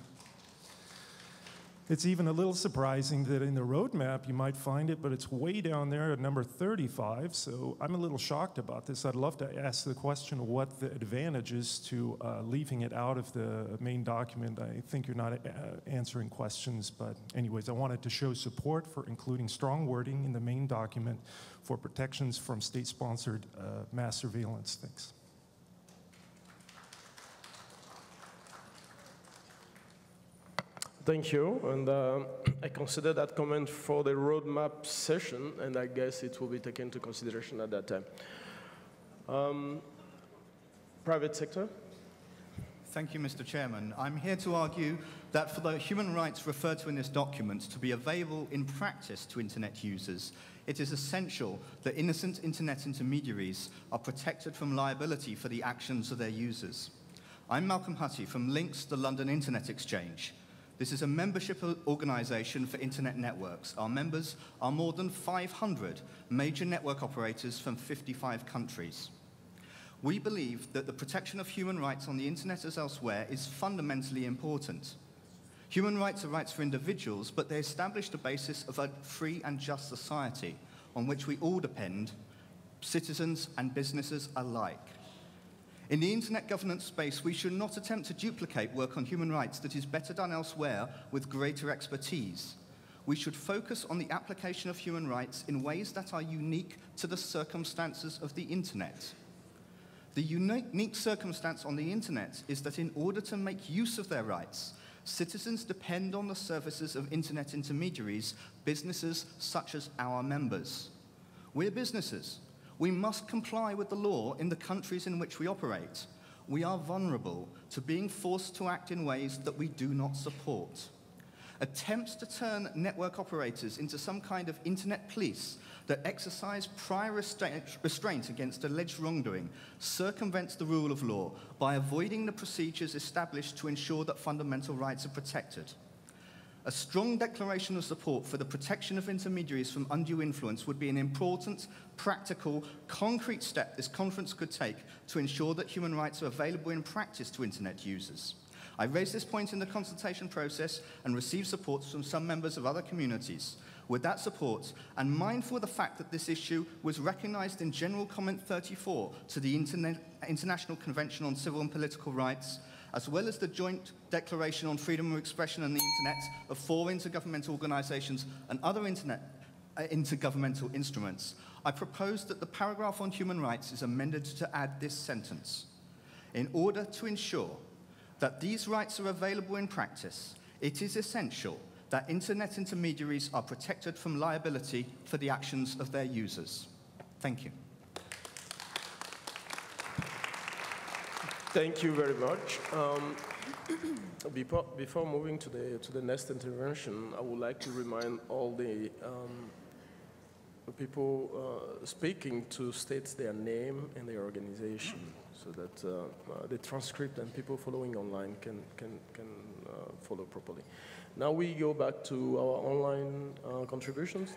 It's even a little surprising that in the roadmap you might find it, but it's way down there at number 35, so I'm a little shocked about this. I'd love to ask the question what the advantage is to leaving it out of the main document. I think you're not answering questions, but anyways, I wanted to show support for including strong wording in the main document for protections from state-sponsored mass surveillance. Thanks. Thank you, and I consider that comment for the roadmap session, and I guess it will be taken into consideration at that time. Private sector. Thank you, Mr. Chairman. I'm here to argue that for the human rights referred to in this document to be available in practice to Internet users, it is essential that innocent Internet intermediaries are protected from liability for the actions of their users. I'm Malcolm Hutty from Links, the London Internet Exchange. This is a membership organization for internet networks. Our members are more than 500 major network operators from 55 countries. We believe that the protection of human rights on the internet as elsewhere is fundamentally important. Human rights are rights for individuals, but they establish the basis of a free and just society on which we all depend, citizens and businesses alike. In the internet governance space, we should not attempt to duplicate work on human rights that is better done elsewhere with greater expertise. We should focus on the application of human rights in ways that are unique to the circumstances of the internet. The unique circumstance on the internet is that in order to make use of their rights, citizens depend on the services of internet intermediaries, businesses such as our members. We're businesses. We must comply with the law in the countries in which we operate. We are vulnerable to being forced to act in ways that we do not support. Attempts to turn network operators into some kind of internet police that exercise prior restraint against alleged wrongdoing circumvents the rule of law by avoiding the procedures established to ensure that fundamental rights are protected. A strong declaration of support for the protection of intermediaries from undue influence would be an important, practical, concrete step this conference could take to ensure that human rights are available in practice to internet users. I raised this point in the consultation process and received support from some members of other communities. With that support, and mindful of the fact that this issue was recognized in General Comment 34 to the International Convention on Civil and Political Rights, as well as the Joint Declaration on Freedom of Expression and the Internet of 4 intergovernmental organizations and other intergovernmental instruments, I propose that the paragraph on human rights is amended to add this sentence. In order to ensure that these rights are available in practice, it is essential that internet intermediaries are protected from liability for the actions of their users. Thank you. Thank you very much. Before moving to the next intervention, I would like to remind all the people speaking to state their name and their organization, so that the transcript and people following online can follow properly. Now we go back to our online contributions.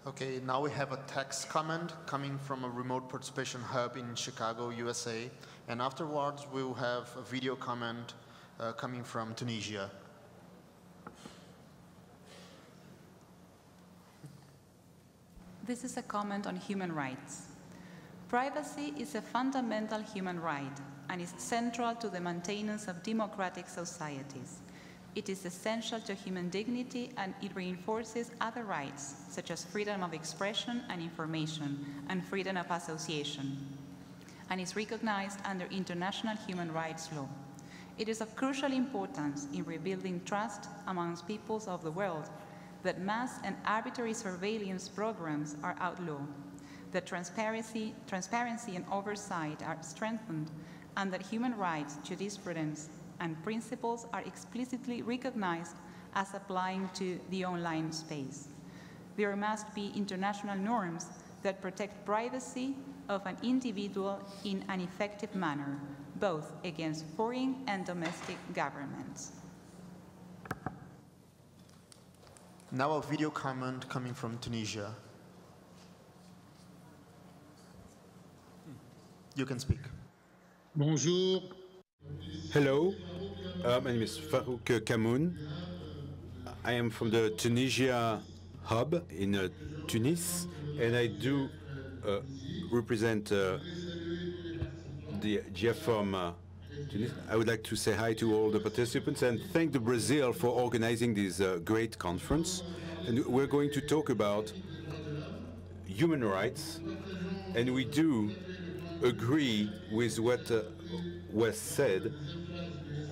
Okay, now we have a text comment coming from a remote participation hub in Chicago, USA. And afterwards, we will have a video comment coming from Tunisia. This is a comment on human rights. Privacy is a fundamental human right and is central to the maintenance of democratic societies. It is essential to human dignity and it reinforces other rights, such as freedom of expression and information and freedom of association, and is recognized under international human rights law. It is of crucial importance in rebuilding trust amongst peoples of the world that mass and arbitrary surveillance programs are outlawed, that transparency and oversight are strengthened, and that human rights, jurisprudence, and principles are explicitly recognized as applying to the online space. There must be international norms that protect privacy of an individual in an effective manner, both against foreign and domestic governments. Now a video comment coming from Tunisia. You can speak. Bonjour. Hello, my name is Farouk Kamoun. I am from the Tunisia hub in Tunis, and I do represent the GFOM Tunis. I would like to say hi to all the participants and thank the Brazil for organizing this great conference. And we're going to talk about human rights, and we do agree with what was said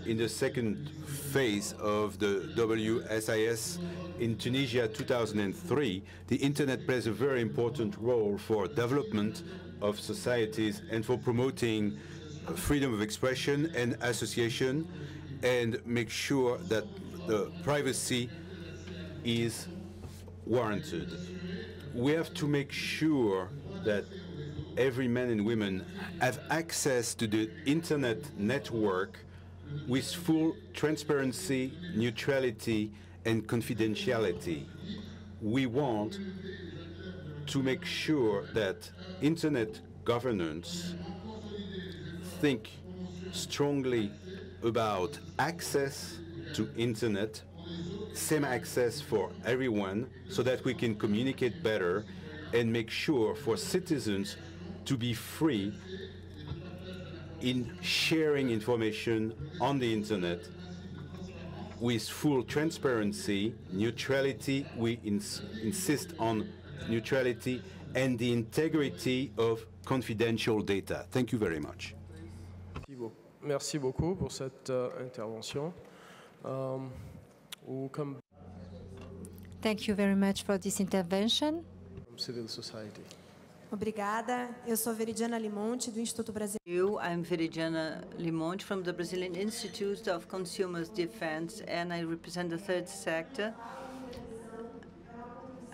in the second phase of the WSIS in Tunisia 2003. The internet plays a very important role for development of societies and for promoting freedom of expression and association, and make sure that the privacy is warranted. We have to make sure that every man and woman have access to the internet network with full transparency, neutrality, and confidentiality. We want to make sure that internet governance think strongly about access to internet, same access for everyone, so that we can communicate better and make sure for citizens to be free in sharing information on the internet with full transparency, neutrality. We insist on neutrality and the integrity of confidential data. Thank you very much. Merci beaucoup pour cette intervention. Thank you very much for this intervention. Civil society. Obrigada. Eu sou Veridiana Limonte, do Instituto Brasileiro. I'm Veridiana Limonte from the Brazilian Institute of Consumers Defense, and I represent the third sector.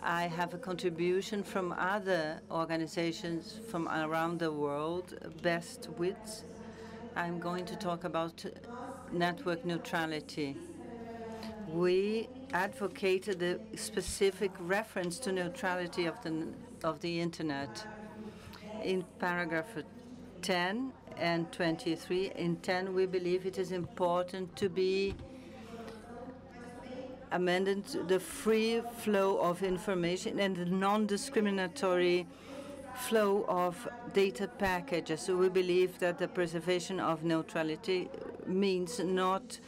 I have a contribution from other organizations from around the world, Best Wits. I'm going to talk about network neutrality. We advocated the specific reference to neutrality of the internet. In paragraph 10 and 23, in 10 we believe it is important to be amended the free flow of information and the non-discriminatory flow of data packages. So we believe that the preservation of neutrality means not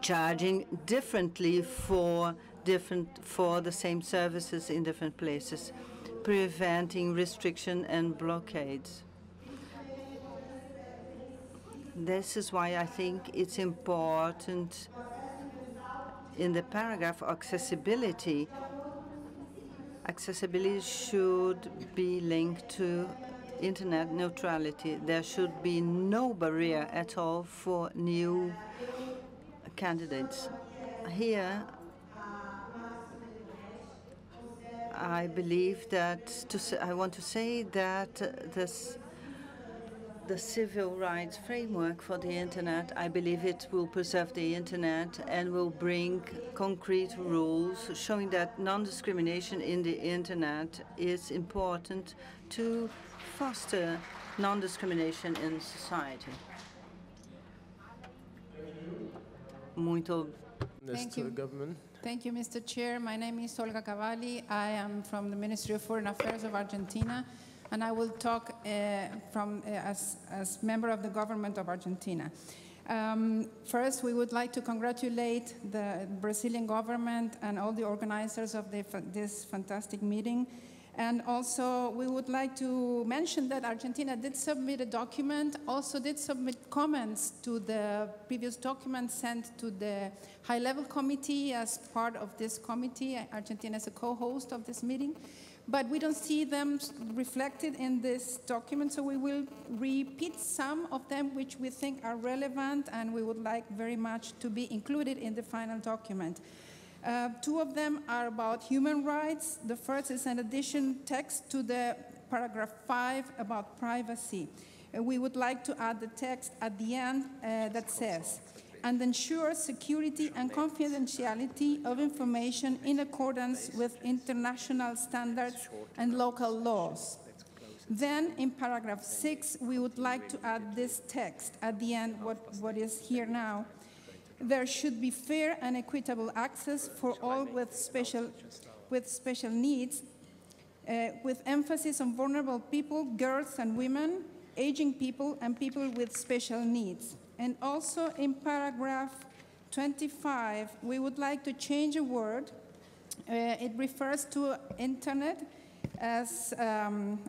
charging differently for the same services in different places, preventing restriction and blockades. This is why I think it's important in the paragraph accessibility. Accessibility should be linked to internet neutrality. There should be no barrier at all for new candidates. Here, I believe that I want to say that the civil rights framework for the internet. I believe it will preserve the internet and will bring concrete rules showing that non-discrimination in the internet is important to foster non-discrimination in society. Muito. Thank you. Government. Thank you, Mr. Chair. My name is Olga Cavalli. I am from the Ministry of Foreign Affairs of Argentina, and I will talk as member of the government of Argentina. First, we would like to congratulate the Brazilian government and all the organizers of this fantastic meeting. And also, we would like to mention that Argentina did submit a document, also did submit comments to the previous document sent to the high-level committee as part of this committee. Argentina is a co-host of this meeting. But we don't see them reflected in this document, so we will repeat some of them which we think are relevant and we would like very much to be included in the final document. Two of them are about human rights. The first is an addition text to the paragraph 5 about privacy. We would like to add the text at the end that says, and ensure security and confidentiality of information in accordance with international standards and local laws. Then in paragraph 6, we would like to add this text at the end, what is here now. There should be fair and equitable access for all with special needs, with emphasis on vulnerable people, girls and women, aging people, and people with special needs. And also in paragraph 25, we would like to change a word. It refers to internet as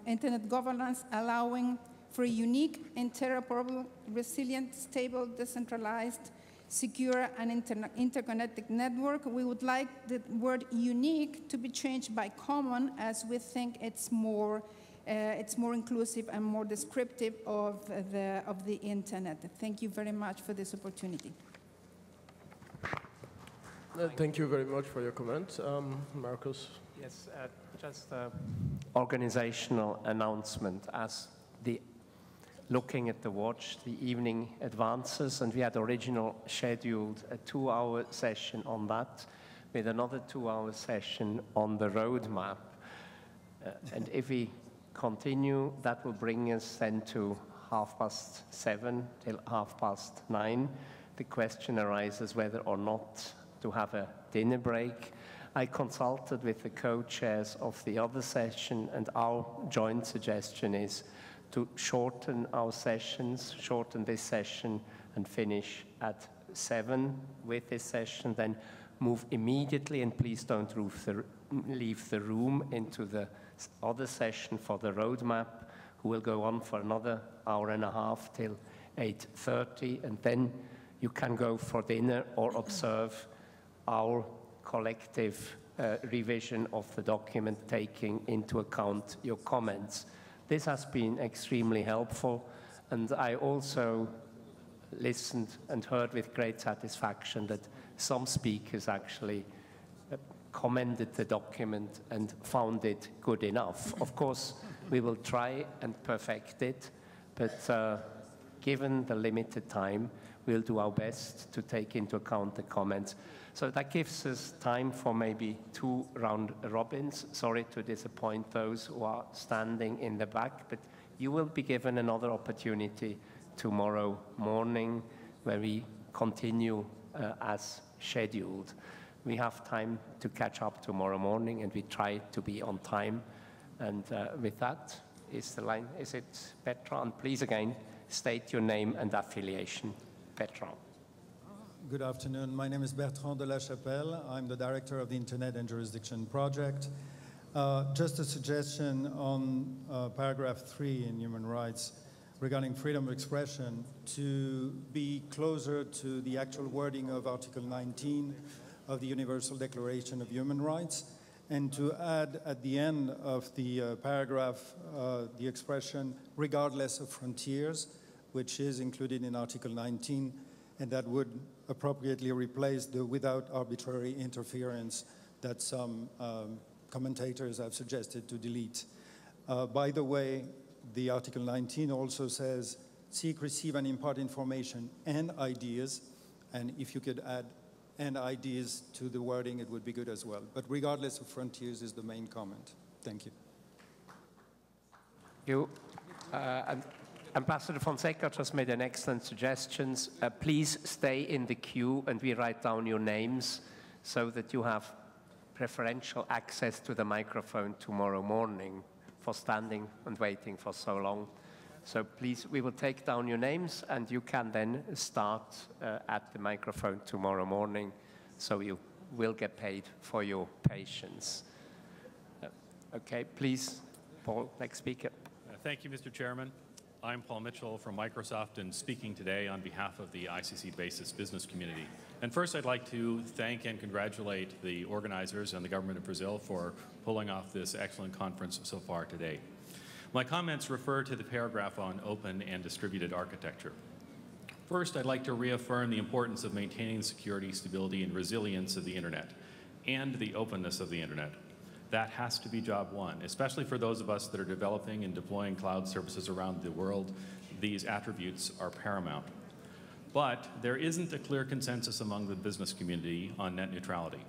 internet governance, allowing for a unique, interoperable, resilient, stable, decentralized, secure, and interconnected network. We would like the word unique to be changed by common, as we think it's more inclusive and more descriptive of the internet. Thank you very much for this opportunity. Thank you very much for your comment. Marcus? Yes, just an organizational announcement. As looking at the watch, the evening advances, and we had originally scheduled a 2-hour session on that, with another 2-hour session on the roadmap. And if we continue, that will bring us then to 7:30 till 9:30. The question arises whether or not to have a dinner break. I consulted with the co-chairs of the other session, and our joint suggestion is to shorten our sessions, shorten this session and finish at 7 with this session, then move immediately, and please don't leave the room, into the other session for the roadmap, who will go on for another hour and a half till 8:30, and then you can go for dinner or observe our collective revision of the document, taking into account your comments. This has been extremely helpful, and I also listened and heard with great satisfaction that some speakers actually commended the document and found it good enough. Of course, we will try and perfect it, but given the limited time, we'll do our best to take into account the comments. So that gives us time for maybe 2 round robins. Sorry to disappoint those who are standing in the back, but you will be given another opportunity tomorrow morning, where we continue as scheduled. We have time to catch up tomorrow morning, and we try to be on time. And with that, is the line, is it Petra? And please again, state your name and affiliation. Petra. Good afternoon. My name is Bertrand de la Chapelle. I'm the director of the Internet and Jurisdiction Project. Just a suggestion on paragraph 3 in human rights regarding freedom of expression, to be closer to the actual wording of Article 19 of the Universal Declaration of Human Rights, and to add at the end of the paragraph the expression regardless of frontiers, which is included in Article 19, and that would appropriately replace the without arbitrary interference that some commentators have suggested to delete. By the way, the Article 19 also says seek, receive, and impart information and ideas. And if you could add "and ideas" to the wording, it would be good as well. But regardless of frontiers is the main comment. Thank you. Ambassador Fonseca just made an excellent suggestion. Please stay in the queue and we write down your names so that you have preferential access to the microphone tomorrow morning for standing and waiting for so long. So please, we will take down your names and you can then start at the microphone tomorrow morning, so you will get paid for your patience. Okay, please, Paul, next speaker. Thank you, Mr. Chairman. I'm Paul Mitchell from Microsoft and speaking today on behalf of the ICC Basis business community. And first, I'd like to thank and congratulate the organizers and the government of Brazil for pulling off this excellent conference so far today. My comments refer to the paragraph on open and distributed architecture. First, I'd like to reaffirm the importance of maintaining the security, stability, and resilience of the Internet and the openness of the Internet. That has to be job one, especially for those of us that are developing and deploying cloud services around the world. These attributes are paramount. But there isn't a clear consensus among the business community on net neutrality.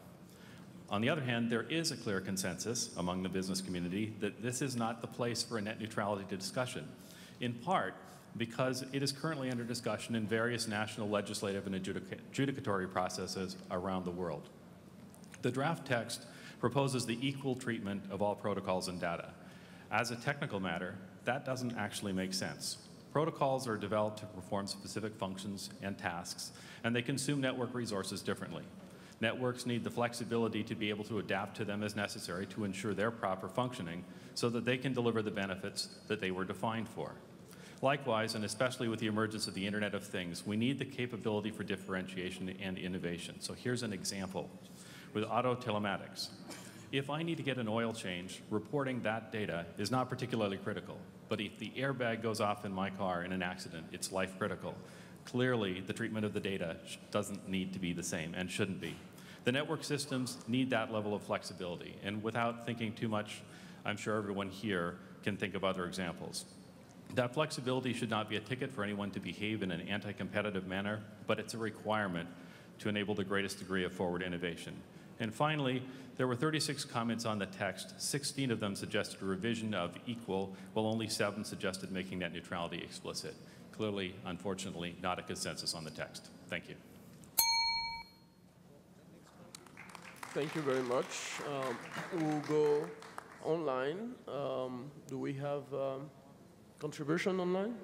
On the other hand, there is a clear consensus among the business community that this is not the place for a net neutrality discussion, in part because it is currently under discussion in various national legislative and adjudicatory processes around the world. The draft text proposes the equal treatment of all protocols and data. As a technical matter, that doesn't actually make sense. Protocols are developed to perform specific functions and tasks, and they consume network resources differently. Networks need the flexibility to be able to adapt to them as necessary to ensure their proper functioning so that they can deliver the benefits that they were defined for. Likewise, and especially with the emergence of the Internet of Things, we need the capability for differentiation and innovation. So here's an example with auto telematics. If I need to get an oil change, reporting that data is not particularly critical. But if the airbag goes off in my car in an accident, it's life critical. Clearly, the treatment of the data doesn't need to be the same and shouldn't be. The network systems need that level of flexibility. And without thinking too much, I'm sure everyone here can think of other examples. That flexibility should not be a ticket for anyone to behave in an anti-competitive manner, but it's a requirement to enable the greatest degree of forward innovation. And finally, there were 36 comments on the text. 16 of them suggested a revision of equal, while only 7 suggested making net neutrality explicit. Clearly, unfortunately, not a consensus on the text. Thank you. Thank you very much. We'll go online. Do we have contribution online?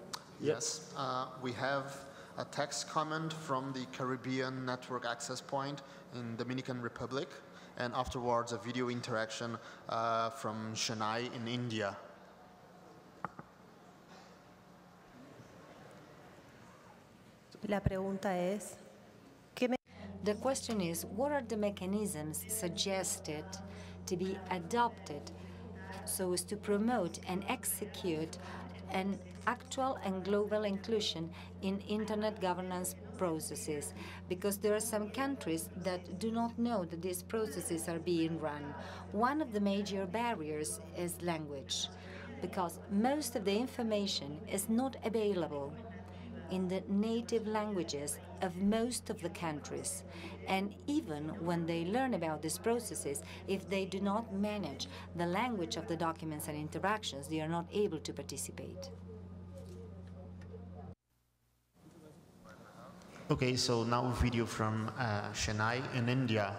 Yes, we have a text comment from the Caribbean Network Access Point in Dominican Republic, and afterwards a video interaction from Chennai in India. La pregunta es, the question is, what are the mechanisms suggested to be adopted so as to promote and execute an actual and global inclusion in Internet governance processes? Because there are some countries that do not know that these processes are being run. One of the major barriers is language, because most of the information is not available in the native languages of most of the countries. And even when they learn about these processes, if they do not manage the language of the documents and interactions, they are not able to participate. Okay, so now a video from Chennai in India.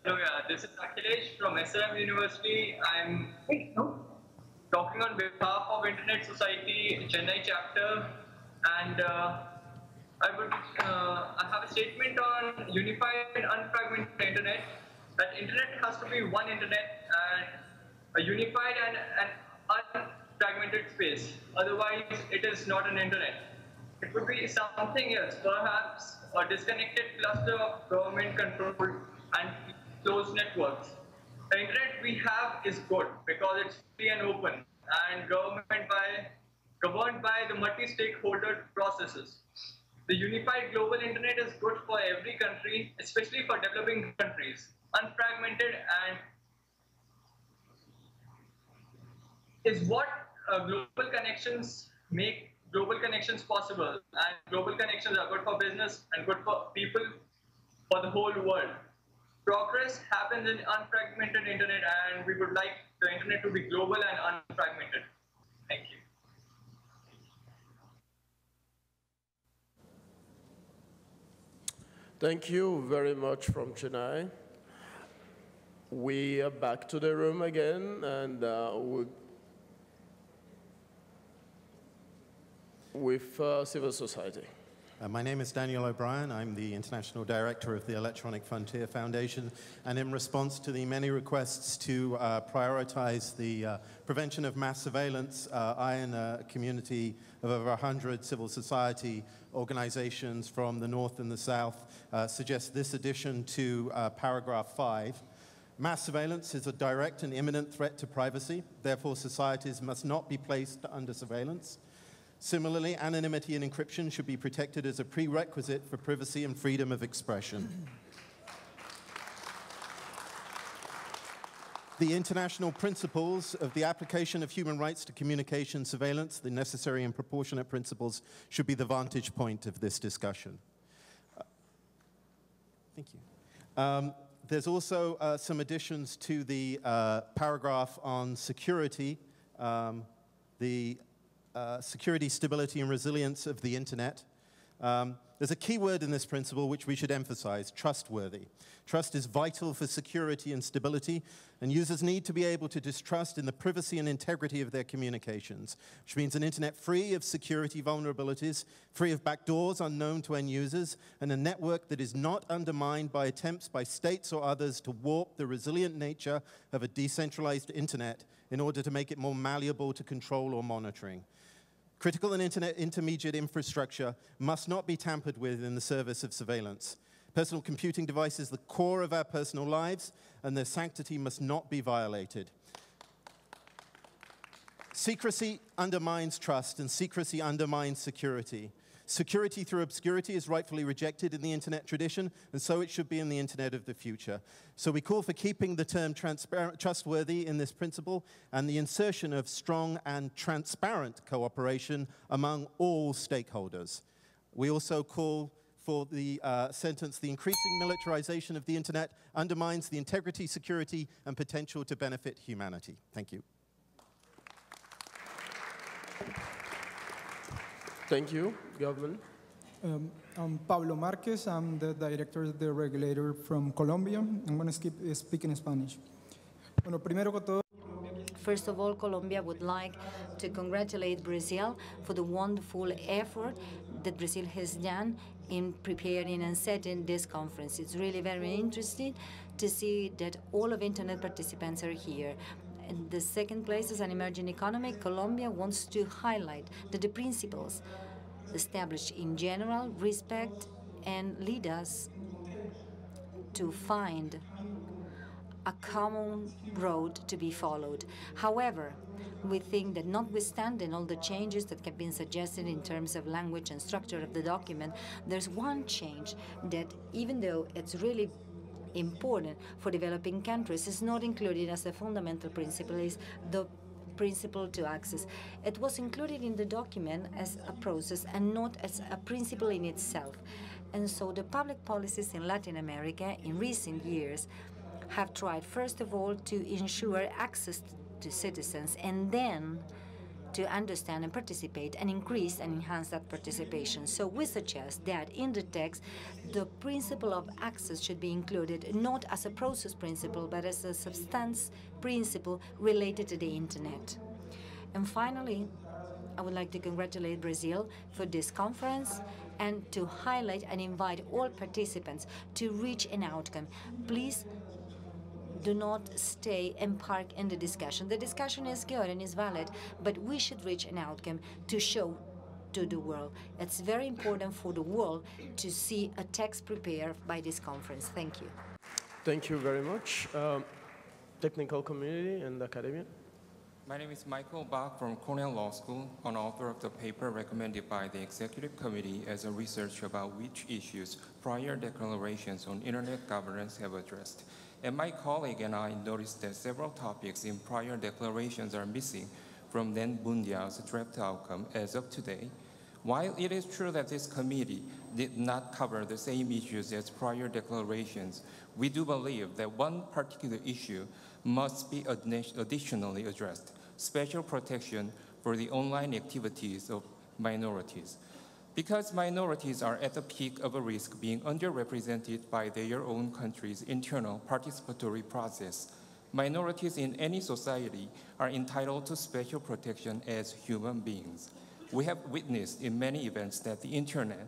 Hello, this is Akhilesh from SM University. I'm talking on behalf of Internet Society Chennai chapter, and I have a statement on unified and unfragmented internet. That internet has to be one internet and a unified and an unfragmented space. Otherwise, it is not an internet. It would be something else, perhaps a disconnected cluster of government-controlled and closed networks. The internet we have is good because it's free and open and governed by the multi-stakeholder processes. The unified global internet is good for every country, especially for developing countries. Unfragmented and is what global connections make global connections possible. And global connections are good for business and good for people, for the whole world. Progress happens in unfragmented internet, and we would like the internet to be global and unfragmented. Thank you. Thank you very much from Chennai. We are back to the room again, and with civil society. My name is Daniel O'Brien. I'm the International Director of the Electronic Frontier Foundation, and in response to the many requests to prioritize the prevention of mass surveillance, I and a community of over 100 civil society organizations from the North and the South suggest this addition to paragraph 5. Mass surveillance is a direct and imminent threat to privacy. Therefore, societies must not be placed under surveillance. Similarly, anonymity and encryption should be protected as a prerequisite for privacy and freedom of expression. The international principles of the application of human rights to communication surveillance, the necessary and proportionate principles, should be the vantage point of this discussion. Thank you. There's also some additions to the paragraph on security, security, stability, and resilience of the internet. There's a key word in this principle which we should emphasize: trustworthy. Trust is vital for security and stability, and users need to be able to distrust in the privacy and integrity of their communications, which means an internet free of security vulnerabilities, free of backdoors unknown to end users, and a network that is not undermined by attempts by states or others to warp the resilient nature of a decentralized internet in order to make it more malleable to control or monitoring. Critical and intermediate infrastructure must not be tampered with in the service of surveillance. Personal computing devices are the core of our personal lives, and their sanctity must not be violated. Secrecy undermines trust, and secrecy undermines security. Security through obscurity is rightfully rejected in the internet tradition, and so it should be in the internet of the future. So we call for keeping the term trustworthy in this principle and the insertion of strong and transparent cooperation among all stakeholders. We also call for the sentence: the increasing militarization of the internet undermines the integrity, security, and potential to benefit humanity. Thank you. Thank you, Government. I'm Pablo Marquez. I'm the director of the regulator from Colombia. I'm going to speak in Spanish. Bueno, primero que todo, first of all, Colombia would like to congratulate Brazil for the wonderful effort that Brazil has done in preparing and setting this conference. It's really very interesting to see that all of internet participants are here. In the second place, as an emerging economy, Colombia wants to highlight that the principles established in general respect and lead us to find a common road to be followed. However, we think that notwithstanding all the changes that have been suggested in terms of language and structure of the document, there's one change that, even though it's really important for developing countries, is not included as a fundamental principle, is the principle to access. It was included in the document as a process and not as a principle in itself. And so the public policies in Latin America in recent years have tried, first of all, to ensure access to citizens, and then to understand and participate and increase and enhance that participation. So we suggest that in the text, the principle of access should be included not as a process principle, but as a substance principle related to the internet. And finally, I would like to congratulate Brazil for this conference and to highlight and invite all participants to reach an outcome. Please do not stay and park in the discussion. The discussion is good and is valid, but we should reach an outcome to show to the world. It's very important for the world to see a text prepared by this conference. Thank you. Thank you very much. Technical community and academia. My name is Michael Bach from Cornell Law School, an author of the paper recommended by the Executive Committee as a research about which issues prior declarations on Internet governance have addressed. And my colleague and I noticed that several topics in prior declarations are missing from NETmundial's draft outcome as of today. While it is true that this committee did not cover the same issues as prior declarations, we do believe that one particular issue must be additionally addressed: special protection for the online activities of minorities. Because minorities are at the peak of a risk being underrepresented by their own country's internal participatory process, minorities in any society are entitled to special protection as human beings. We have witnessed in many events that the Internet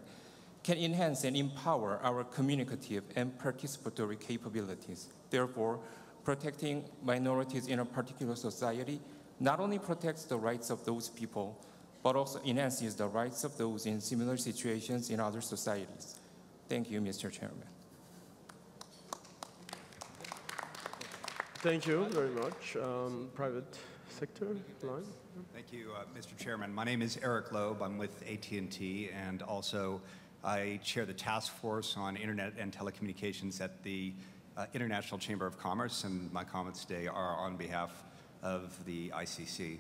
can enhance and empower our communicative and participatory capabilities. Therefore, protecting minorities in a particular society not only protects the rights of those people, but also enhances the rights of those in similar situations in other societies. Thank you, Mr. Chairman. Thank you very much. Private sector line. Thank you, Mr. Chairman. My name is Eric Loeb. I'm with AT&T, and also I chair the task force on Internet and telecommunications at the International Chamber of Commerce, and my comments today are on behalf of the ICC.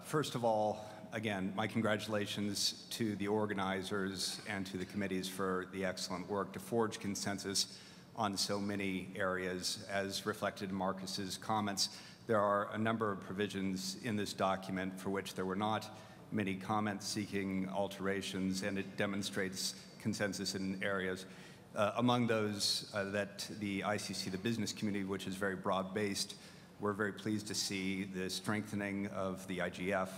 First of all, again, my congratulations to the organizers and to the committees for the excellent work to forge consensus on so many areas. As reflected in Marcus's comments, there are a number of provisions in this document for which there were not many comments seeking alterations, and it demonstrates consensus in areas. Among those that the ICC, the business community, which is very broad-based, we're very pleased to see the strengthening of the IGF,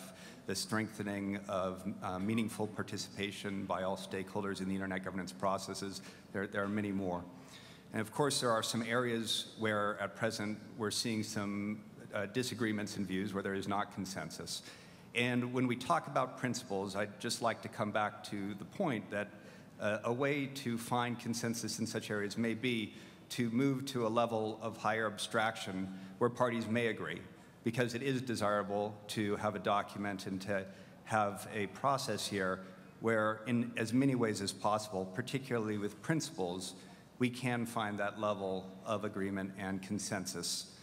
the strengthening of meaningful participation by all stakeholders in the Internet governance processes. There are many more. And of course, there are some areas where at present we're seeing some disagreements in views where there is not consensus. And when we talk about principles, I'd just like to come back to the point that a way to find consensus in such areas may be to move to a level of higher abstraction where parties may agree, because it is desirable to have a document and to have a process here where in as many ways as possible, particularly with principles, we can find that level of agreement and consensus.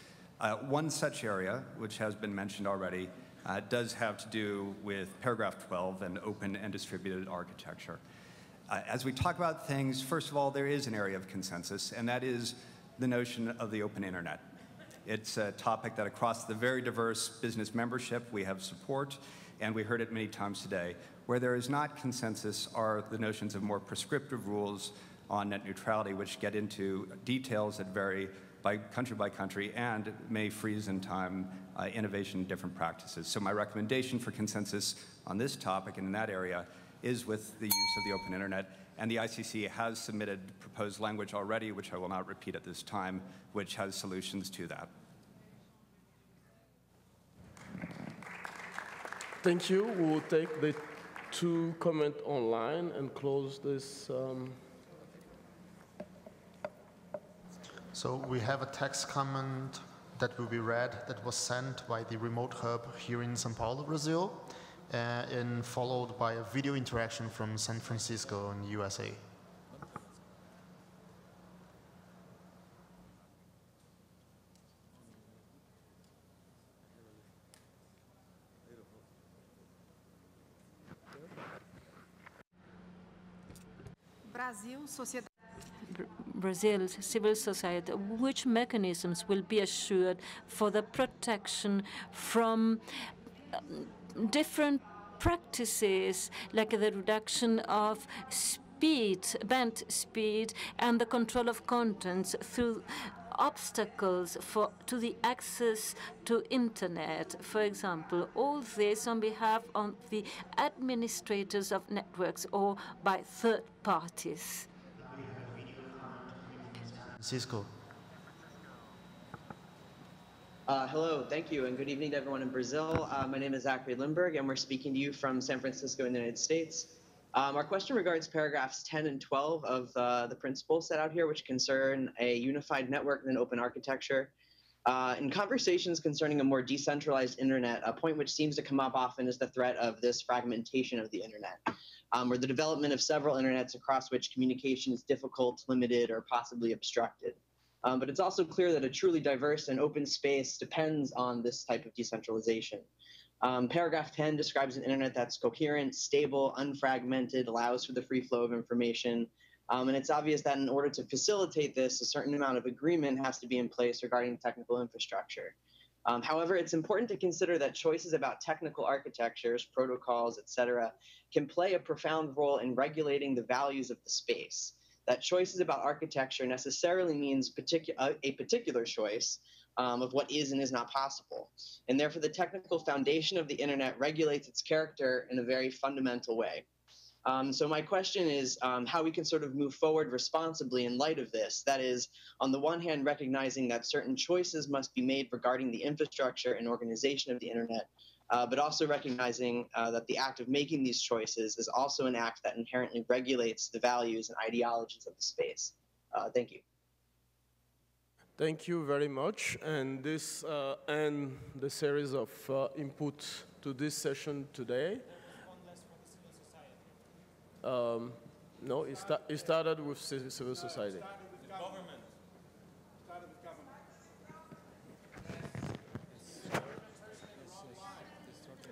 One such area, which has been mentioned already, does have to do with paragraph 12 and open and distributed architecture. As we talk about things, first of all, there is an area of consensus, and that is the notion of the open internet. It's a topic that across the very diverse business membership we have support, and we heard it many times today. Where there is not consensus are the notions of more prescriptive rules on net neutrality, which get into details that vary by country and may freeze in time innovation in different practices. So my recommendation for consensus on this topic and in that area is with the use of the open internet, and the ICC has submitted proposed language already, which I will not repeat at this time, which has solutions to that. Thank you. We will take the two comments online and close this. So we have a text comment that will be read that was sent by the remote hub here in São Paulo, Brazil, and followed by a video interaction from San Francisco in the USA. Brazil's civil society, which mechanisms will be assured for the protection from different practices, like the reduction of speed, band speed, and the control of contents through obstacles to the access to internet, for example. All this on behalf of the administrators of networks or by third parties. Cisco. Hello, thank you, and good evening to everyone in Brazil. My name is Zachary Lindbergh, and we're speaking to you from San Francisco in the United States. Our question regards paragraphs 10 and 12 of the principles set out here, which concern a unified network and an open architecture. In conversations concerning a more decentralized internet, a point which seems to come up often is the threat of this fragmentation of the internet, or the development of several internets across which communication is difficult, limited, or possibly obstructed. But it's also clear that a truly diverse and open space depends on this type of decentralization. Paragraph 10 describes an internet that's coherent, stable, unfragmented, allows for the free flow of information. And it's obvious that in order to facilitate this, a certain amount of agreement has to be in place regarding technical infrastructure. However, it's important to consider that choices about technical architectures, protocols, etc., can play a profound role in regulating the values of the space. That choices about architecture necessarily means a particular choice of what is and is not possible. And therefore, the technical foundation of the internet regulates its character in a very fundamental way. So my question is how we can sort of move forward responsibly in light of this. That is, on the one hand, recognizing that certain choices must be made regarding the infrastructure and organization of the internet, but also recognizing that the act of making these choices is also an act that inherently regulates the values and ideologies of the space. Thank you. Thank you very much. And this ends the series of input to this session today. No, it started with civil society.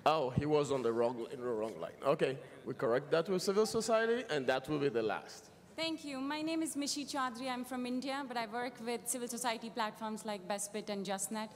Oh, he was on the wrong line. Okay, we correct that with civil society, and that will be the last. Thank you. My name is Mishi Chaudhary. I'm from India, but I work with civil society platforms like BestBit and JustNet.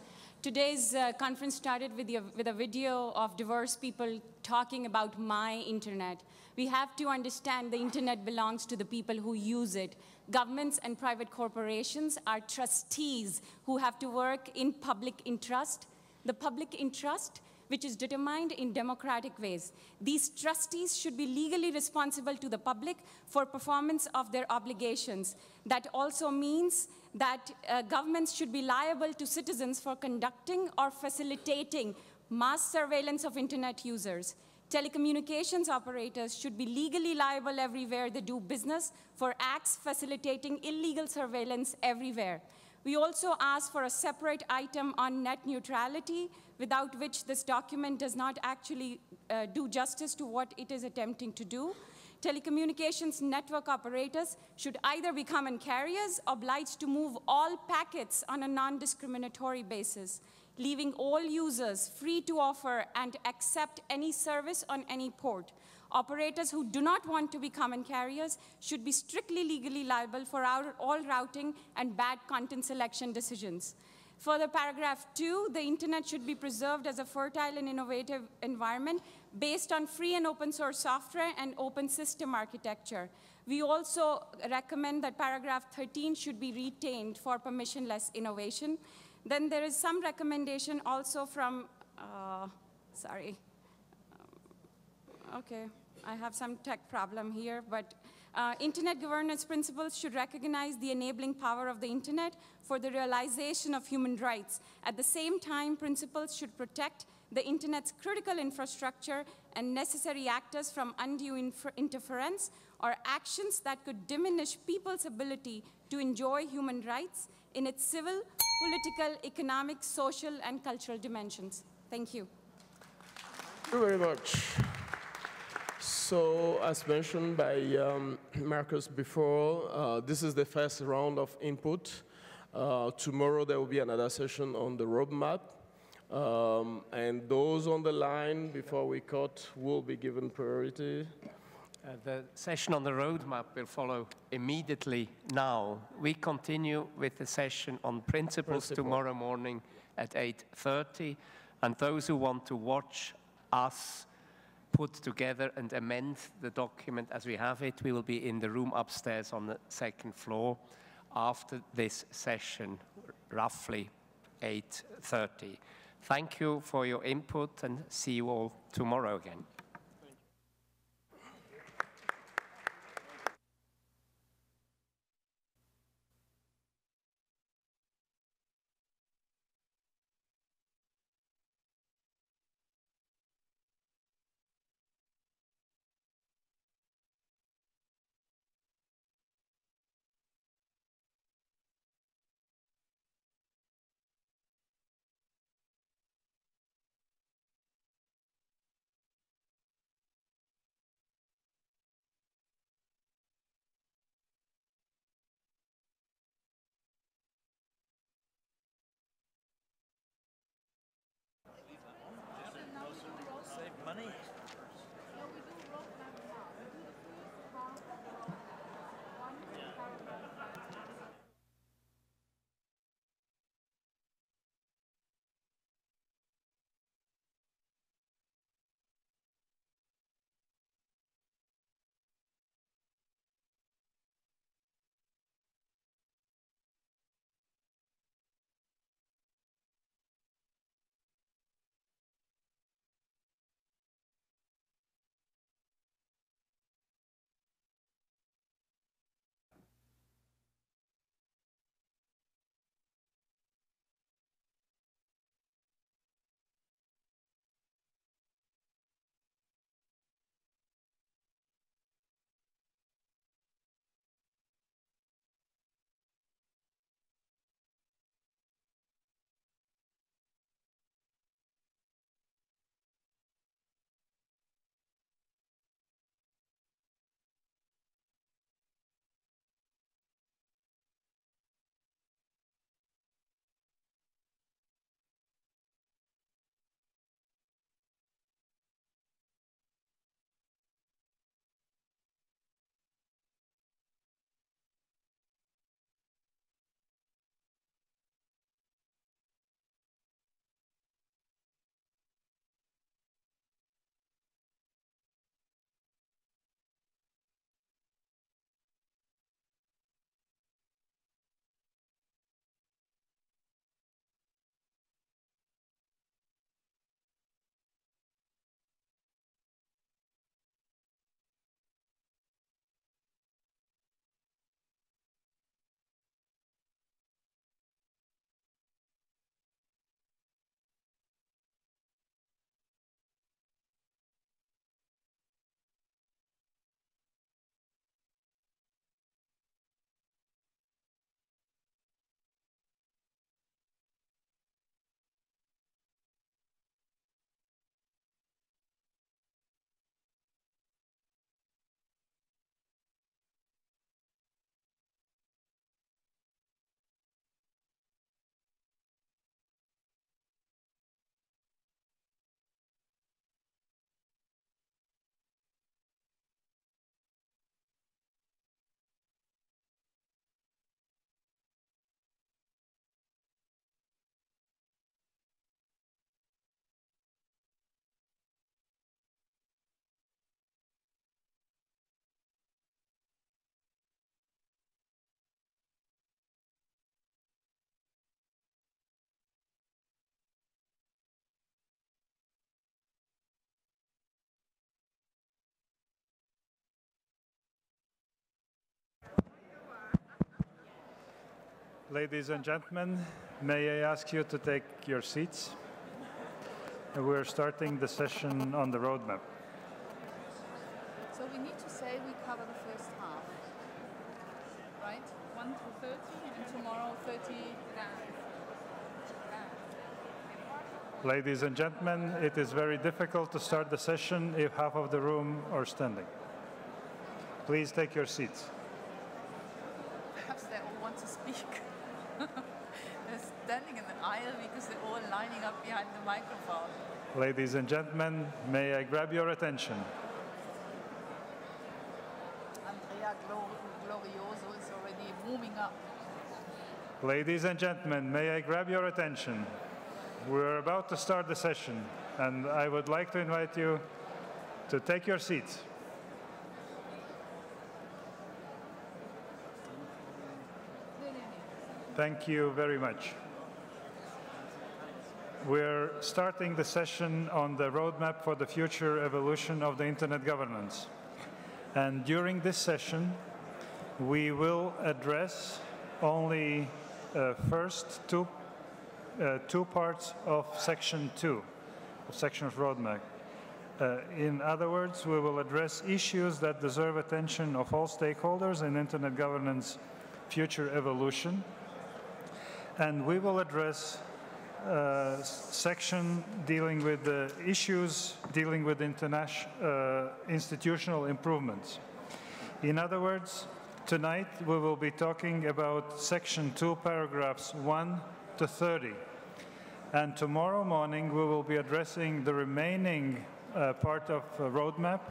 Today's conference started with a video of diverse people talking about my internet. We have to understand the internet belongs to the people who use it. Governments and private corporations are trustees who have to work in public interest. The public interest, which is determined in democratic ways. These trustees should be legally responsible to the public for performance of their obligations. That also means that governments should be liable to citizens for conducting or facilitating mass surveillance of internet users. Telecommunications operators should be legally liable everywhere they do business for acts facilitating illegal surveillance everywhere. We also ask for a separate item on net neutrality, without which this document does not actually do justice to what it is attempting to do. Telecommunications network operators should either be common carriers obliged to move all packets on a non-discriminatory basis, leaving all users free to offer and accept any service on any port. Operators who do not want to be common carriers should be strictly legally liable for all routing and bad content selection decisions. Further, paragraph 2, the internet should be preserved as a fertile and innovative environment based on free and open source software and open system architecture. We also recommend that paragraph 13 should be retained for permissionless innovation. Then there is some recommendation also from, okay, I have some tech problem here, but internet governance principles should recognize the enabling power of the internet for the realization of human rights. At the same time, principles should protect the internet's critical infrastructure and necessary actors from undue interference or actions that could diminish people's ability to enjoy human rights in its civil, political, economic, social, and cultural dimensions. Thank you. Thank you very much. So, as mentioned by Marcus before, this is the first round of input. Tomorrow there will be another session on the roadmap. And those on the line before we cut will be given priority. The session on the roadmap will follow immediately now. We continue with the session on principles tomorrow morning at 8:30. And those who want to watch us put together and amend the document as we have it, we will be in the room upstairs on the second floor after this session, roughly 8:30. Thank you for your input and see you all tomorrow again. Ladies and gentlemen, may I ask you to take your seats? We're starting the session on the roadmap. So we need to say we cover the first half, right? 1 to 30, and tomorrow 30. Ladies and gentlemen, it is very difficult to start the session if half of the room are standing. Please take your seats. Perhaps they all want to speak. They're standing in the aisle because they're all lining up behind the microphone. Ladies and gentlemen, may I grab your attention? Andrea Glorioso is already warming up. Ladies and gentlemen, may I grab your attention? We're about to start the session, and I would like to invite you to take your seats. Thank you very much. We're starting the session on the roadmap for the future evolution of the Internet governance. And during this session, we will address only first two parts of section 2, of section of roadmap. In other words, we will address issues that deserve attention of all stakeholders in Internet governance future evolution. And we will address section dealing with the issues dealing with institutional improvements. In other words, tonight we will be talking about section 2, paragraphs 1 to 30. And tomorrow morning we will be addressing the remaining part of the roadmap,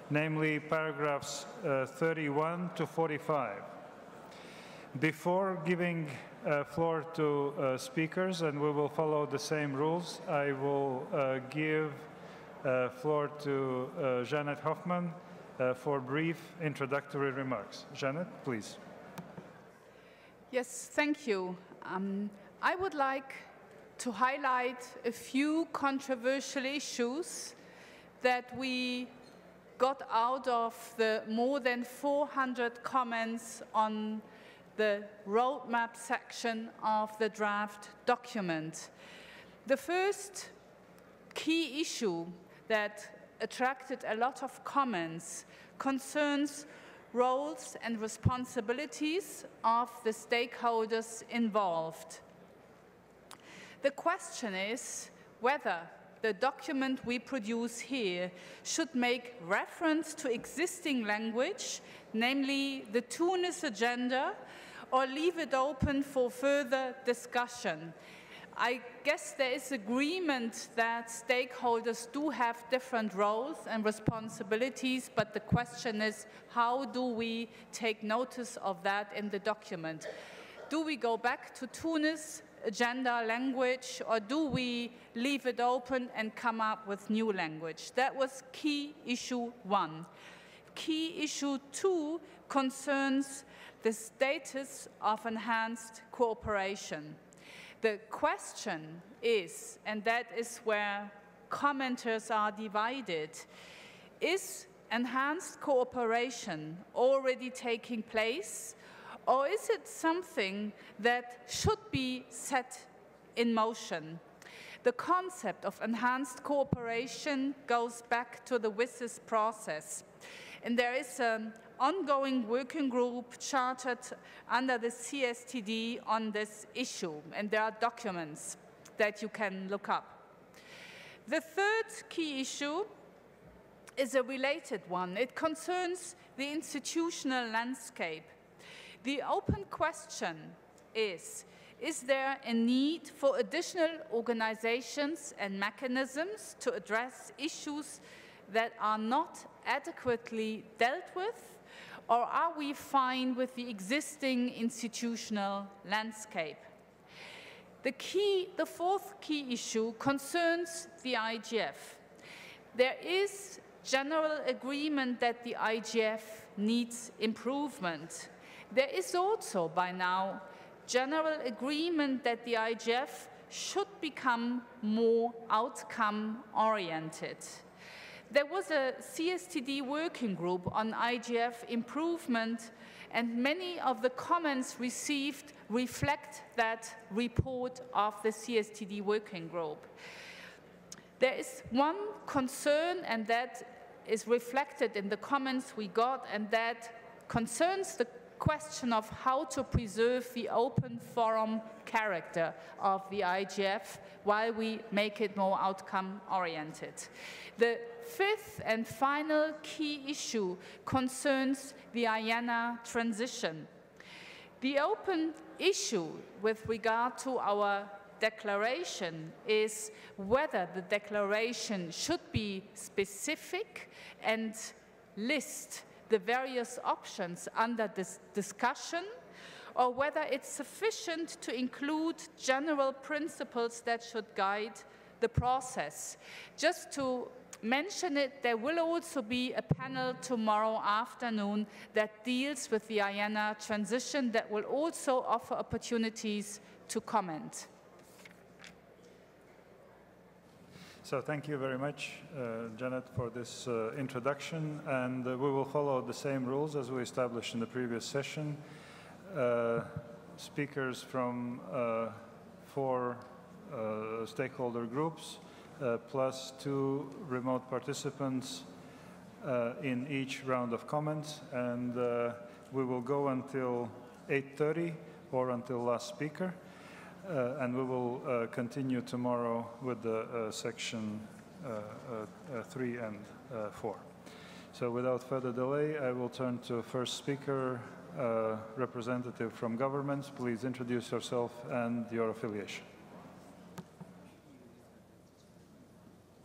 namely paragraphs 31 to 45. Before giving floor to speakers, and we will follow the same rules, I will give floor to Janet Hoffman for brief introductory remarks. Janet, please. Yes, thank you. I would like to highlight a few controversial issues that we got out of the more than 400 comments on the roadmap section of the draft document. The first key issue that attracted a lot of comments concerns roles and responsibilities of the stakeholders involved. The question is whether the document we produce here should make reference to existing language, namely the Tunis agenda, or leave it open for further discussion. I guess there is agreement that stakeholders do have different roles and responsibilities, but the question is, how do we take notice of that in the document? Do we go back to Tunis agenda language, or do we leave it open and come up with new language? That was key issue 1. Key issue 2 concerns the status of enhanced cooperation. The question is, and that is where commenters are divided, is enhanced cooperation already taking place, or is it something that should be set in motion? The concept of enhanced cooperation goes back to the WSIS process. And there is an ongoing working group chartered under the CSTD on this issue, and there are documents that you can look up. The third key issue is a related one. It concerns the institutional landscape. The open question is there a need for additional organizations and mechanisms to address issues that are not adequately dealt with, or are we fine with the existing institutional landscape? The fourth key issue concerns the IGF. There is general agreement that the IGF needs improvement. There is also, by now, general agreement that the IGF should become more outcome-oriented. There was a CSTD working group on IGF improvement, and many of the comments received reflect that report of the CSTD working group. There is one concern, and that is reflected in the comments we got, and that concerns the question of how to preserve the open forum character of the IGF while we make it more outcome-oriented. The fifth and final key issue concerns the IANA transition. The open issue with regard to our declaration is whether the declaration should be specific and list the various options under this discussion, or whether it's sufficient to include general principles that should guide the process. Just to mention it, there will also be a panel tomorrow afternoon that deals with the IANA transition that will also offer opportunities to comment. So thank you very much, Janet, for this introduction. And we will follow the same rules as we established in the previous session. Speakers from 4 stakeholder groups, plus 2 remote participants in each round of comments. And we will go until 8:30 or until last speaker. And we will continue tomorrow with the section 3 and 4. So without further delay, I will turn to first speaker, representative from governments. Please introduce yourself and your affiliation.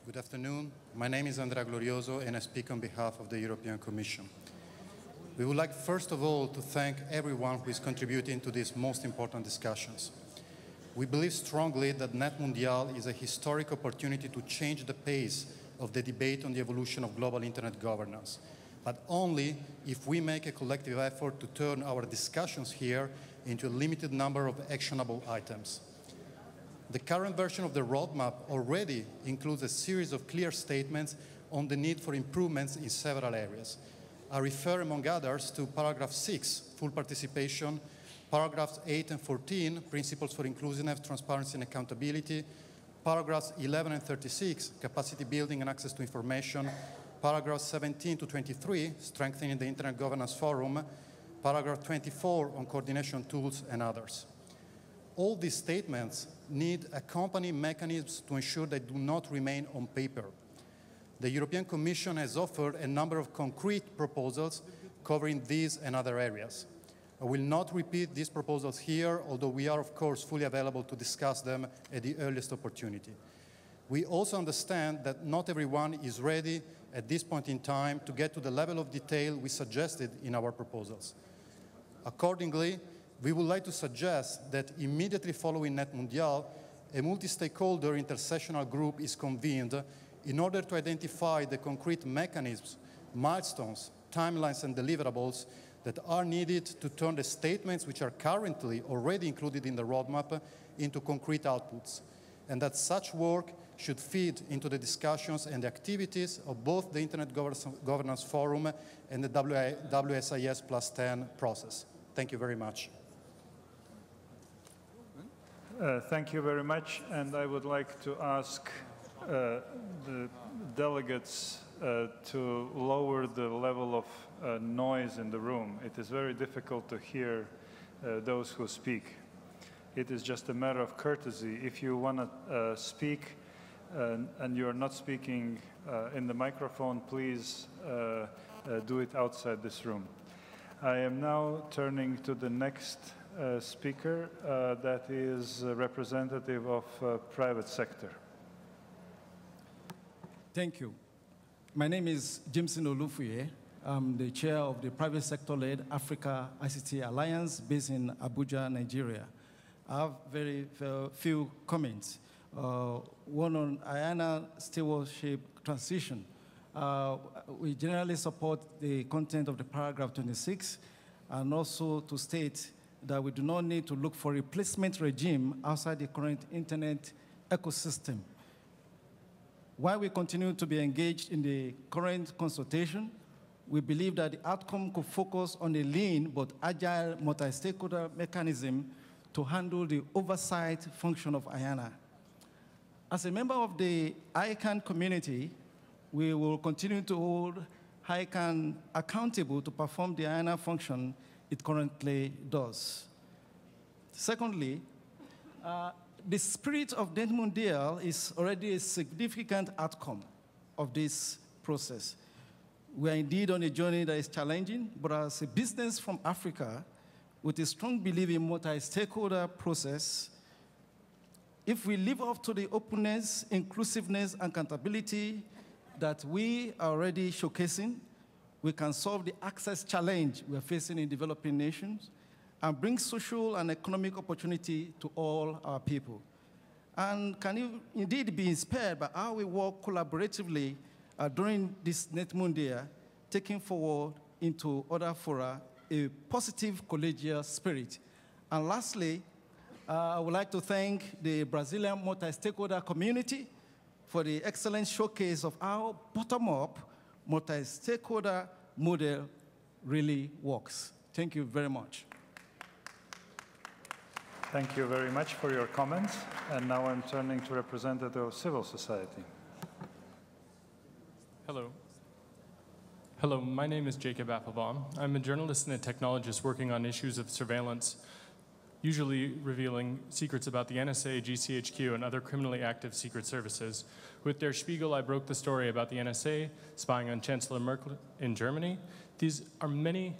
Good afternoon. My name is Andrea Glorioso, and I speak on behalf of the European Commission. We would like, first of all, to thank everyone who is contributing to these most important discussions. We believe strongly that NETmundial is a historic opportunity to change the pace of the debate on the evolution of global internet governance, but only if we make a collective effort to turn our discussions here into a limited number of actionable items. The current version of the roadmap already includes a series of clear statements on the need for improvements in several areas. I refer, among others, to paragraph 6, full participation, paragraphs 8 and 14, principles for inclusiveness, transparency and accountability, paragraphs 11 and 36, capacity building and access to information, paragraphs 17 to 23, strengthening the Internet Governance Forum, paragraph 24 on coordination tools, and others. All these statements need accompanying mechanisms to ensure they do not remain on paper. The European Commission has offered a number of concrete proposals covering these and other areas. I will not repeat these proposals here, although we are, of course, fully available to discuss them at the earliest opportunity. We also understand that not everyone is ready at this point in time to get to the level of detail we suggested in our proposals. Accordingly, we would like to suggest that immediately following NETmundial, a multi-stakeholder intersessional group is convened in order to identify the concrete mechanisms, milestones, timelines, and deliverables that are needed to turn the statements which are currently already included in the roadmap into concrete outputs, and that such work should feed into the discussions and the activities of both the Internet Governance Forum and the WSIS +10 process. Thank you very much. Thank you very much, and I would like to ask the delegates to lower the level of noise in the room. It is very difficult to hear those who speak. It is just a matter of courtesy. If you want to speak and you're not speaking in the microphone, please do it outside this room. I am now turning to the next speaker, that is a representative of private sector. Thank you. My name is Jameson Olufuye. I'm the chair of the private sector-led Africa ICT Alliance based in Abuja, Nigeria. I have very few comments. One on IANA stewardship transition. We generally support the content of the paragraph 26, and also to state that we do not need to look for a replacement regime outside the current internet ecosystem. While we continue to be engaged in the current consultation, we believe that the outcome could focus on a lean but agile multi-stakeholder mechanism to handle the oversight function of IANA. As a member of the ICANN community, we will continue to hold ICANN accountable to perform the IANA function it currently does. Secondly, the spirit of NETmundial is already a significant outcome of this process. We are indeed on a journey that is challenging, but as a business from Africa with a strong belief in multi-stakeholder process, if we live up to the openness, inclusiveness, and accountability that we are already showcasing, we can solve the access challenge we are facing in developing nations and bring social and economic opportunity to all our people. And can you indeed be inspired by how we work collaboratively during this NETmundial, taking forward into other fora a positive collegial spirit. And lastly, I would like to thank the Brazilian multi-stakeholder community for the excellent showcase of how bottom-up multi-stakeholder model really works. Thank you very much. Thank you very much for your comments. And now I'm turning to representative of civil society. Hello. Hello, my name is Jacob Applebaum. I'm a journalist and a technologist working on issues of surveillance, usually revealing secrets about the NSA, GCHQ, and other criminally active secret services. With Der Spiegel, I broke the story about the NSA spying on Chancellor Merkel in Germany. These are many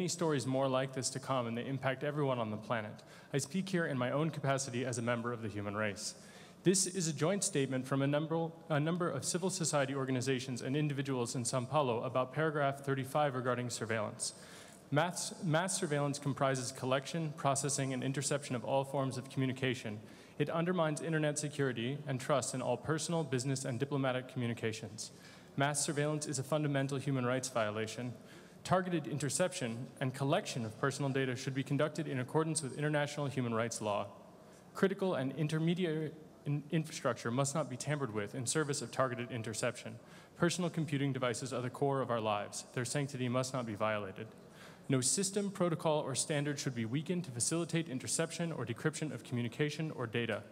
stories more like this to come, and they impact everyone on the planet. I speak here in my own capacity as a member of the human race. This is a joint statement from a number of civil society organizations and individuals in São Paulo about paragraph 35 regarding surveillance. Mass surveillance comprises collection, processing, and interception of all forms of communication. It undermines internet security and trust in all personal, business, and diplomatic communications. Mass surveillance is a fundamental human rights violation. Targeted interception and collection of personal data should be conducted in accordance with international human rights law. Critical and intermediate infrastructure must not be tampered with in service of targeted interception. Personal computing devices are the core of our lives. Their sanctity must not be violated. No system, protocol, or standard should be weakened to facilitate interception or decryption of communication or data.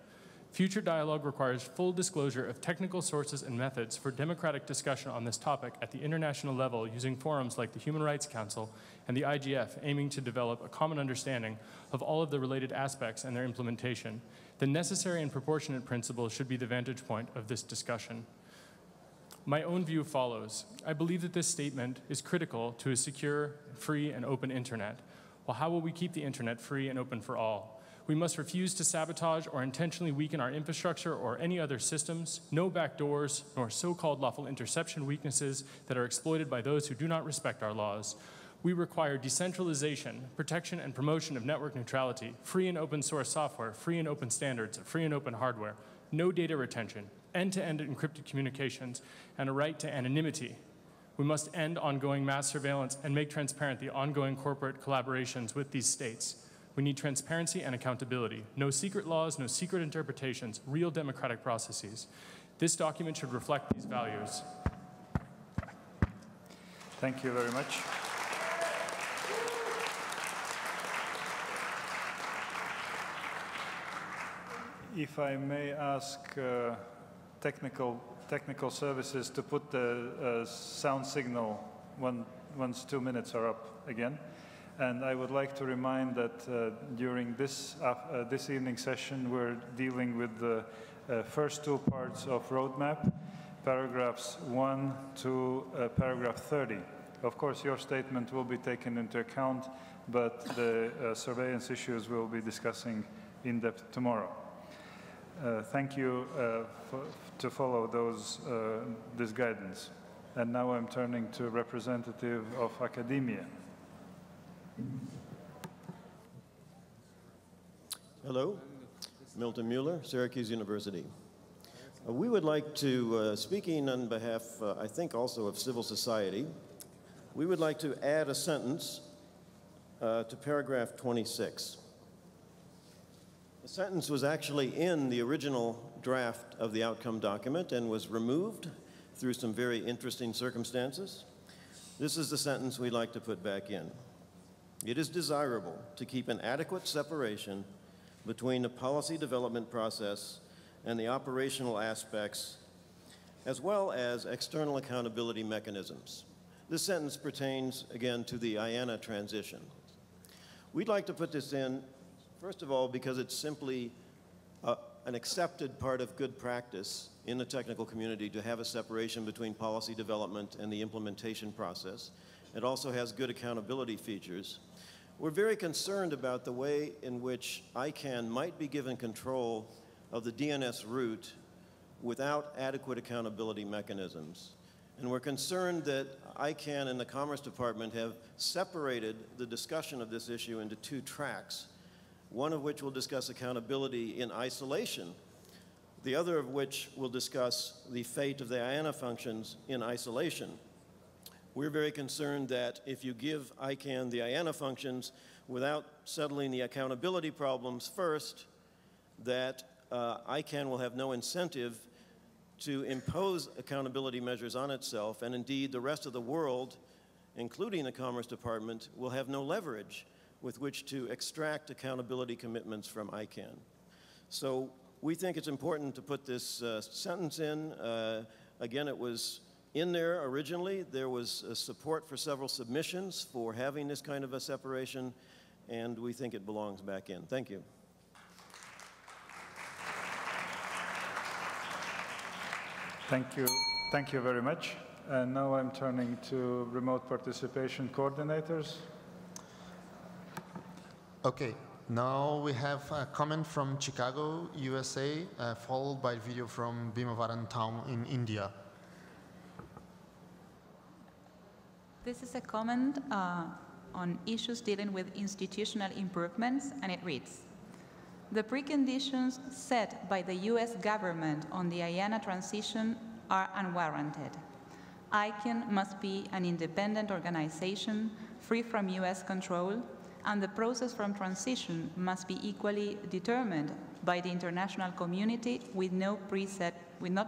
Future dialogue requires full disclosure of technical sources and methods for democratic discussion on this topic at the international level using forums like the Human Rights Council and the IGF, aiming to develop a common understanding of all of the related aspects and their implementation. The necessary and proportionate principle should be the vantage point of this discussion. My own view follows. I believe that this statement is critical to a secure, free, and open internet. Well, how will we keep the internet free and open for all? We must refuse to sabotage or intentionally weaken our infrastructure or any other systems, no backdoors, nor so-called lawful interception weaknesses that are exploited by those who do not respect our laws. We require decentralization, protection, and promotion of network neutrality, free and open source software, free and open standards, free and open hardware, no data retention, end-to-end encrypted communications, and a right to anonymity. We must end ongoing mass surveillance and make transparent the ongoing corporate collaborations with these states. We need transparency and accountability. No secret laws, no secret interpretations, real democratic processes. This document should reflect these values. Thank you very much. If I may ask technical services to put the sound signal once 2 minutes are up again. And I would like to remind that during this evening session, we're dealing with the first two parts of roadmap, paragraphs 1 to paragraph 30. Of course, your statement will be taken into account, but the surveillance issues we'll be discussing in depth tomorrow. Thank you to follow this guidance. And now I'm turning to representative of academia. Hello, Milton Mueller, Syracuse University. We would like to, speaking on behalf, I think also of civil society, we would like to add a sentence to paragraph 26. The sentence was actually in the original draft of the outcome document and was removed through some very interesting circumstances. This is the sentence we'd like to put back in. It is desirable to keep an adequate separation between the policy development process and the operational aspects, as well as external accountability mechanisms. This sentence pertains, again, to the IANA transition. We'd like to put this in, first of all, because it's simply an accepted part of good practice in the technical community to have a separation between policy development and the implementation process. It also has good accountability features. We're very concerned about the way in which ICANN might be given control of the DNS route without adequate accountability mechanisms. And we're concerned that ICANN and the Commerce Department have separated the discussion of this issue into two tracks, one of which will discuss accountability in isolation, the other of which will discuss the fate of the IANA functions in isolation. We're very concerned that if you give ICANN the IANA functions without settling the accountability problems first, that ICANN will have no incentive to impose accountability measures on itself, and indeed the rest of the world, including the Commerce Department, will have no leverage with which to extract accountability commitments from ICANN. So we think it's important to put this sentence in. Again, it was in there originally. There was support for several submissions for having this kind of a separation, and we think it belongs back in. Thank you. Thank you. Thank you very much. And now I'm turning to remote participation coordinators. Okay, now we have a comment from Chicago, USA, followed by video from Bhimavaram town in India. This is a comment on issues dealing with institutional improvements, and it reads, the preconditions set by the US government on the IANA transition are unwarranted. ICANN must be an independent organization free from US control, and the process from transition must be equally determined by the international community with not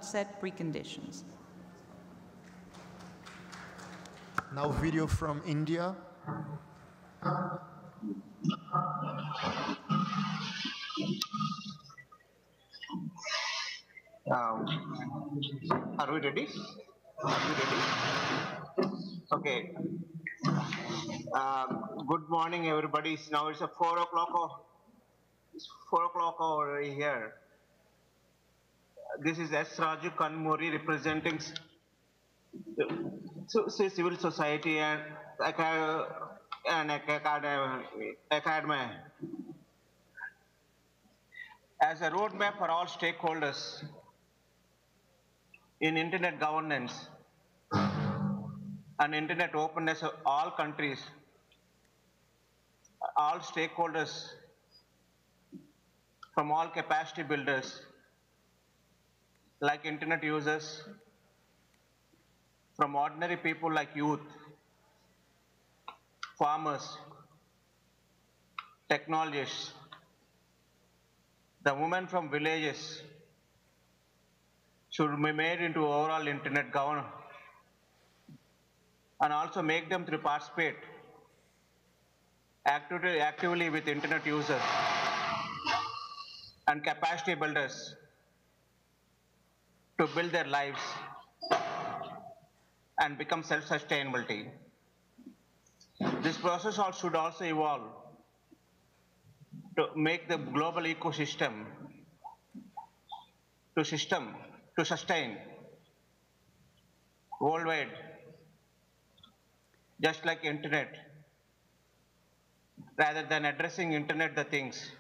set preconditions. Now video from India. Are we ready? Okay. Good morning, everybody. Now it's 4 o'clock. It's 4 o'clock over here. This is S. Raju Kanmuri representing civil society and academy. As a roadmap for all stakeholders in internet governance and internet openness of all countries, all stakeholders from all capacity builders like internet users, from ordinary people like youth, farmers, technologists, the women from villages should be made into overall internet governance, and also make them to participate actively with internet users and capacity builders to build their lives and become self-sustainability. This process should also evolve to make the global ecosystem to sustain worldwide, just like internet, rather than addressing internet the things,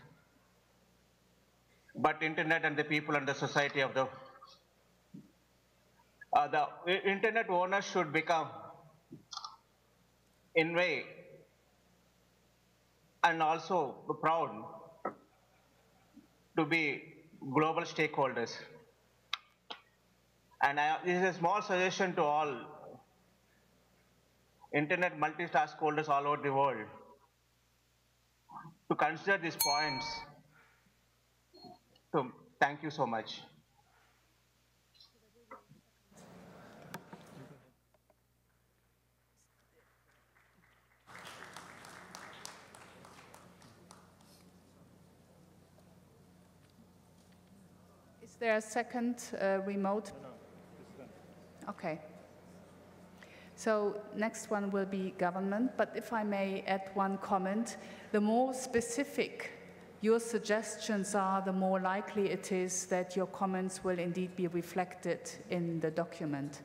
but internet and the people and the society of the internet owners should become in way and also proud to be global stakeholders. And this is a small suggestion to all internet multitask holders all over the world to consider these points. So thank you so much. Is there a second remote? No. Okay. So next one will be government, but if I may add one comment, the more specific your suggestions are, the more likely it is that your comments will indeed be reflected in the document.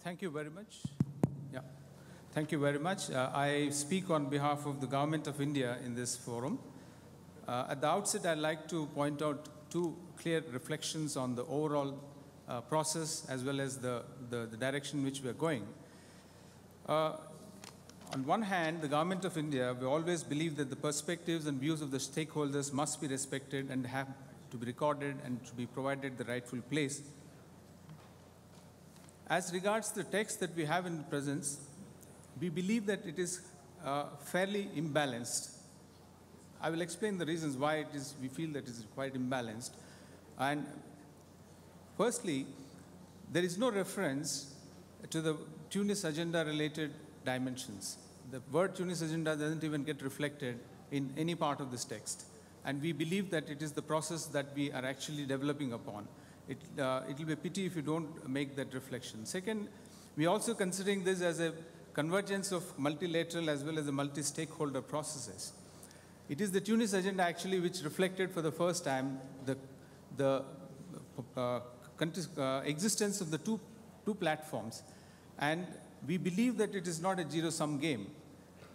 Thank you very much. Yeah. Thank you very much. I speak on behalf of the Government of India in this forum. At the outset, I'd like to point out two clear reflections on the overall process as well as the direction in which we are going. On one hand, the Government of India, we always believe that the perspectives and views of the stakeholders must be respected and have to be recorded and to be provided the rightful place. As regards the text that we have in presence, we believe that it is fairly imbalanced. I will explain the reasons why we feel that it is quite imbalanced. And firstly, there is no reference to the Tunis agenda related dimensions. The word Tunis agenda doesn't even get reflected in any part of this text. And we believe that it is the process that we are actually developing upon. It will be a pity if you don't make that reflection. Second, we are also considering this as a convergence of multilateral as well as the multi-stakeholder processes. It is the Tunis agenda actually which reflected for the first time the existence of the two platforms. And we believe that it is not a zero-sum game.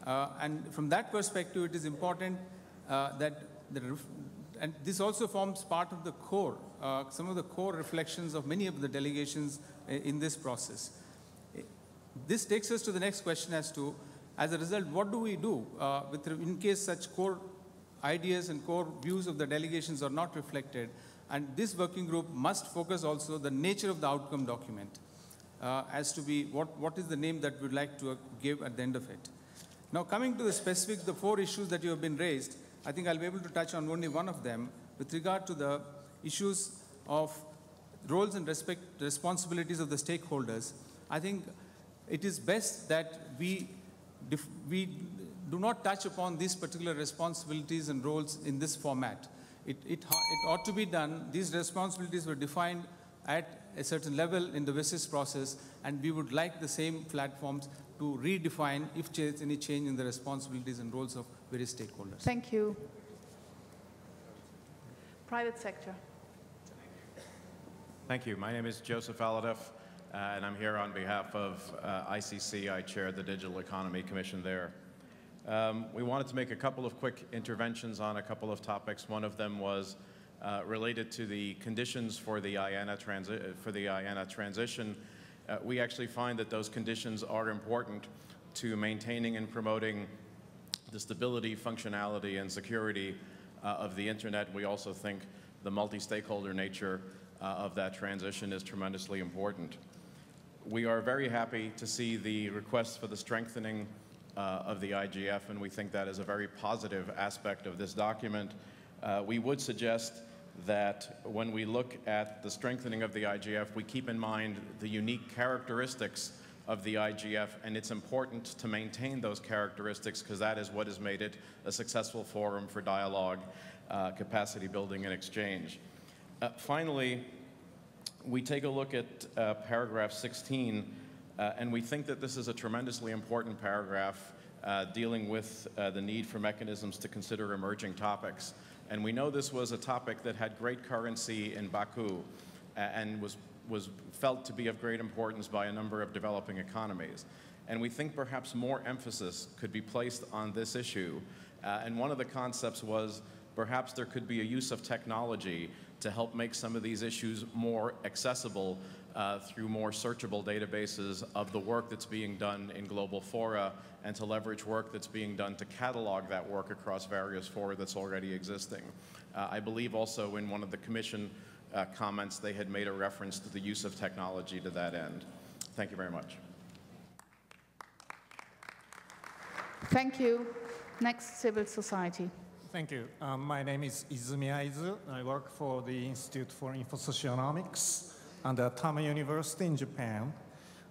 And from that perspective, it is important that and this also forms part of the core, some of the core reflections of many of the delegations in this process. This takes us to the next question as to, as a result, what do we do in case such core ideas and core views of the delegations are not reflected? And this working group must focus also the nature of the outcome document as to be what is the name that we'd like to give at the end of it. Now, coming to the specifics, the 4 issues that you have been raised, I think I'll be able to touch on only one of them with regard to the issues of roles and responsibilities of the stakeholders. I think it is best that we do not touch upon these particular responsibilities and roles in this format. It ought to be done. These responsibilities were defined at a certain level in the WSIS process, and we would like the same platforms to redefine if there is any change in the responsibilities and roles of various stakeholders. Thank you. Private sector. Thank you. My name is Joseph Aladeff, and I'm here on behalf of ICC. I chair the Digital Economy Commission there. We wanted to make a couple of quick interventions on a couple of topics. One of them was related to the conditions for the IANA transition. We actually find that those conditions are important to maintaining and promoting the stability, functionality, and security of the internet. We also think the multi-stakeholder nature of that transition is tremendously important. We are very happy to see the request for the strengthening of the IGF, and we think that is a very positive aspect of this document. We would suggest that when we look at the strengthening of the IGF, we keep in mind the unique characteristics of the IGF, and it's important to maintain those characteristics because that is what has made it a successful forum for dialogue, capacity building, and exchange. Finally, we take a look at paragraph 16, and we think that this is a tremendously important paragraph dealing with the need for mechanisms to consider emerging topics. And we know this was a topic that had great currency in Baku and was felt to be of great importance by a number of developing economies. And we think perhaps more emphasis could be placed on this issue. And one of the concepts was perhaps there could be a use of technology to help make some of these issues more accessible through more searchable databases of the work that's being done in global fora, and to leverage work that's being done to catalog that work across various fora that's already existing. I believe also in one of the Commission comments they had made a reference to the use of technology to that end. Thank you very much. Thank you. Next, civil society. Thank you. My name is Izumi Aizu. I work for the Institute for Infosocionomics. and at Tama University in Japan.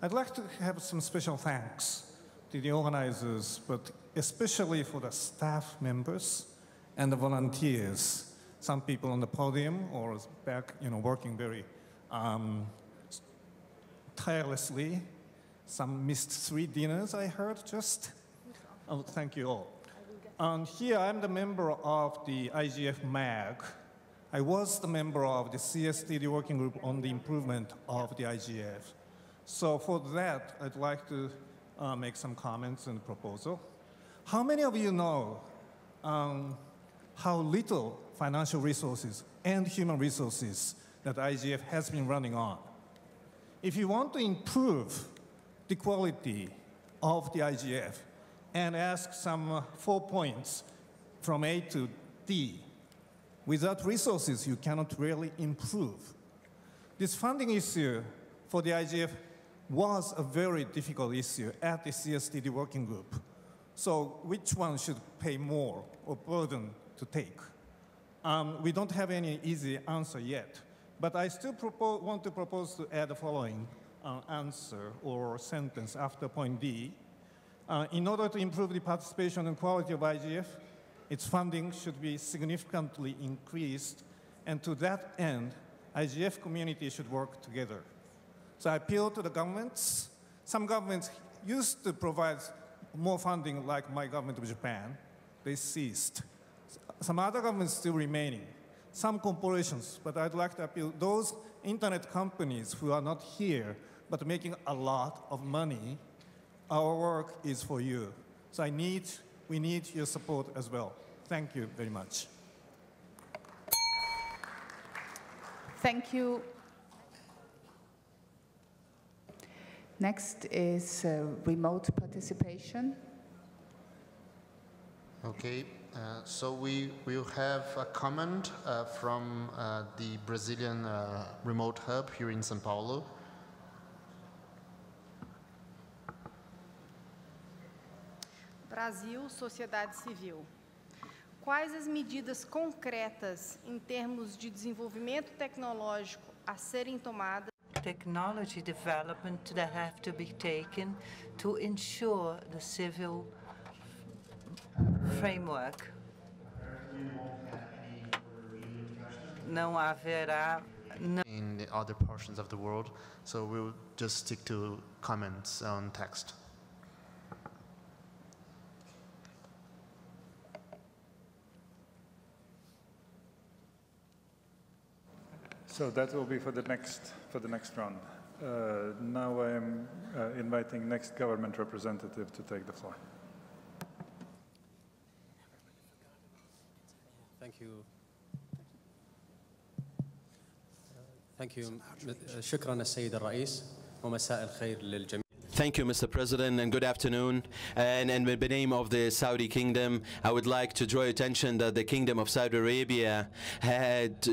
I'd like to have some special thanks to the organizers, but especially for the staff members and the volunteers. Some people on the podium or back, working very tirelessly. Some missed 3 dinners, I heard, just. Oh, thank you all. And here I'm the member of the IGF MAG. I was the member of the CSTD working group on the improvement of the IGF. So for that, I'd like to make some comments and proposal. How many of you know how little financial resources and human resources that IGF has been running on? If you want to improve the quality of the IGF and ask some 4 points from A to D, without resources, you cannot really improve. This funding issue for the IGF was a very difficult issue at the CSTD working group. So which one should pay more or burden to take? We don't have any easy answer yet, but I still want to propose to add the following answer or sentence after point D. In order to improve the participation and quality of IGF, its funding should be significantly increased, and to that end, IGF community should work together. So I appeal to the governments. Some governments used to provide more funding, like my government of Japan. They ceased. Some other governments still remaining. Some corporations, but I'd like to appeal those internet companies who are not here, but making a lot of money. Our work is for you. So we need your support as well. Thank you very much. Thank you. Next is remote participation. Okay, so we will have a comment from the Brazilian remote hub here in São Paulo. Brasil, sociedade civil. Quais as medidas concretas em termos de desenvolvimento tecnológico a serem tomadas? Technology development that have to be taken to ensure the civil framework. Não haverá in the other portions of the world, so we'll just stick to comments on text. So that will be for the next round. Now I am inviting next government representative to take the floor. Thank you. Thank you. شكرا السيد الرئيس ومساء الخير للجميع. Thank you, Mr. President, and good afternoon. And in the name of the Saudi Kingdom, I would like to draw attention that the Kingdom of Saudi Arabia had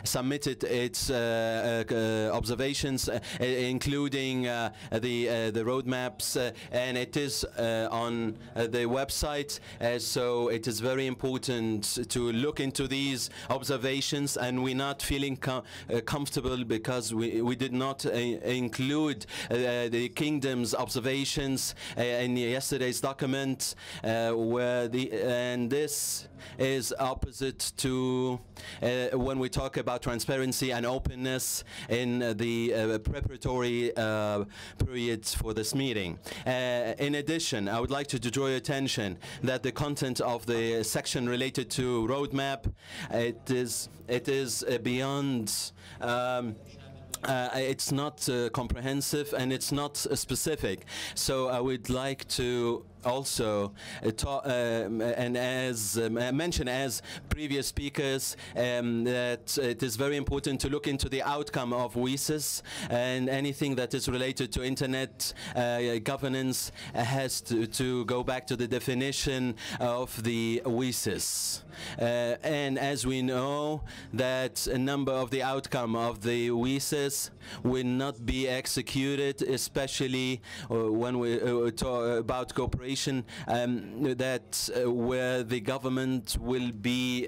submitted its observations, including the roadmaps, and it is on the website. So it is very important to look into these observations, and we're not feeling comfortable because we did not include the Kingdom's observations in yesterday's document, and this is opposite to when we talk about transparency and openness in the preparatory periods for this meeting. In addition, I would like to draw your attention that the content of the section related to roadmap, it is beyond. It's not comprehensive and it's not specific. So I would like to also and as mentioned as previous speakers, that it is very important to look into the outcome of WISES, and anything that is related to internet governance has to go back to the definition of the WISES. And as we know that a number of the outcome of the WISES will not be executed, especially when we talk about cooperation situation where the government will be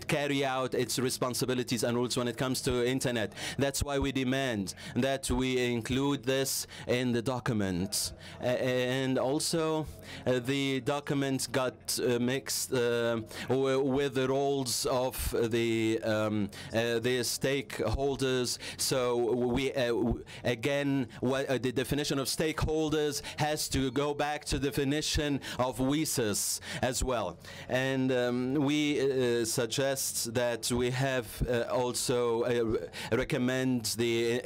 carry out its responsibilities and rules when it comes to internet. That's why we demand that we include this in the document. And also, the document got mixed with the roles of the stakeholders. So we again, the definition of stakeholders has to go back to the definition of WISAs as well. And we suggest that we have also recommend the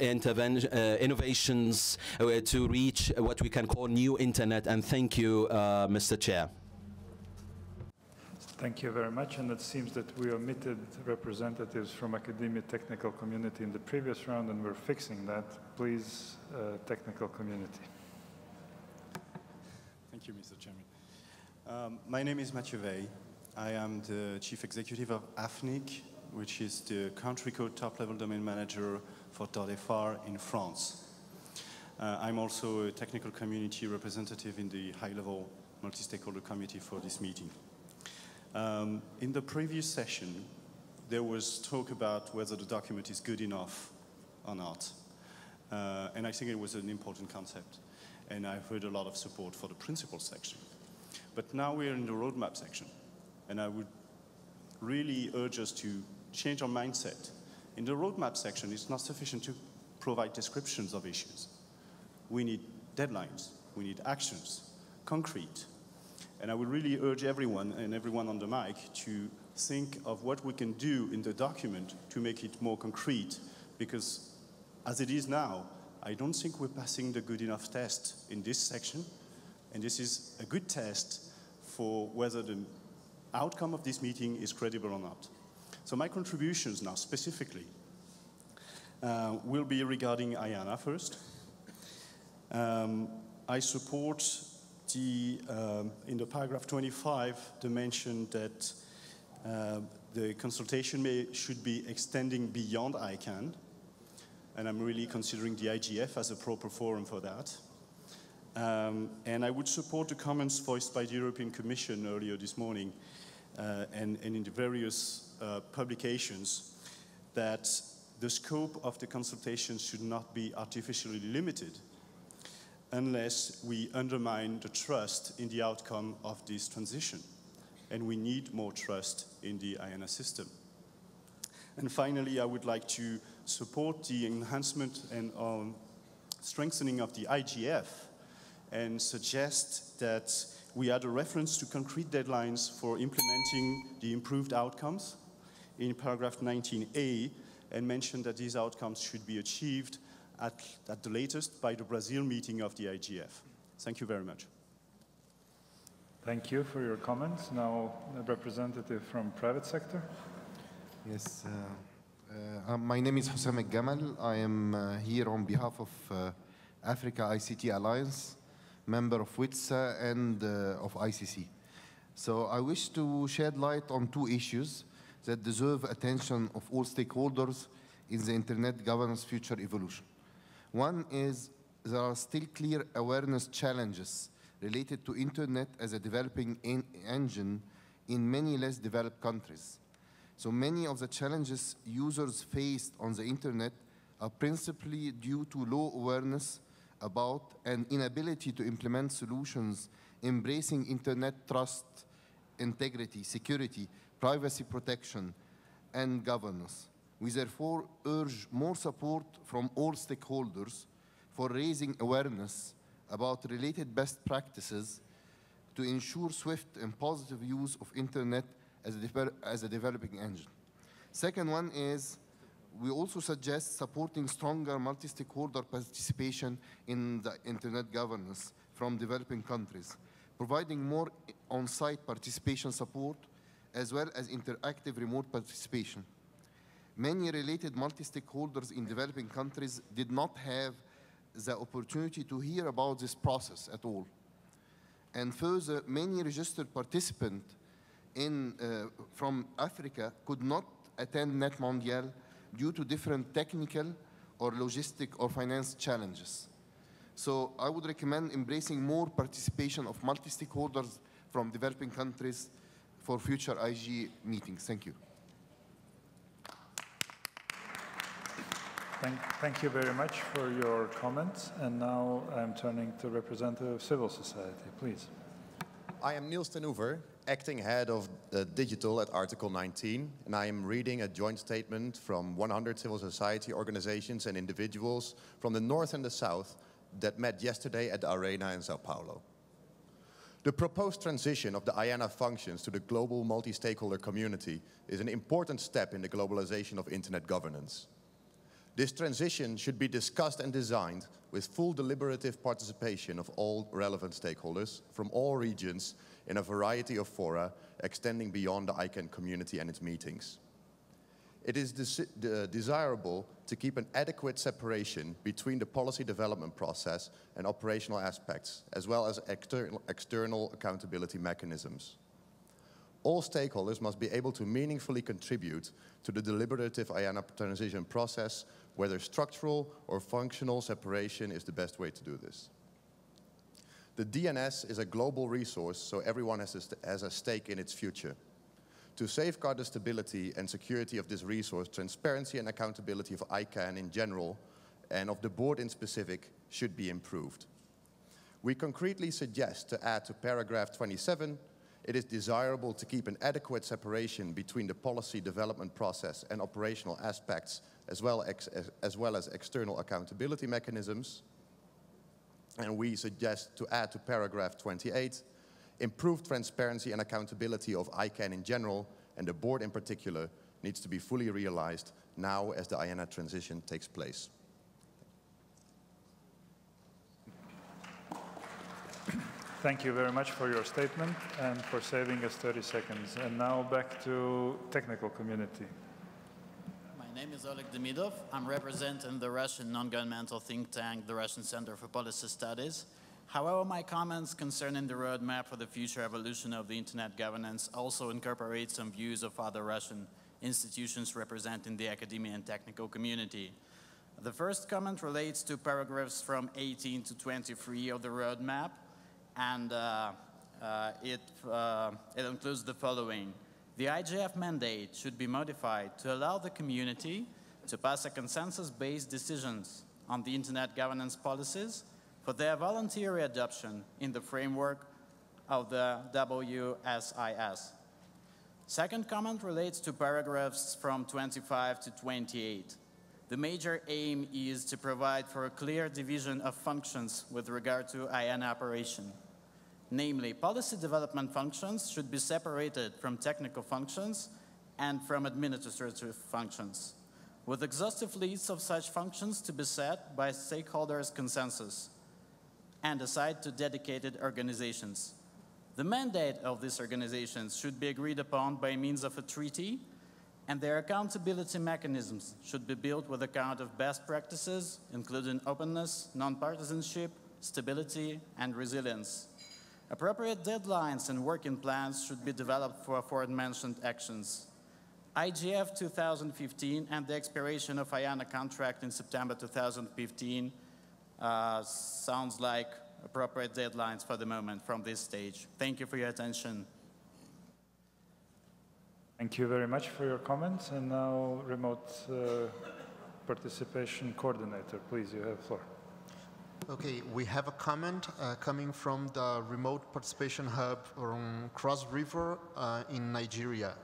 innovations to reach what we can call new internet. And thank you, Mr. Chair. Thank you very much. And it seems that we omitted representatives from academia technical community in the previous round, and we're fixing that. Please, technical community. Thank you, Mr. Chairman. My name is Mathieu Veil. I am the Chief Executive of AFNIC, which is the country code top-level domain manager for Tordefar in France. I'm also a technical community representative in the high-level multi-stakeholder committee for this meeting. In the previous session, there was talk about whether the document is good enough or not. And I think it was an important concept. And I've heard a lot of support for the principles section. But now we're in the roadmap section. And I would really urge us to change our mindset. In the roadmap section, it's not sufficient to provide descriptions of issues. We need deadlines. We need actions, concrete. And I would really urge everyone, and everyone on the mic, to think of what we can do in the document to make it more concrete, because as it is now, I don't think we're passing the good enough test in this section, and this is a good test for whether the outcome of this meeting is credible or not. So my contributions now, specifically, will be regarding IANA first. I support in the paragraph 25, the mention that the consultation should be extending beyond ICANN, and I'm really considering the IGF as a proper forum for that. And I would support the comments voiced by the European Commission earlier this morning and in the various publications that the scope of the consultation should not be artificially limited unless we undermine the trust in the outcome of this transition. And we need more trust in the IANA system. And finally, I would like to support the enhancement and strengthening of the IGF and suggest that we add a reference to concrete deadlines for implementing the improved outcomes in paragraph 19A, and mention that these outcomes should be achieved at the latest by the Brazil meeting of the IGF. Thank you very much. Thank you for your comments. Now, a representative from private sector. Yes, my name is Hussam Al-Gamal. I am here on behalf of Africa ICT Alliance, member of WITSA and of ICC. So I wish to shed light on two issues that deserve attention of all stakeholders in the internet governance future evolution. One is there are still clear awareness challenges related to internet as a developing engine in many less developed countries. So many of the challenges users faced on the internet are principally due to low awareness about and inability to implement solutions embracing internet trust, integrity, security, privacy protection, and governance. We therefore urge more support from all stakeholders for raising awareness about related best practices to ensure swift and positive use of internet as a developing engine. Second one is we also suggest supporting stronger multi-stakeholder participation in the internet governance from developing countries, providing more on-site participation support as well as interactive remote participation. Many related multi-stakeholders in developing countries did not have the opportunity to hear about this process at all. And further, many registered participants from Africa could not attend NETmundial due to different technical or logistic or finance challenges. So I would recommend embracing more participation of multi-stakeholders from developing countries for future IG meetings. Thank you. Thank you very much for your comments. And now I'm turning to representative of civil society, please. I am Niels ten Oever, acting head of digital at Article 19, and I am reading a joint statement from 100 civil society organizations and individuals from the north and the south that met yesterday at the Arena in Sao Paulo. The proposed transition of the IANA functions to the global multi-stakeholder community is an important step in the globalization of internet governance. This transition should be discussed and designed with full deliberative participation of all relevant stakeholders from all regions in a variety of fora extending beyond the ICANN community and its meetings. It is desirable to keep an adequate separation between the policy development process and operational aspects, as well as external accountability mechanisms. All stakeholders must be able to meaningfully contribute to the deliberative IANA transition process, whether structural or functional separation is the best way to do this. The DNS is a global resource, so everyone has a stake in its future. To safeguard the stability and security of this resource, transparency and accountability of ICANN in general and of the board in specific should be improved. We concretely suggest to add to paragraph 27, it is desirable to keep an adequate separation between the policy development process and operational aspects, as well as external accountability mechanisms. And we suggest to add to paragraph 28, improved transparency and accountability of ICANN in general, and the board in particular, needs to be fully realized now as the IANA transition takes place. Thank you very much for your statement and for saving us 30 seconds. And now back to technical community. My name is Oleg Demidov. I'm representing the Russian non-governmental think tank, the Russian Center for Policy Studies. However, my comments concerning the roadmap for the future evolution of the internet governance also incorporate some views of other Russian institutions representing the academia and technical community. The first comment relates to paragraphs from 18 to 23 of the roadmap, and it includes the following. The IGF mandate should be modified to allow the community to pass a consensus-based decisions on the internet governance policies for their voluntary adoption in the framework of the WSIS. Second comment relates to paragraphs from 25 to 28. The major aim is to provide for a clear division of functions with regard to IANA operation. Namely, policy development functions should be separated from technical functions and from administrative functions, with exhaustive lists of such functions to be set by stakeholders' consensus and assigned to dedicated organizations. The mandate of these organizations should be agreed upon by means of a treaty, and their accountability mechanisms should be built with account of best practices, including openness, non-partisanship, stability, and resilience. Appropriate deadlines and working plans should be developed for aforementioned actions. IGF 2015 and the expiration of IANA contract in September 2015 sounds like appropriate deadlines for the moment from this stage. Thank you for your attention. Thank you very much for your comments. And now, remote participation coordinator, please, you have the floor. Okay, we have a comment coming from the remote participation hub from Cross River in Nigeria.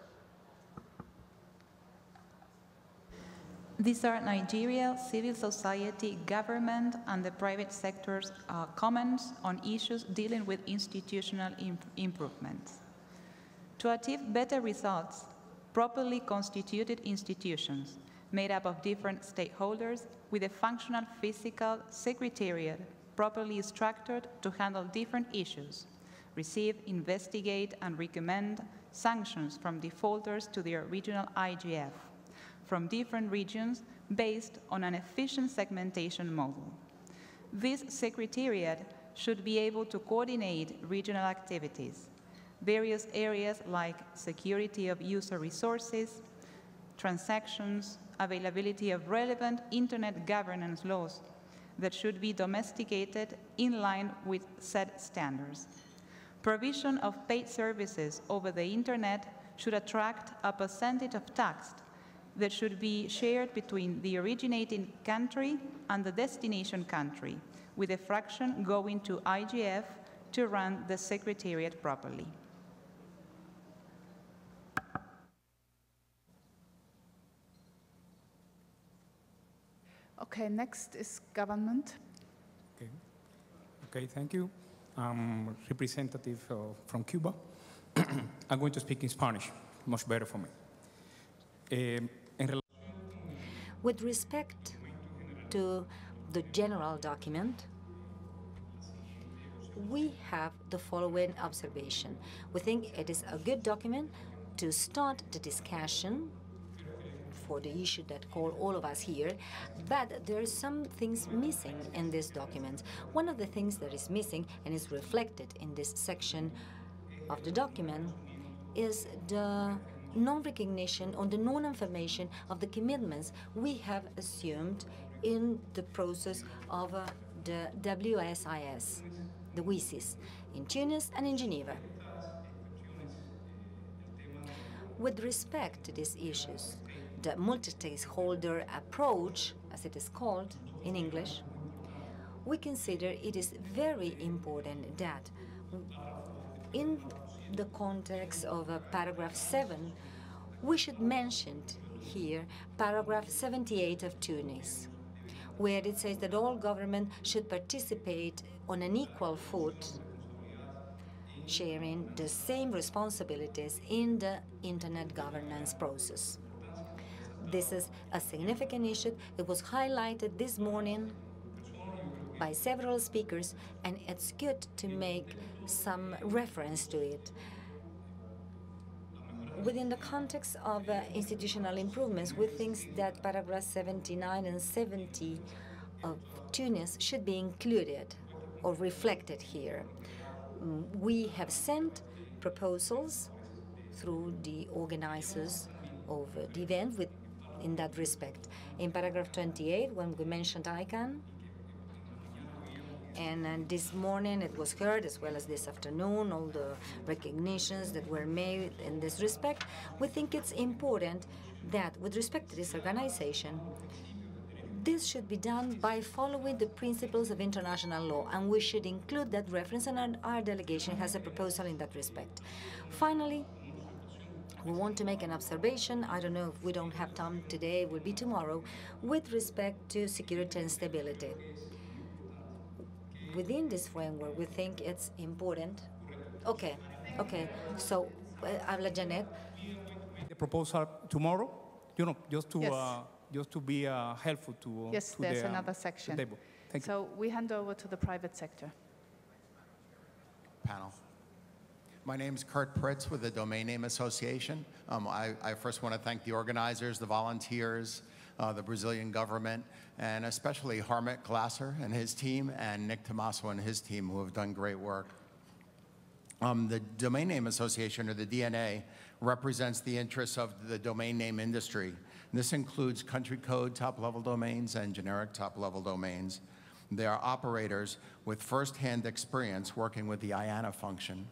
These are Nigeria, civil society, government, and the private sector's comments on issues dealing with institutional improvements. To achieve better results, properly constituted institutions made up of different stakeholders with a functional physical secretariat properly structured to handle different issues, receive, investigate, and recommend sanctions from defaulters to their regional IGF, from different regions based on an efficient segmentation model. This secretariat should be able to coordinate regional activities, various areas like security of user resources, transactions, availability of relevant internet governance laws, that should be domesticated in line with said standards. Provision of paid services over the Internet should attract a percentage of tax that should be shared between the originating country and the destination country, with a fraction going to IGF to run the Secretariat properly. Okay, next is government. Okay, thank you. I'm representative from Cuba. I'm going to speak in Spanish, much better for me. With respect to the general document, we have the following observation. We think it is a good document to start the discussion for the issue that call all of us here, but there are some things missing in this document. One of the things that is missing and is reflected in this section of the document is the non-recognition or the non-affirmation of the commitments we have assumed in the process of the WSIS, the WSIS, in Tunis and in Geneva. With respect to these issues, the multi-stakeholder approach, as it is called in English, we consider it is very important that in the context of paragraph 7, we should mention here paragraph 78 of Tunis, where it says that all government should participate on an equal foot, sharing the same responsibilities in the Internet governance process. This is a significant issue. It was highlighted this morning by several speakers, and it's good to make some reference to it. Within the context of institutional improvements, we think that paragraphs 79 and 70 of Tunis should be included or reflected here. We have sent proposals through the organizers of the event in that respect. In paragraph 28, when we mentioned ICANN, and this morning it was heard, as well as this afternoon, all the recognitions that were made in this respect, we think it's important that with respect to this organization, this should be done by following the principles of international law, and we should include that reference, and our delegation has a proposal in that respect. Finally, we want to make an observation. I don't know if we don't have time today, it will be tomorrow, with respect to security and stability. Within this framework, we think it's important. Okay, so habla Janet. The proposal tomorrow, just to Yes. Just to be helpful to Yes, to there's the, another section. table. Thank you. So we hand over to the private sector. Panel. My name is Kurt Pritz with the Domain Name Association. I first want to thank the organizers, the volunteers, the Brazilian government, and especially Harmet Glasser and his team, and Nick Tomaso and his team, who have done great work. The Domain Name Association, or the DNA, represents the interests of the domain name industry. This includes country code top-level domains and generic top-level domains. They are operators with first-hand experience working with the IANA function.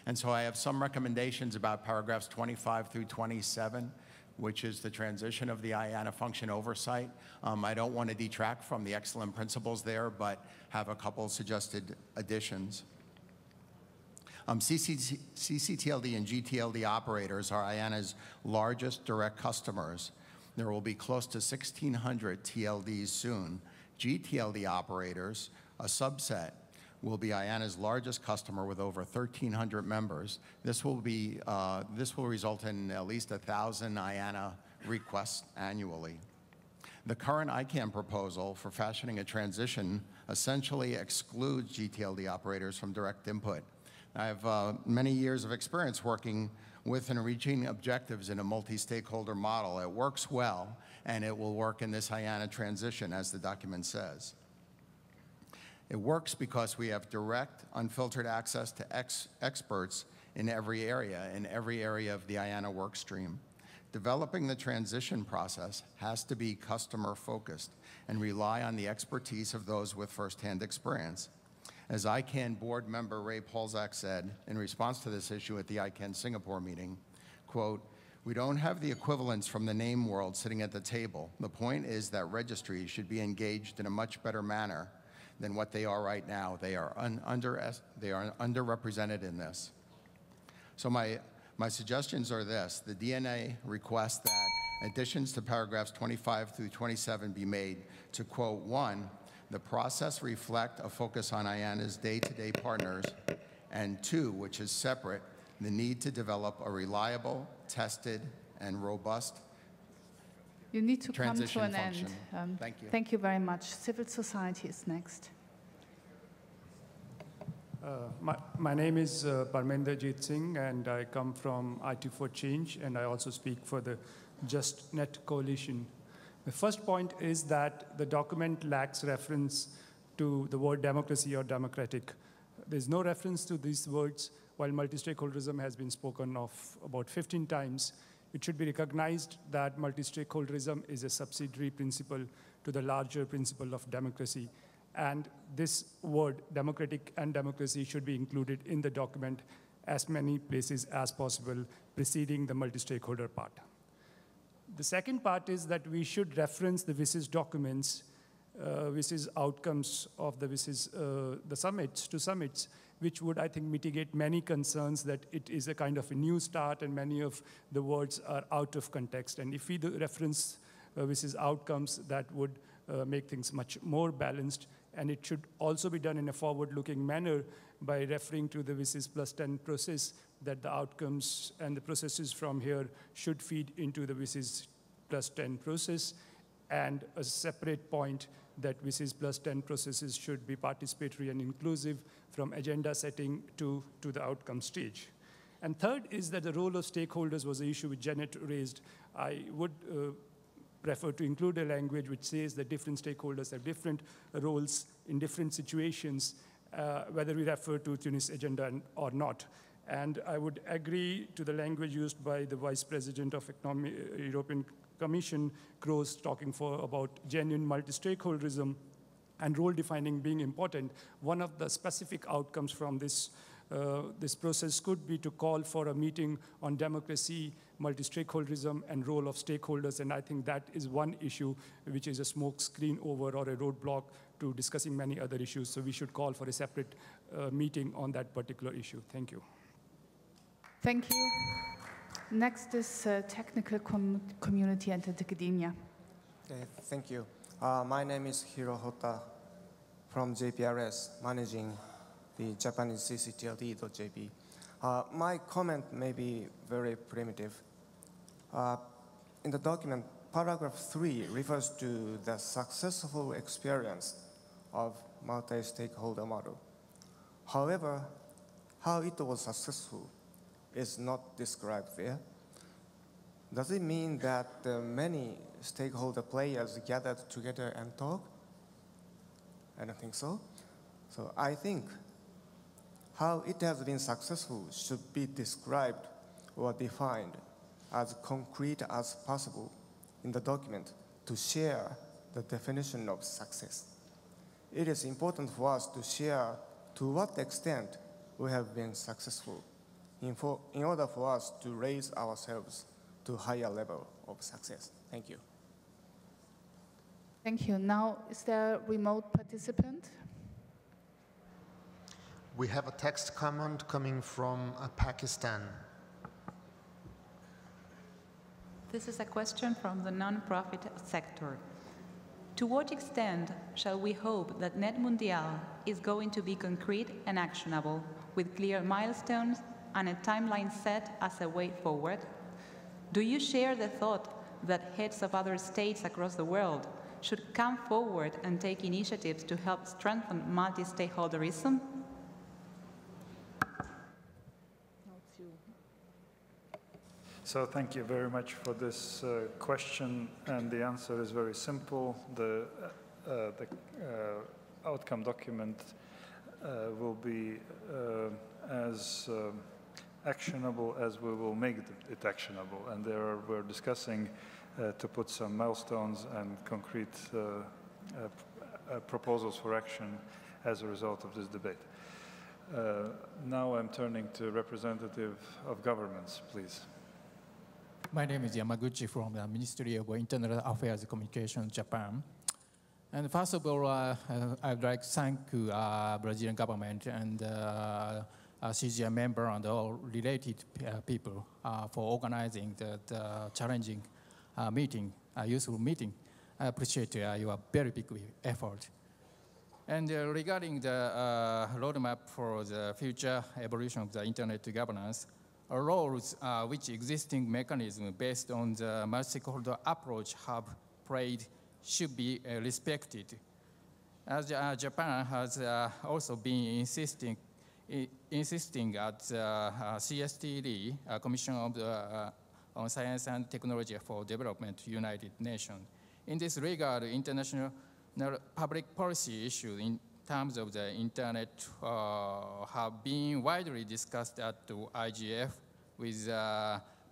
And so I have some recommendations about paragraphs 25 through 27, which is the transition of the IANA function oversight. I don't want to detract from the excellent principles there, but have a couple suggested additions. CCTLD and GTLD operators are IANA's largest direct customers. There will be close to 1,600 TLDs soon. GTLD operators, a subset, will be IANA's largest customer with over 1,300 members. This will result in at least 1,000 IANA requests annually. The current ICANN proposal for fashioning a transition essentially excludes GTLD operators from direct input. I have many years of experience working with and reaching objectives in a multi-stakeholder model. It works well, and it will work in this IANA transition, as the document says. It works because we have direct, unfiltered access to experts in every area of the IANA work stream. Developing the transition process has to be customer-focused and rely on the expertise of those with firsthand experience. As ICANN board member Ray Polzak said in response to this issue at the ICANN Singapore meeting, quote, "We don't have the equivalents from the name world sitting at the table. The point is that registries should be engaged in a much better manner than what they are right now. They are underrepresented in this." So my suggestions are this. The DNA requests that additions to paragraphs 25 through 27 be made to, quote, 1, the process reflect a focus on IANA's day-to-day partners, and 2, which is separate, the need to develop a reliable, tested, and robust You need to come to transition an function. end. Thank you. Thank you very much. Civil society is next. My name is Parmenderjeet Singh, and I come from IT for Change, and I also speak for the JustNet Coalition. The first point is that the document lacks reference to the word democracy or democratic. There's no reference to these words, while multi-stakeholderism has been spoken of about 15 times. It should be recognized that multi-stakeholderism is a subsidiary principle to the larger principle of democracy. And this word, democratic and democracy, should be included in the document as many places as possible preceding the multi-stakeholder part. The second part is that we should reference the WSIS documents, WSIS outcomes of the WSIS, the summits, which would, I think, mitigate many concerns that it is a kind of a new start and many of the words are out of context. And if we reference WSIS outcomes, that would make things much more balanced. And it should also be done in a forward-looking manner by referring to the WSIS plus 10 process, that the outcomes and the processes from here should feed into the WSIS plus 10 process, and a separate point that WSIS plus 10 processes should be participatory and inclusive from agenda setting to the outcome stage. And third is that the role of stakeholders was an issue which Janet raised. I would prefer to include a language which says that different stakeholders have different roles in different situations, whether we refer to Tunis agenda or not. And I would agree to the language used by the Vice President of European Commission, Kroes, talking about genuine multi-stakeholderism and role defining being important. One of the specific outcomes from this process could be to call for a meeting on democracy, multi-stakeholderism, and role of stakeholders. And I think that is one issue which is a smoke screen over or a roadblock to discussing many other issues. So we should call for a separate meeting on that particular issue. Thank you. Thank you. Next is technical community and academia. Okay, thank you. My name is Hiro Hota from JPRS, managing the Japanese CCTLD.jp. My comment may be very primitive. In the document, paragraph 3 refers to the successful experience of multi-stakeholder model. However, how it was successful is not described there. Does it mean that many stakeholder players gathered together and talked? I don't think so. So I think how it has been successful should be described or defined as concrete as possible in the document to share the definition of success. It is important for us to share to what extent we have been successful in order for us to raise ourselves to a higher level of success. Thank you. Thank you. Now, is there a remote participant? We have a text comment coming from Pakistan. This is a question from the non-profit sector. To what extent shall we hope that NETmundial is going to be concrete and actionable, with clear milestones and a timeline set as a way forward? Do you share the thought that heads of other states across the world should come forward and take initiatives to help strengthen multi-stakeholderism? So thank you very much for this question, and the answer is very simple. The outcome document will be as actionable as we will make it actionable. And we're discussing to put some milestones and concrete proposals for action as a result of this debate. Now I'm turning to representative of governments, please. My name is Yamaguchi from the Ministry of Internal Affairs Communication, Japan. And first of all, I'd like to thank Brazilian government and CGI member and all related people for organizing the challenging meeting, useful meeting. I appreciate your very big effort. And regarding the roadmap for the future evolution of the internet governance, roles which existing mechanisms based on the multi-stakeholder approach have played should be respected. As Japan has also been insisting at the CSTD, Commission on Science and Technology for Development, United Nations. In this regard, international public policy issues in terms of the internet have been widely discussed at the IGF with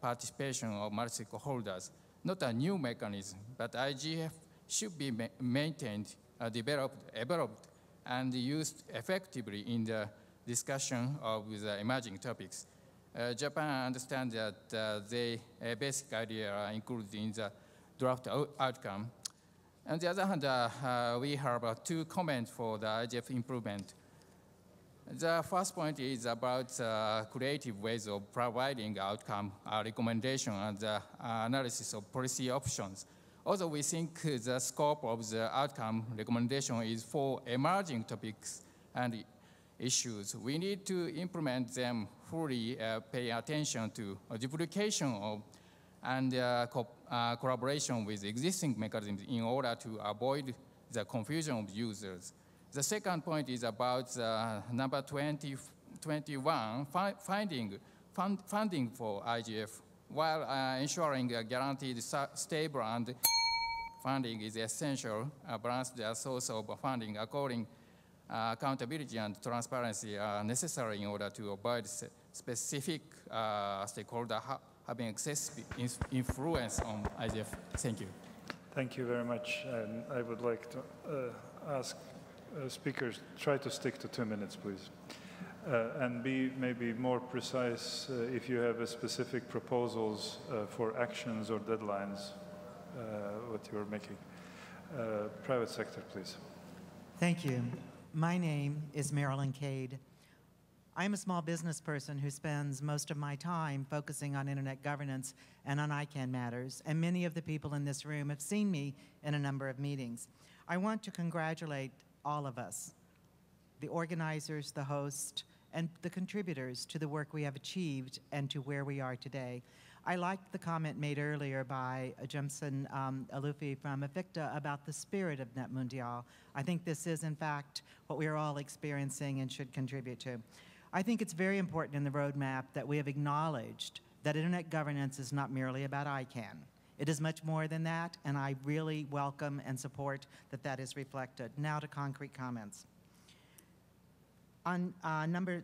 participation of multi-stakeholders. Not a new mechanism, but IGF should be maintained, developed, and used effectively in the discussion of the emerging topics. Japan understands that the basic idea are included in the draft outcome. On the other hand, we have two comments for the IGF improvement. The first point is about creative ways of providing outcome recommendation and the analysis of policy options. Also, we think the scope of the outcome recommendation is for emerging topics and issues. We need to implement them fully, pay attention to duplication of and collaboration with existing mechanisms in order to avoid the confusion of users. The second point is about number 21, funding for IGF. While ensuring a guaranteed stable and funding is essential, balance the source of funding according accountability and transparency are necessary in order to avoid specific stakeholder having excessive influence on IGF. Thank you. Thank you very much. And I would like to ask speakers, try to stick to 2 minutes, please. And be maybe more precise if you have specific proposals for actions or deadlines, what you're making. Private sector, please. Thank you. My name is Marilyn Cade. I'm a small business person who spends most of my time focusing on internet governance and on ICANN matters, and many of the people in this room have seen me in a number of meetings. I want to congratulate all of us, the organizers, the host, and the contributors to the work we have achieved and to where we are today. I liked the comment made earlier by Jemson Alufi from Aficta about the spirit of NETmundial. I think this is, in fact, what we are all experiencing and should contribute to. I think it's very important in the roadmap that we have acknowledged that internet governance is not merely about ICANN. It is much more than that, and I really welcome and support that that is reflected. Now to concrete comments. On number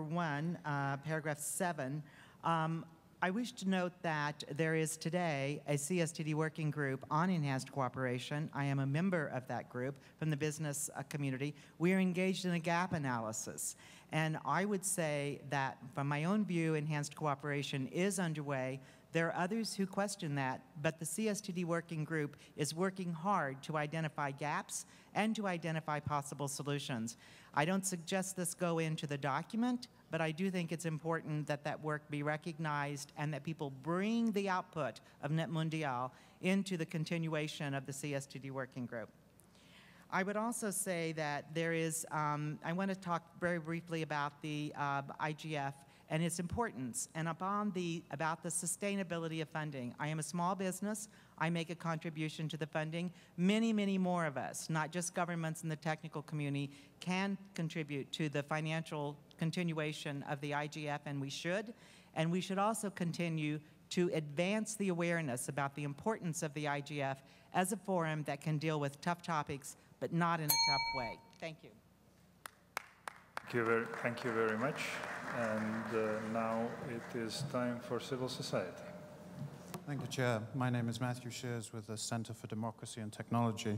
1, paragraph 7, I wish to note that there is today a CSTD working group on enhanced cooperation. I am a member of that group from the business community. We are engaged in a gap analysis. And I would say that from my own view, enhanced cooperation is underway. There are others who question that, but the CSTD working group is working hard to identify gaps and to identify possible solutions. I don't suggest this go into the document, but I do think it's important that that work be recognized and that people bring the output of NETmundial into the continuation of the CSTD working group. I would also say that there is, I want to talk very briefly about the IGF and its importance, and about the sustainability of funding. I am a small business. I make a contribution to the funding. Many, many more of us, not just governments and the technical community, can contribute to the financial continuation of the IGF, and we should. And we should also continue to advance the awareness about the importance of the IGF as a forum that can deal with tough topics, but not in a tough way. Thank you. Thank you very much. And now it is time for civil society. Thank you, Chair. My name is Matthew Shears with the Center for Democracy and Technology.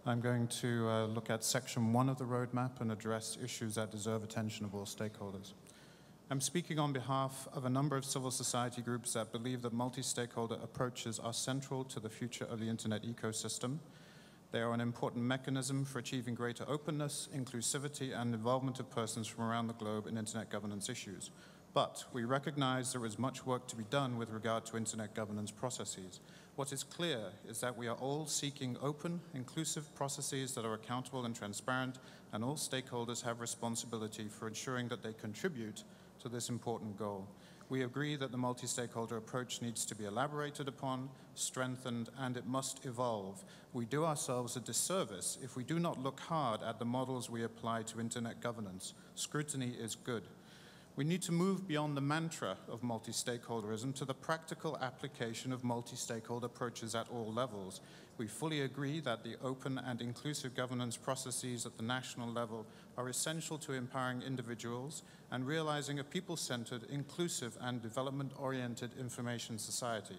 I'm going to look at Section 1 of the roadmap and address issues that deserve attention of all stakeholders. I'm speaking on behalf of a number of civil society groups that believe that multi-stakeholder approaches are central to the future of the Internet ecosystem. They are an important mechanism for achieving greater openness, inclusivity, and involvement of persons from around the globe in Internet governance issues. But we recognize there is much work to be done with regard to Internet governance processes. What is clear is that we are all seeking open, inclusive processes that are accountable and transparent, and all stakeholders have responsibility for ensuring that they contribute to this important goal. We agree that the multi-stakeholder approach needs to be elaborated upon, strengthened, and it must evolve. We do ourselves a disservice if we do not look hard at the models we apply to Internet governance. Scrutiny is good. We need to move beyond the mantra of multi-stakeholderism to the practical application of multi-stakeholder approaches at all levels. We fully agree that the open and inclusive governance processes at the national level are essential to empowering individuals and realizing a people-centered, inclusive, and development-oriented information society.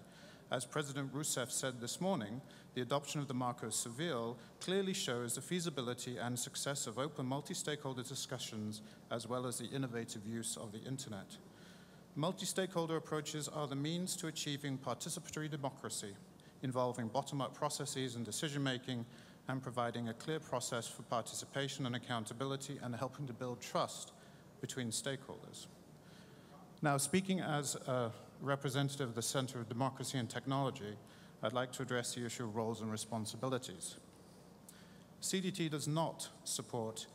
As President Rousseff said this morning, the adoption of the Marco Civil clearly shows the feasibility and success of open multi-stakeholder discussions as well as the innovative use of the Internet. Multi-stakeholder approaches are the means to achieving participatory democracy, involving bottom-up processes and decision-making, and providing a clear process for participation and accountability and helping to build trust between stakeholders. Now, speaking as a representative of the Center of Democracy and Technology, I'd like to address the issue of roles and responsibilities. CDT does not support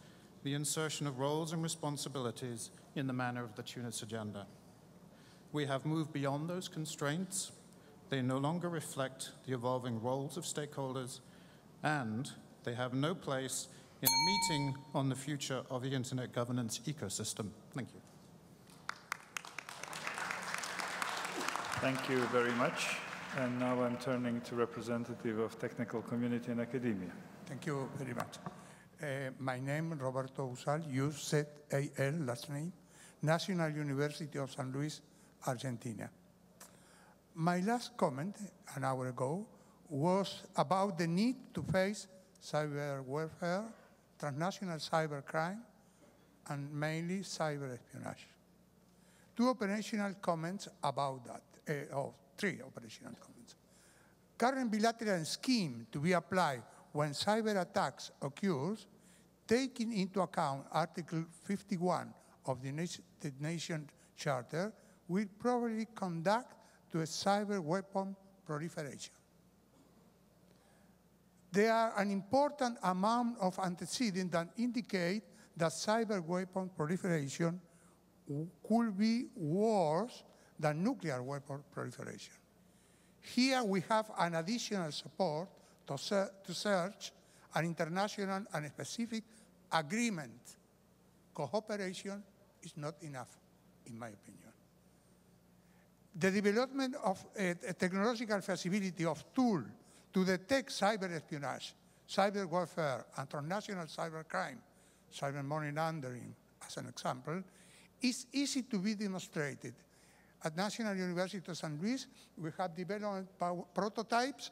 the insertion of roles and responsibilities in the manner of the Tunis agenda. We have moved beyond those constraints. They no longer reflect the evolving roles of stakeholders, and they have no place in a meeting on the future of the Internet governance ecosystem. Thank you. Thank you very much. And now I'm turning to representative of technical community and academia. Thank you very much. My name is Roberto Usal, UZAL, last name, National University of San Luis, Argentina. My last comment an hour ago was about the need to face cyber warfare, transnational cybercrime, and mainly cyber espionage. Two operational comments about that, three operational comments. Current bilateral scheme to be applied when cyber attacks occurs, taking into account Article 51 of the United Nations Charter, will probably conduct to a cyber weapon proliferation. There are an important amount of antecedents that indicate that cyber weapon proliferation could be worse than nuclear weapon proliferation. Here we have an additional support to search an international and specific agreement. Cooperation is not enough, in my opinion. The development of a technological feasibility of tools to detect cyber espionage, cyber warfare, and transnational cybercrime, cyber money laundering, as an example, is easy to be demonstrated. At National University of San Luis, we have developed prototypes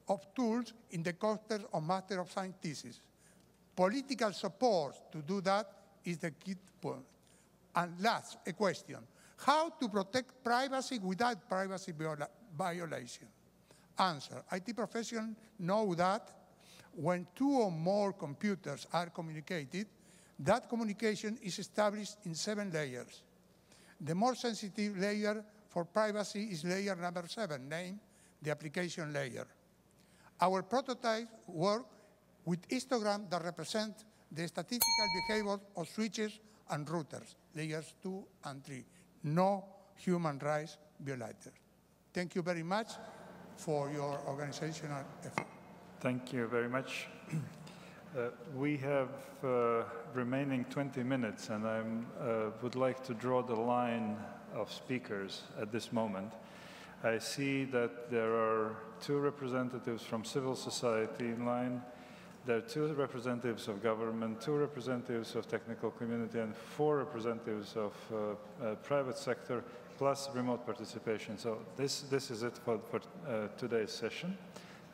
of tools in the context of Master of Science thesis. Political support to do that is the key point. And last, a question. How to protect privacy without privacy violation? Answer. IT professionals know that when two or more computers are communicated, that communication is established in 7 layers. The more sensitive layer for privacy is layer number 7, named the application layer. Our prototype work with histograms that represent the statistical behavior of switches and routers, layers 2 and 3. No human rights violators. Thank you very much for your organizational effort. Thank you very much. We have remaining 20 minutes, and I would like to draw the line of speakers at this moment. I see that there are 2 representatives from civil society in line, There are 2 representatives of government, 2 representatives of technical community, and 4 representatives of private sector, plus remote participation. So this is it for today's session.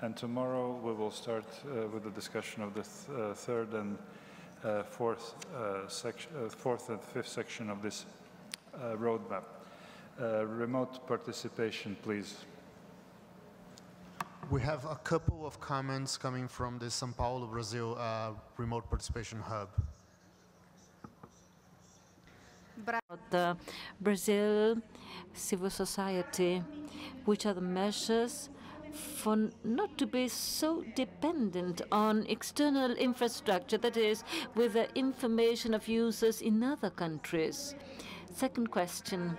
And tomorrow we will start with the discussion of the third and fourth and fifth section of this roadmap. Remote participation, please. We have a couple of comments coming from the São Paulo, Brazil Remote Participation Hub. The Brazil civil society, which are the measures for not to be so dependent on external infrastructure, that is, with the information of users in other countries. Second question,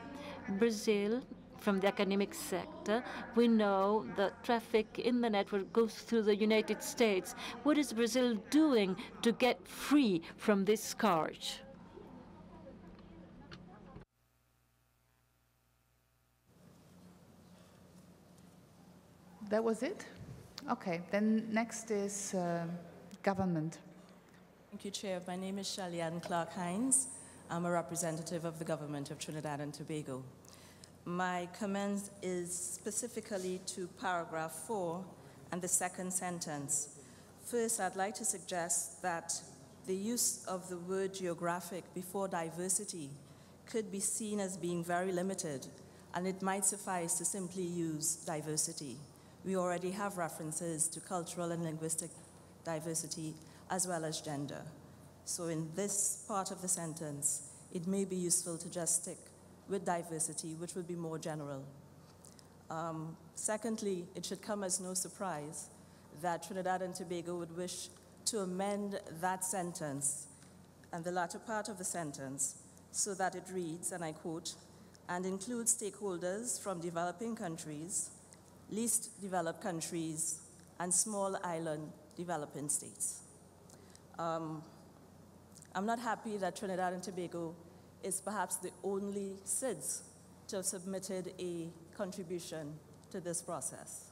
Brazil, from the academic sector, we know that traffic in the network goes through the United States. What is Brazil doing to get free from this scourge? That was it? Okay, then next is government. Thank you, Chair. My name is Shalianne Clark-Hines. I'm a representative of the government of Trinidad and Tobago. My comment is specifically to paragraph 4 and the second sentence. First, I'd like to suggest that the use of the word geographic before diversity could be seen as being very limited, and it might suffice to simply use diversity. We already have references to cultural and linguistic diversity as well as gender. So in this part of the sentence, it may be useful to just stick with diversity, which would be more general. Secondly, it should come as no surprise that Trinidad and Tobago would wish to amend that sentence and the latter part of the sentence so that it reads, and I quote, "and include stakeholders from developing countries, least developed countries, and small island developing states." I'm not happy that Trinidad and Tobago is perhaps the only SIDS to have submitted a contribution to this process.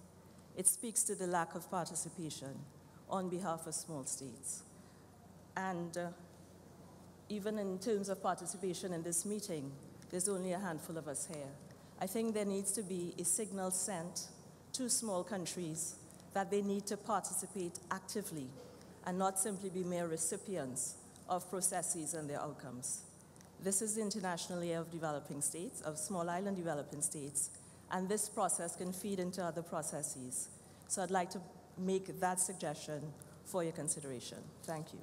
It speaks to the lack of participation on behalf of small states. And even in terms of participation in this meeting, there's only a handful of us here. I think there needs to be a signal sent to small countries that they need to participate actively and not simply be mere recipients of processes and their outcomes. This is the International Year of Developing States, of Small Island Developing States, and this process can feed into other processes. So I'd like to make that suggestion for your consideration. Thank you.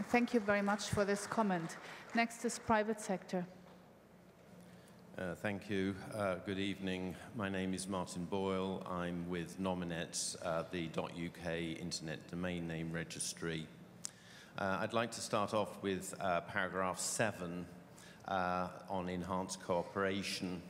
Thank you very much for this comment. Next is private sector. Thank you. Good evening. My name is Martin Boyle. I'm with Nominet, the .uk Internet Domain Name Registry. I'd like to start off with paragraph 7 on enhanced cooperation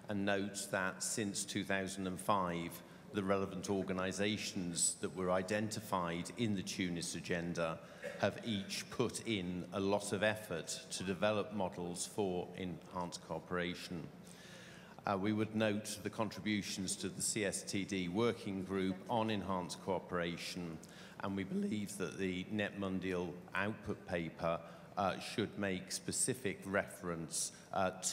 and note that since 2005, the relevant organizations that were identified in the Tunis agenda have each put in a lot of effort to develop models for enhanced cooperation. We would note the contributions to the CSTD working group on enhanced cooperation, and we believe that the NETmundial output paper should make specific reference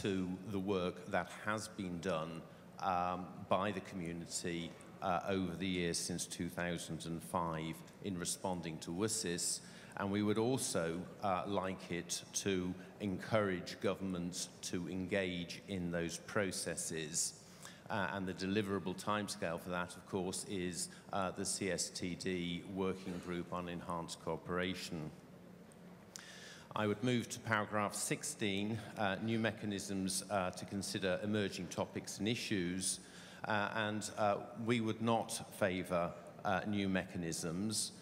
to the work that has been done by the community over the years since 2005 in responding to WSIS, and we would also like it to encourage governments to engage in those processes. And the deliverable timescale for that, of course, is the CSTD Working Group on Enhanced Cooperation. I would move to paragraph 16, new mechanisms to consider emerging topics and issues. And we would not favour new mechanisms.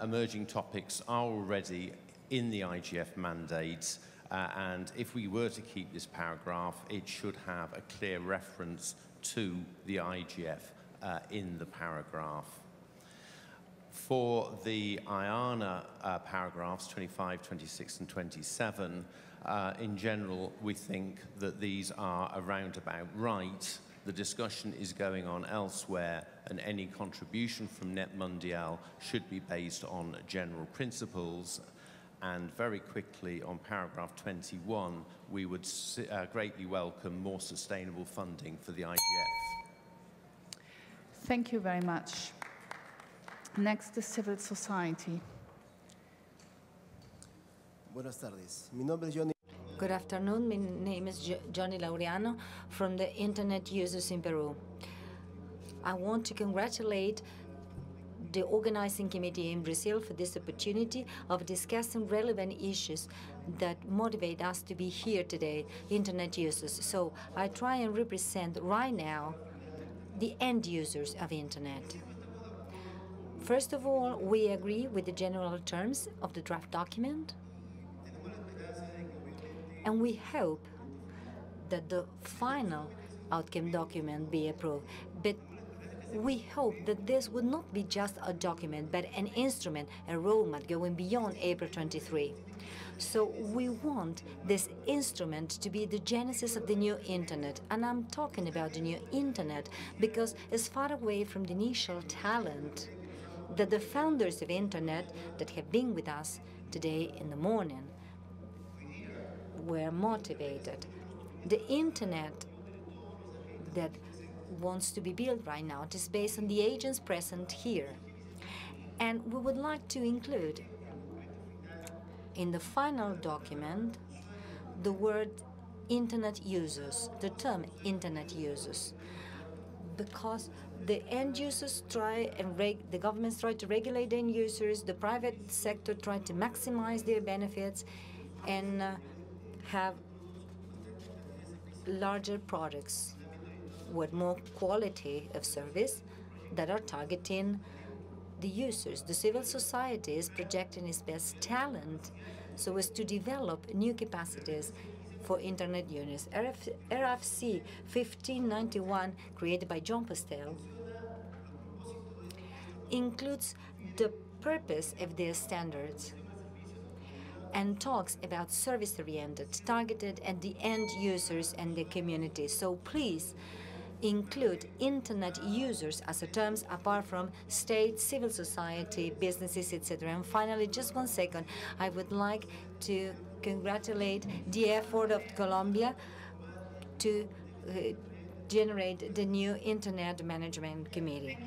Emerging topics are already in the IGF mandate, and if we were to keep this paragraph, it should have a clear reference to the IGF in the paragraph. For the IANA paragraphs 25, 26 and 27, in general, we think that these are around about right. The discussion is going on elsewhere, and any contribution from NETmundial should be based on general principles. And very quickly, on paragraph 21, we would greatly welcome more sustainable funding for the IGF. Thank you very much. Next is civil society. Buenas tardes. Mi nombre es Johnny. Good afternoon. My name is Johnny Laureano from the Internet Users in Peru. I want to congratulate the organizing committee in Brazil for this opportunity of discussing relevant issues that motivate us to be here today, Internet users. So I try and represent right now the end users of Internet. First of all, we agree with the general terms of the draft document, and we hope that the final outcome document be approved. But we hope that this would not be just a document, but an instrument, a roadmap going beyond April 23. So we want this instrument to be the genesis of the new Internet. And I'm talking about the new Internet because it's far away from the initial talent that the founders of Internet that have been with us today in the morning were motivated. The Internet that wants to be built right now is based on the agents present here. And we would like to include in the final document the word Internet users, the term Internet users, because the end users try and the governments try to regulate the end users, the private sector try to maximize their benefits and have larger products with more quality of service that are targeting the users. The civil society is projecting its best talent so as to develop new capacities for Internet users. RFC 1591, created by John Postel, includes the purpose of their standards and talks about service-oriented, targeted at the end users and the community. So please include Internet users as a terms apart from state, civil society, businesses, etc. And finally, just 1 second, I would like to congratulate the effort of Colombia to generate the new Internet Management Committee.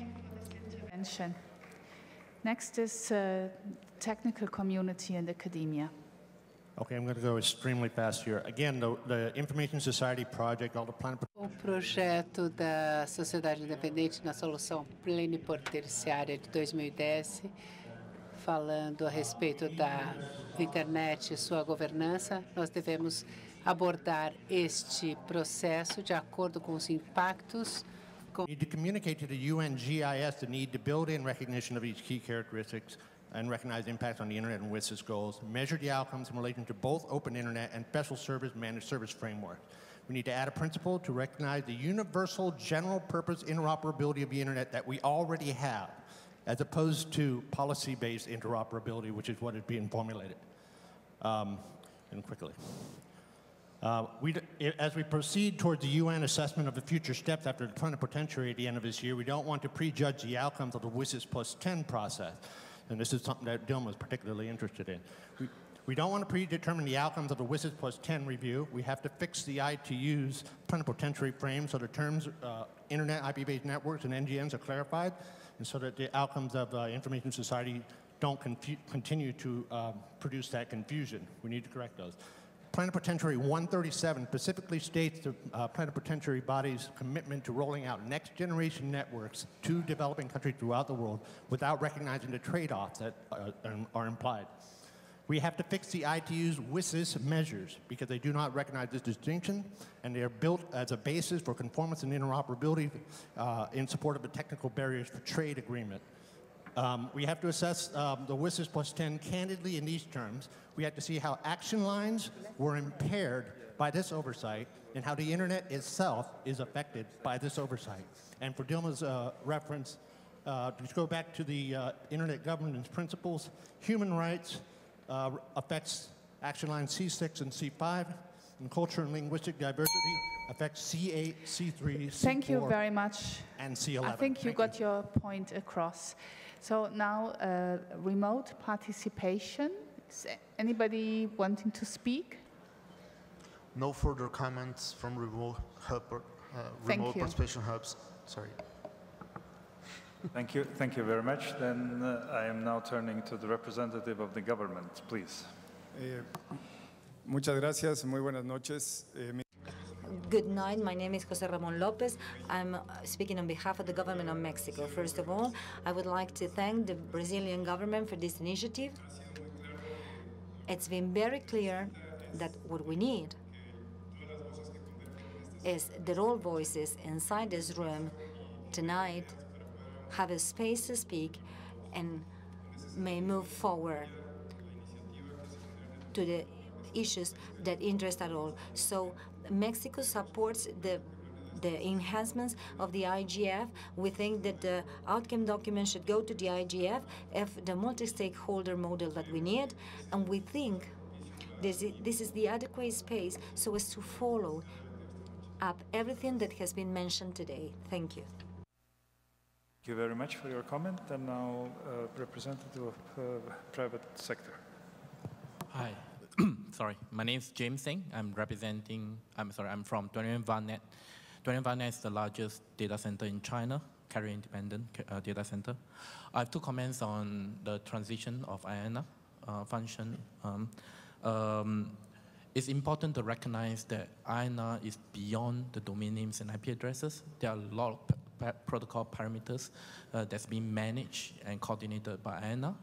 Next is technical community and academia. Okay, I'm going to go extremely fast here. Again, the Information Society project, all the planet. O projeto da Sociedade Independente na Solução Plenipotenciária de 2010, falando a respeito da internet e sua governança, nós devemos abordar este processo de acordo com os impactos. We need to communicate to the UN GIS the need to build in recognition of each key characteristics and recognize the impact on the Internet and WIS's goals, measure the outcomes in relation to both open Internet and special service managed service frameworks. We need to add a principle to recognize the universal general purpose interoperability of the Internet that we already have, as opposed to policy-based interoperability, which is what is being formulated. And quickly. As we proceed towards the UN assessment of the future steps after the plenipotentiary at the end of this year, we don't want to prejudge the outcomes of the WSIS plus 10 process. And this is something that Dilma is particularly interested in. We don't want to predetermine the outcomes of the WSIS plus 10 review. We have to fix the ITU's plenipotentiary frame so the terms Internet, IP-based networks, and NGNs are clarified, and so that the outcomes of information society don't continue to produce that confusion. We need to correct those. Plenipotentiary 137 specifically states the plenipotentiary body's commitment to rolling out next-generation networks to developing countries throughout the world without recognizing the trade-offs that are implied. We have to fix the ITU's WSIS measures because they do not recognize this distinction, and they are built as a basis for conformance and interoperability in support of the technical barriers for trade agreement. We have to assess the WSIS plus 10 candidly in these terms. We have to see how action lines were impaired by this oversight and how the Internet itself is affected by this oversight. And for Dilma's reference, to go back to the Internet governance principles, human rights affects action lines C6 and C5, and culture and linguistic diversity affects C8, C3, C4, Thank you very much. and C11. I think you got your point across. So now, remote participation. Is anybody wanting to speak? No further comments from remote participation hubs. Sorry. Thank you very much. Then I am now turning to the representative of the government, please. Muchas gracias. Muy buenas noches. Good night. My name is Jose Ramon Lopez. I'm speaking on behalf of the government of Mexico. First of all, I would like to thank the Brazilian government for this initiative. It's been very clear that what we need is that all voices inside this room tonight have a space to speak and may move forward to the issues that interest us all. So Mexico supports the enhancements of the IGF. We think that the outcome document should go to the IGF if the multi-stakeholder model that we need, and we think this is the adequate space so as to follow up everything that has been mentioned today. Thank you. Thank you very much for your comment. And now, representative of private sector. Hi. Sorry, my name is James Singh. I'm from 21VANet. 21VANet is the largest data center in China, carrier independent data center. I have two comments on the transition of IANA function. It's important to recognize that IANA is beyond the domain names and IP addresses. There are a lot of protocol parameters that's being managed and coordinated by IANA.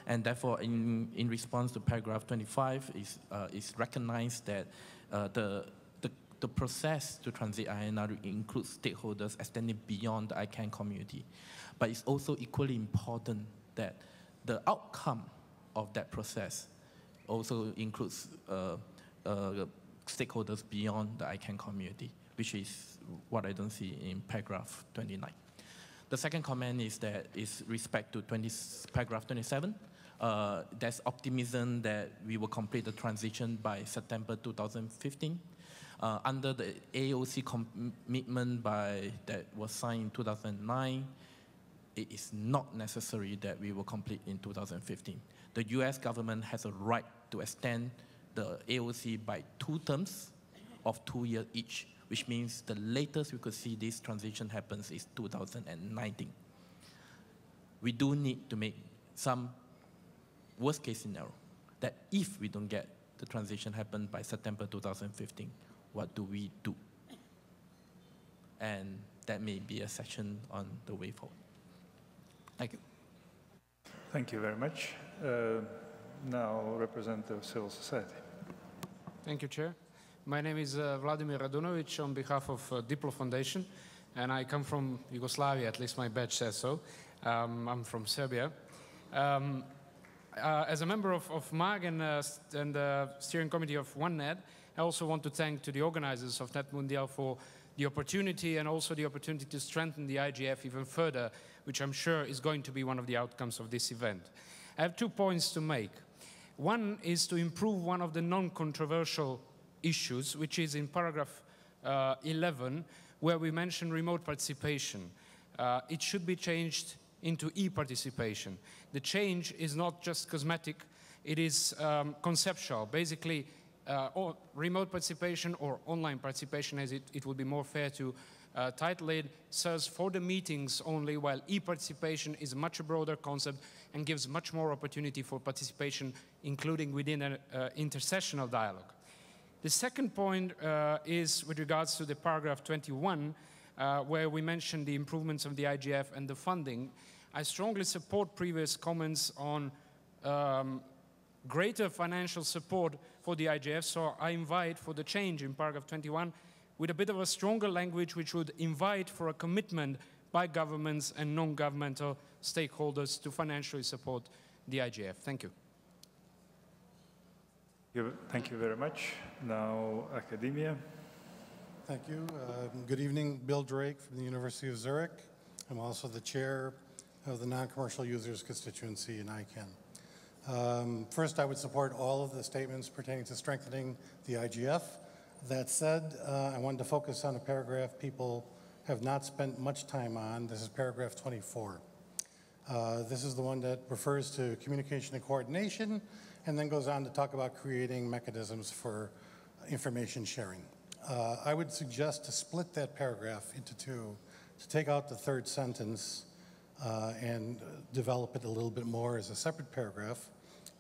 And therefore, in response to paragraph 25, is recognized that the process to transit IANA includes stakeholders extending beyond the ICANN community. But it's also equally important that the outcome of that process also includes stakeholders beyond the ICANN community, which is what I don't see in paragraph 29. The second comment is that is respect to paragraph 27. There's optimism that we will complete the transition by September 2015. Under the AOC commitment that was signed in 2009, it is not necessary that we will complete in 2015. The US government has a right to extend the AOC by 2 terms of 2 years each, which means the latest we could see this transition happens is 2019. We do need to make some worst case scenario that if we don't get the transition happen by September 2015, what do we do? And that may be a section on the way forward. Thank you. Thank you very much. Now, representative of civil society. Thank you, Chair. My name is Vladimir Radunovic on behalf of Diplo Foundation, and I come from Yugoslavia, at least my badge says so. I'm from Serbia. As a member of MAG and the steering committee of OneNet, I also want to thank to the organizers of NETmundial for the opportunity and also the opportunity to strengthen the IGF even further, which I'm sure is going to be one of the outcomes of this event. I have 2 points to make. One is to improve one of the non-controversial issues, which is in paragraph 11, where we mention remote participation. It should be changed into e-participation. The change is not just cosmetic, it is conceptual. Basically, remote participation or online participation, as it would be more fair to title it, serves for the meetings only, while e-participation is a much broader concept and gives much more opportunity for participation, including within an intersessional dialogue. The second point is with regards to the paragraph 21, where we mentioned the improvements of the IGF and the funding. I strongly support previous comments on greater financial support for the IGF, so I invite for the change in paragraph 21 with a bit of a stronger language which would invite for a commitment by governments and non-governmental stakeholders to financially support the IGF. Thank you. Thank you very much. Now, academia. Thank you. Good evening, Bill Drake from the University of Zurich. I'm also the chair of the Non-Commercial Users Constituency in ICANN. First, I would support all of the statements pertaining to strengthening the IGF. That said, I wanted to focus on a paragraph people have not spent much time on. This is paragraph 24. This is the one that refers to communication and coordination, and then goes on to talk about creating mechanisms for information sharing. I would suggest to split that paragraph into two, to take out the third sentence and develop it a little bit more as a separate paragraph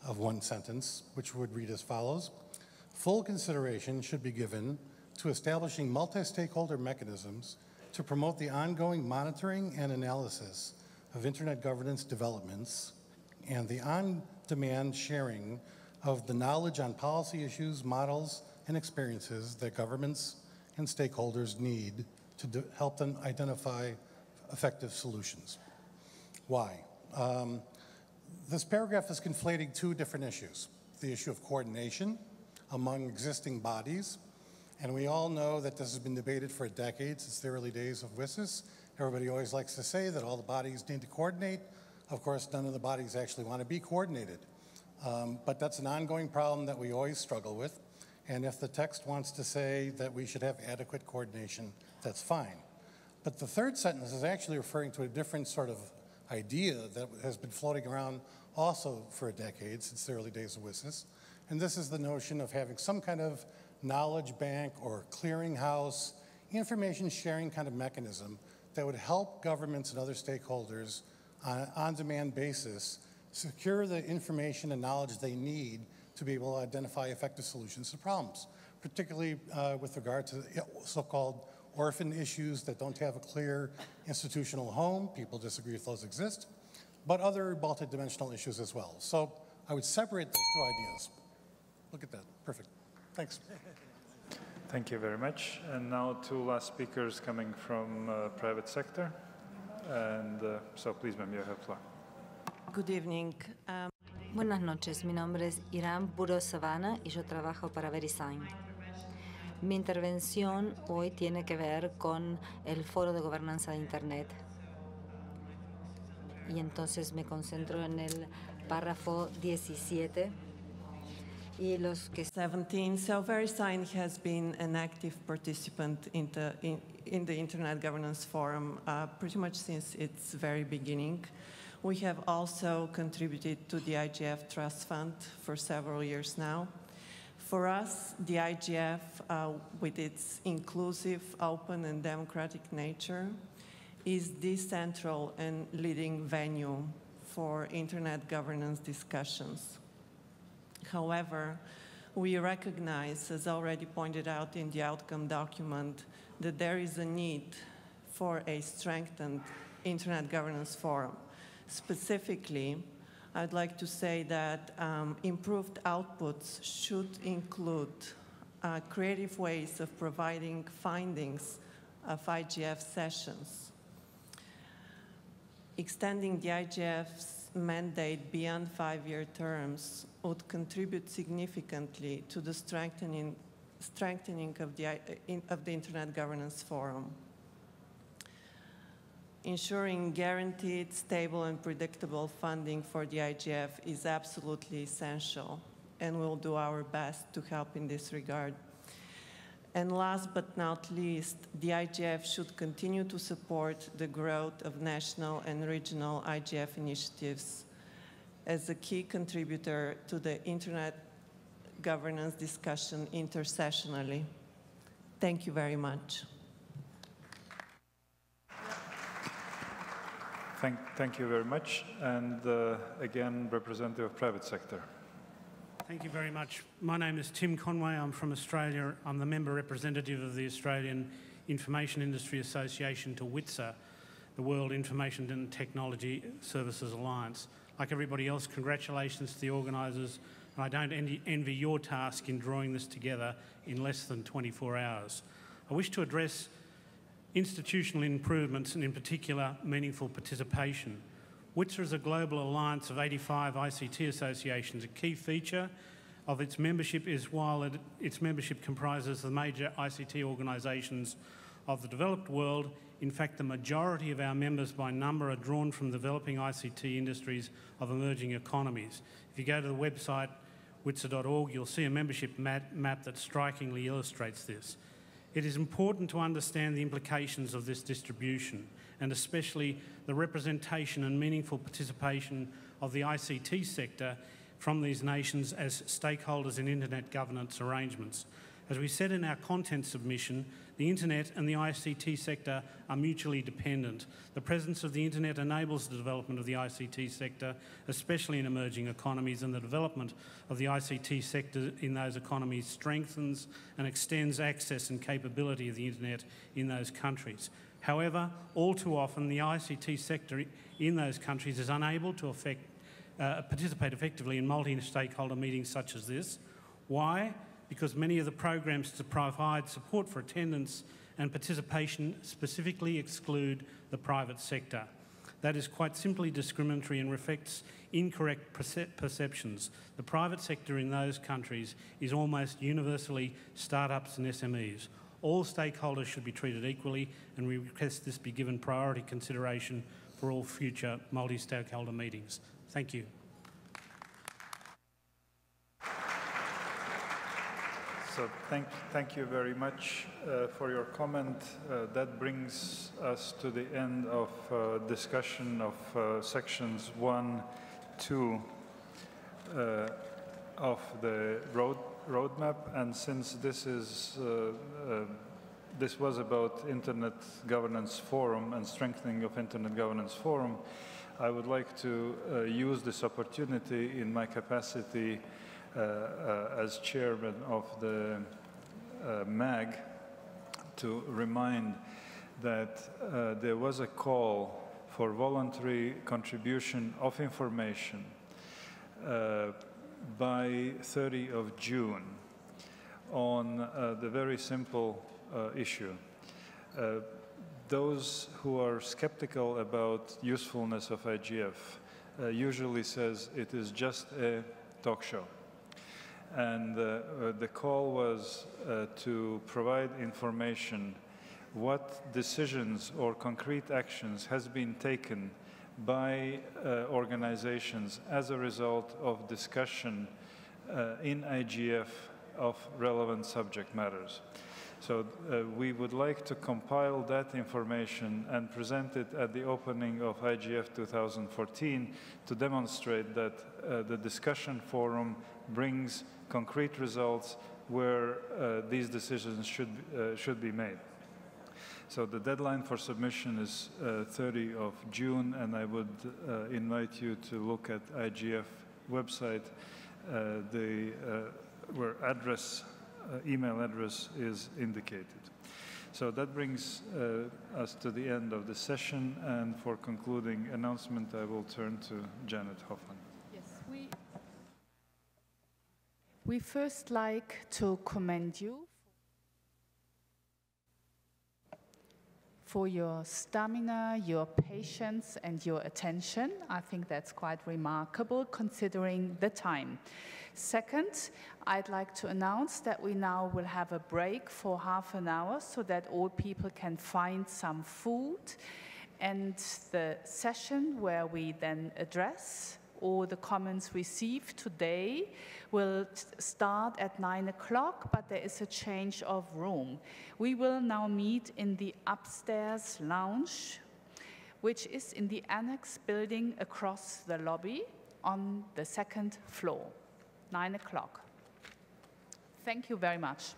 of one sentence, which would read as follows. Full consideration should be given to establishing multi-stakeholder mechanisms to promote the ongoing monitoring and analysis of Internet governance developments and the on-demand sharing of the knowledge on policy issues, models, and experiences that governments and stakeholders need to help them identify effective solutions. Why? This paragraph is conflating two different issues. The issue of coordination among existing bodies, and we all know that this has been debated for decades since the early days of WSIS. Everybody always likes to say that all the bodies need to coordinate. Of course, none of the bodies actually want to be coordinated. But that's an ongoing problem that we always struggle with. And if the text wants to say that we should have adequate coordination, that's fine. But the third sentence is actually referring to a different sort of idea that has been floating around also for a decade, since the early days of WSIS. And this is the notion of having some kind of knowledge bank or clearinghouse, information sharing kind of mechanism that would help governments and other stakeholders on an on-demand basis secure the information and knowledge they need to be able to identify effective solutions to problems, particularly with regard to so-called orphan issues that don't have a clear institutional home. People disagree if those exist, but other multidimensional issues as well. So I would separate those two ideas. Look at that, perfect. Thanks. Thank you very much. And now two last speakers coming from private sector. And so please, ma'am, you have the floor. Good evening. Buenas noches, mi nombre es Irán Buro Savana y yo trabajo para VeriSign. Mi intervención hoy tiene que ver con el Foro de Gobernanza de Internet. Y entonces me concentro en el párrafo 17. Y los que 17. So VeriSign has been an active participant in the Internet Governance Forum pretty much since its very beginning. We have also contributed to the IGF Trust Fund for several years now. For us, the IGF, with its inclusive, open, and democratic nature, is the central and leading venue for Internet governance discussions. However, we recognize, as already pointed out in the outcome document, that there is a need for a strengthened Internet governance forum. Specifically, I'd like to say that improved outputs should include creative ways of providing findings of IGF sessions. Extending the IGF's mandate beyond 5-year terms would contribute significantly to the strengthening of the Internet Governance Forum. Ensuring guaranteed, stable, and predictable funding for the IGF is absolutely essential, and we'll do our best to help in this regard. And last but not least, the IGF should continue to support the growth of national and regional IGF initiatives as a key contributor to the Internet governance discussion intersessionally. Thank you very much. Thank you very much. And again, representative of private sector. Thank you very much. My name is Tim Conway. I'm from Australia. I'm the member representative of the Australian Information Industry Association to WITSA, the World Information and Technology Services Alliance. Like everybody else, congratulations to the organisers. And I don't envy your task in drawing this together in less than 24 hours. I wish to address institutional improvements and in particular meaningful participation. WITSA is a global alliance of 85 ICT associations. A key feature of its membership is while its membership comprises the major ICT organisations of the developed world, in fact the majority of our members by number are drawn from developing ICT industries of emerging economies. If you go to the website witsa.org, you'll see a membership map that strikingly illustrates this. It is important to understand the implications of this distribution, and especially the representation and meaningful participation of the ICT sector from these nations as stakeholders in internet governance arrangements. As we said in our content submission, the internet and the ICT sector are mutually dependent. The presence of the internet enables the development of the ICT sector, especially in emerging economies, and the development of the ICT sector in those economies strengthens and extends access and capability of the internet in those countries. However, all too often the ICT sector in those countries is unable to participate effectively in multi-stakeholder meetings such as this. Why? Because many of the programs to provide support for attendance and participation specifically exclude the private sector. That is quite simply discriminatory and reflects incorrect perceptions. The private sector in those countries is almost universally startups and SMEs. All stakeholders should be treated equally, and we request this be given priority consideration for all future multi-stakeholder meetings. Thank you. So thank you very much for your comment. That brings us to the end of discussion of sections 1, 2 of the roadmap. And since this is this was about Internet Governance Forum and strengthening of Internet Governance Forum, I would like to use this opportunity in my capacity as chairman of the MAG to remind that there was a call for voluntary contribution of information by 30 of June on the very simple issue. Those who are skeptical about usefulness of IGF usually says it is just a talk show. And the call was to provide information what decisions or concrete actions has been taken by organizations as a result of discussion in IGF of relevant subject matters. So we would like to compile that information and present it at the opening of IGF 2014 to demonstrate that the discussion forum brings concrete results where these decisions should be made. So the deadline for submission is 30 of June, and I would invite you to look at IGF website, where email address is indicated. So that brings us to the end of the session, and for concluding announcement, I will turn to Janet Hoffman. Yes, we first like to commend you for your stamina, your patience, and your attention. I think that's quite remarkable considering the time. Second, I'd like to announce that we now will have a break for half an hour so that all people can find some food. And the session where we then address all the comments received today will start at 9 o'clock, but there is a change of room. We will now meet in the upstairs lounge, which is in the annex building across the lobby on the second floor, 9 o'clock. Thank you very much.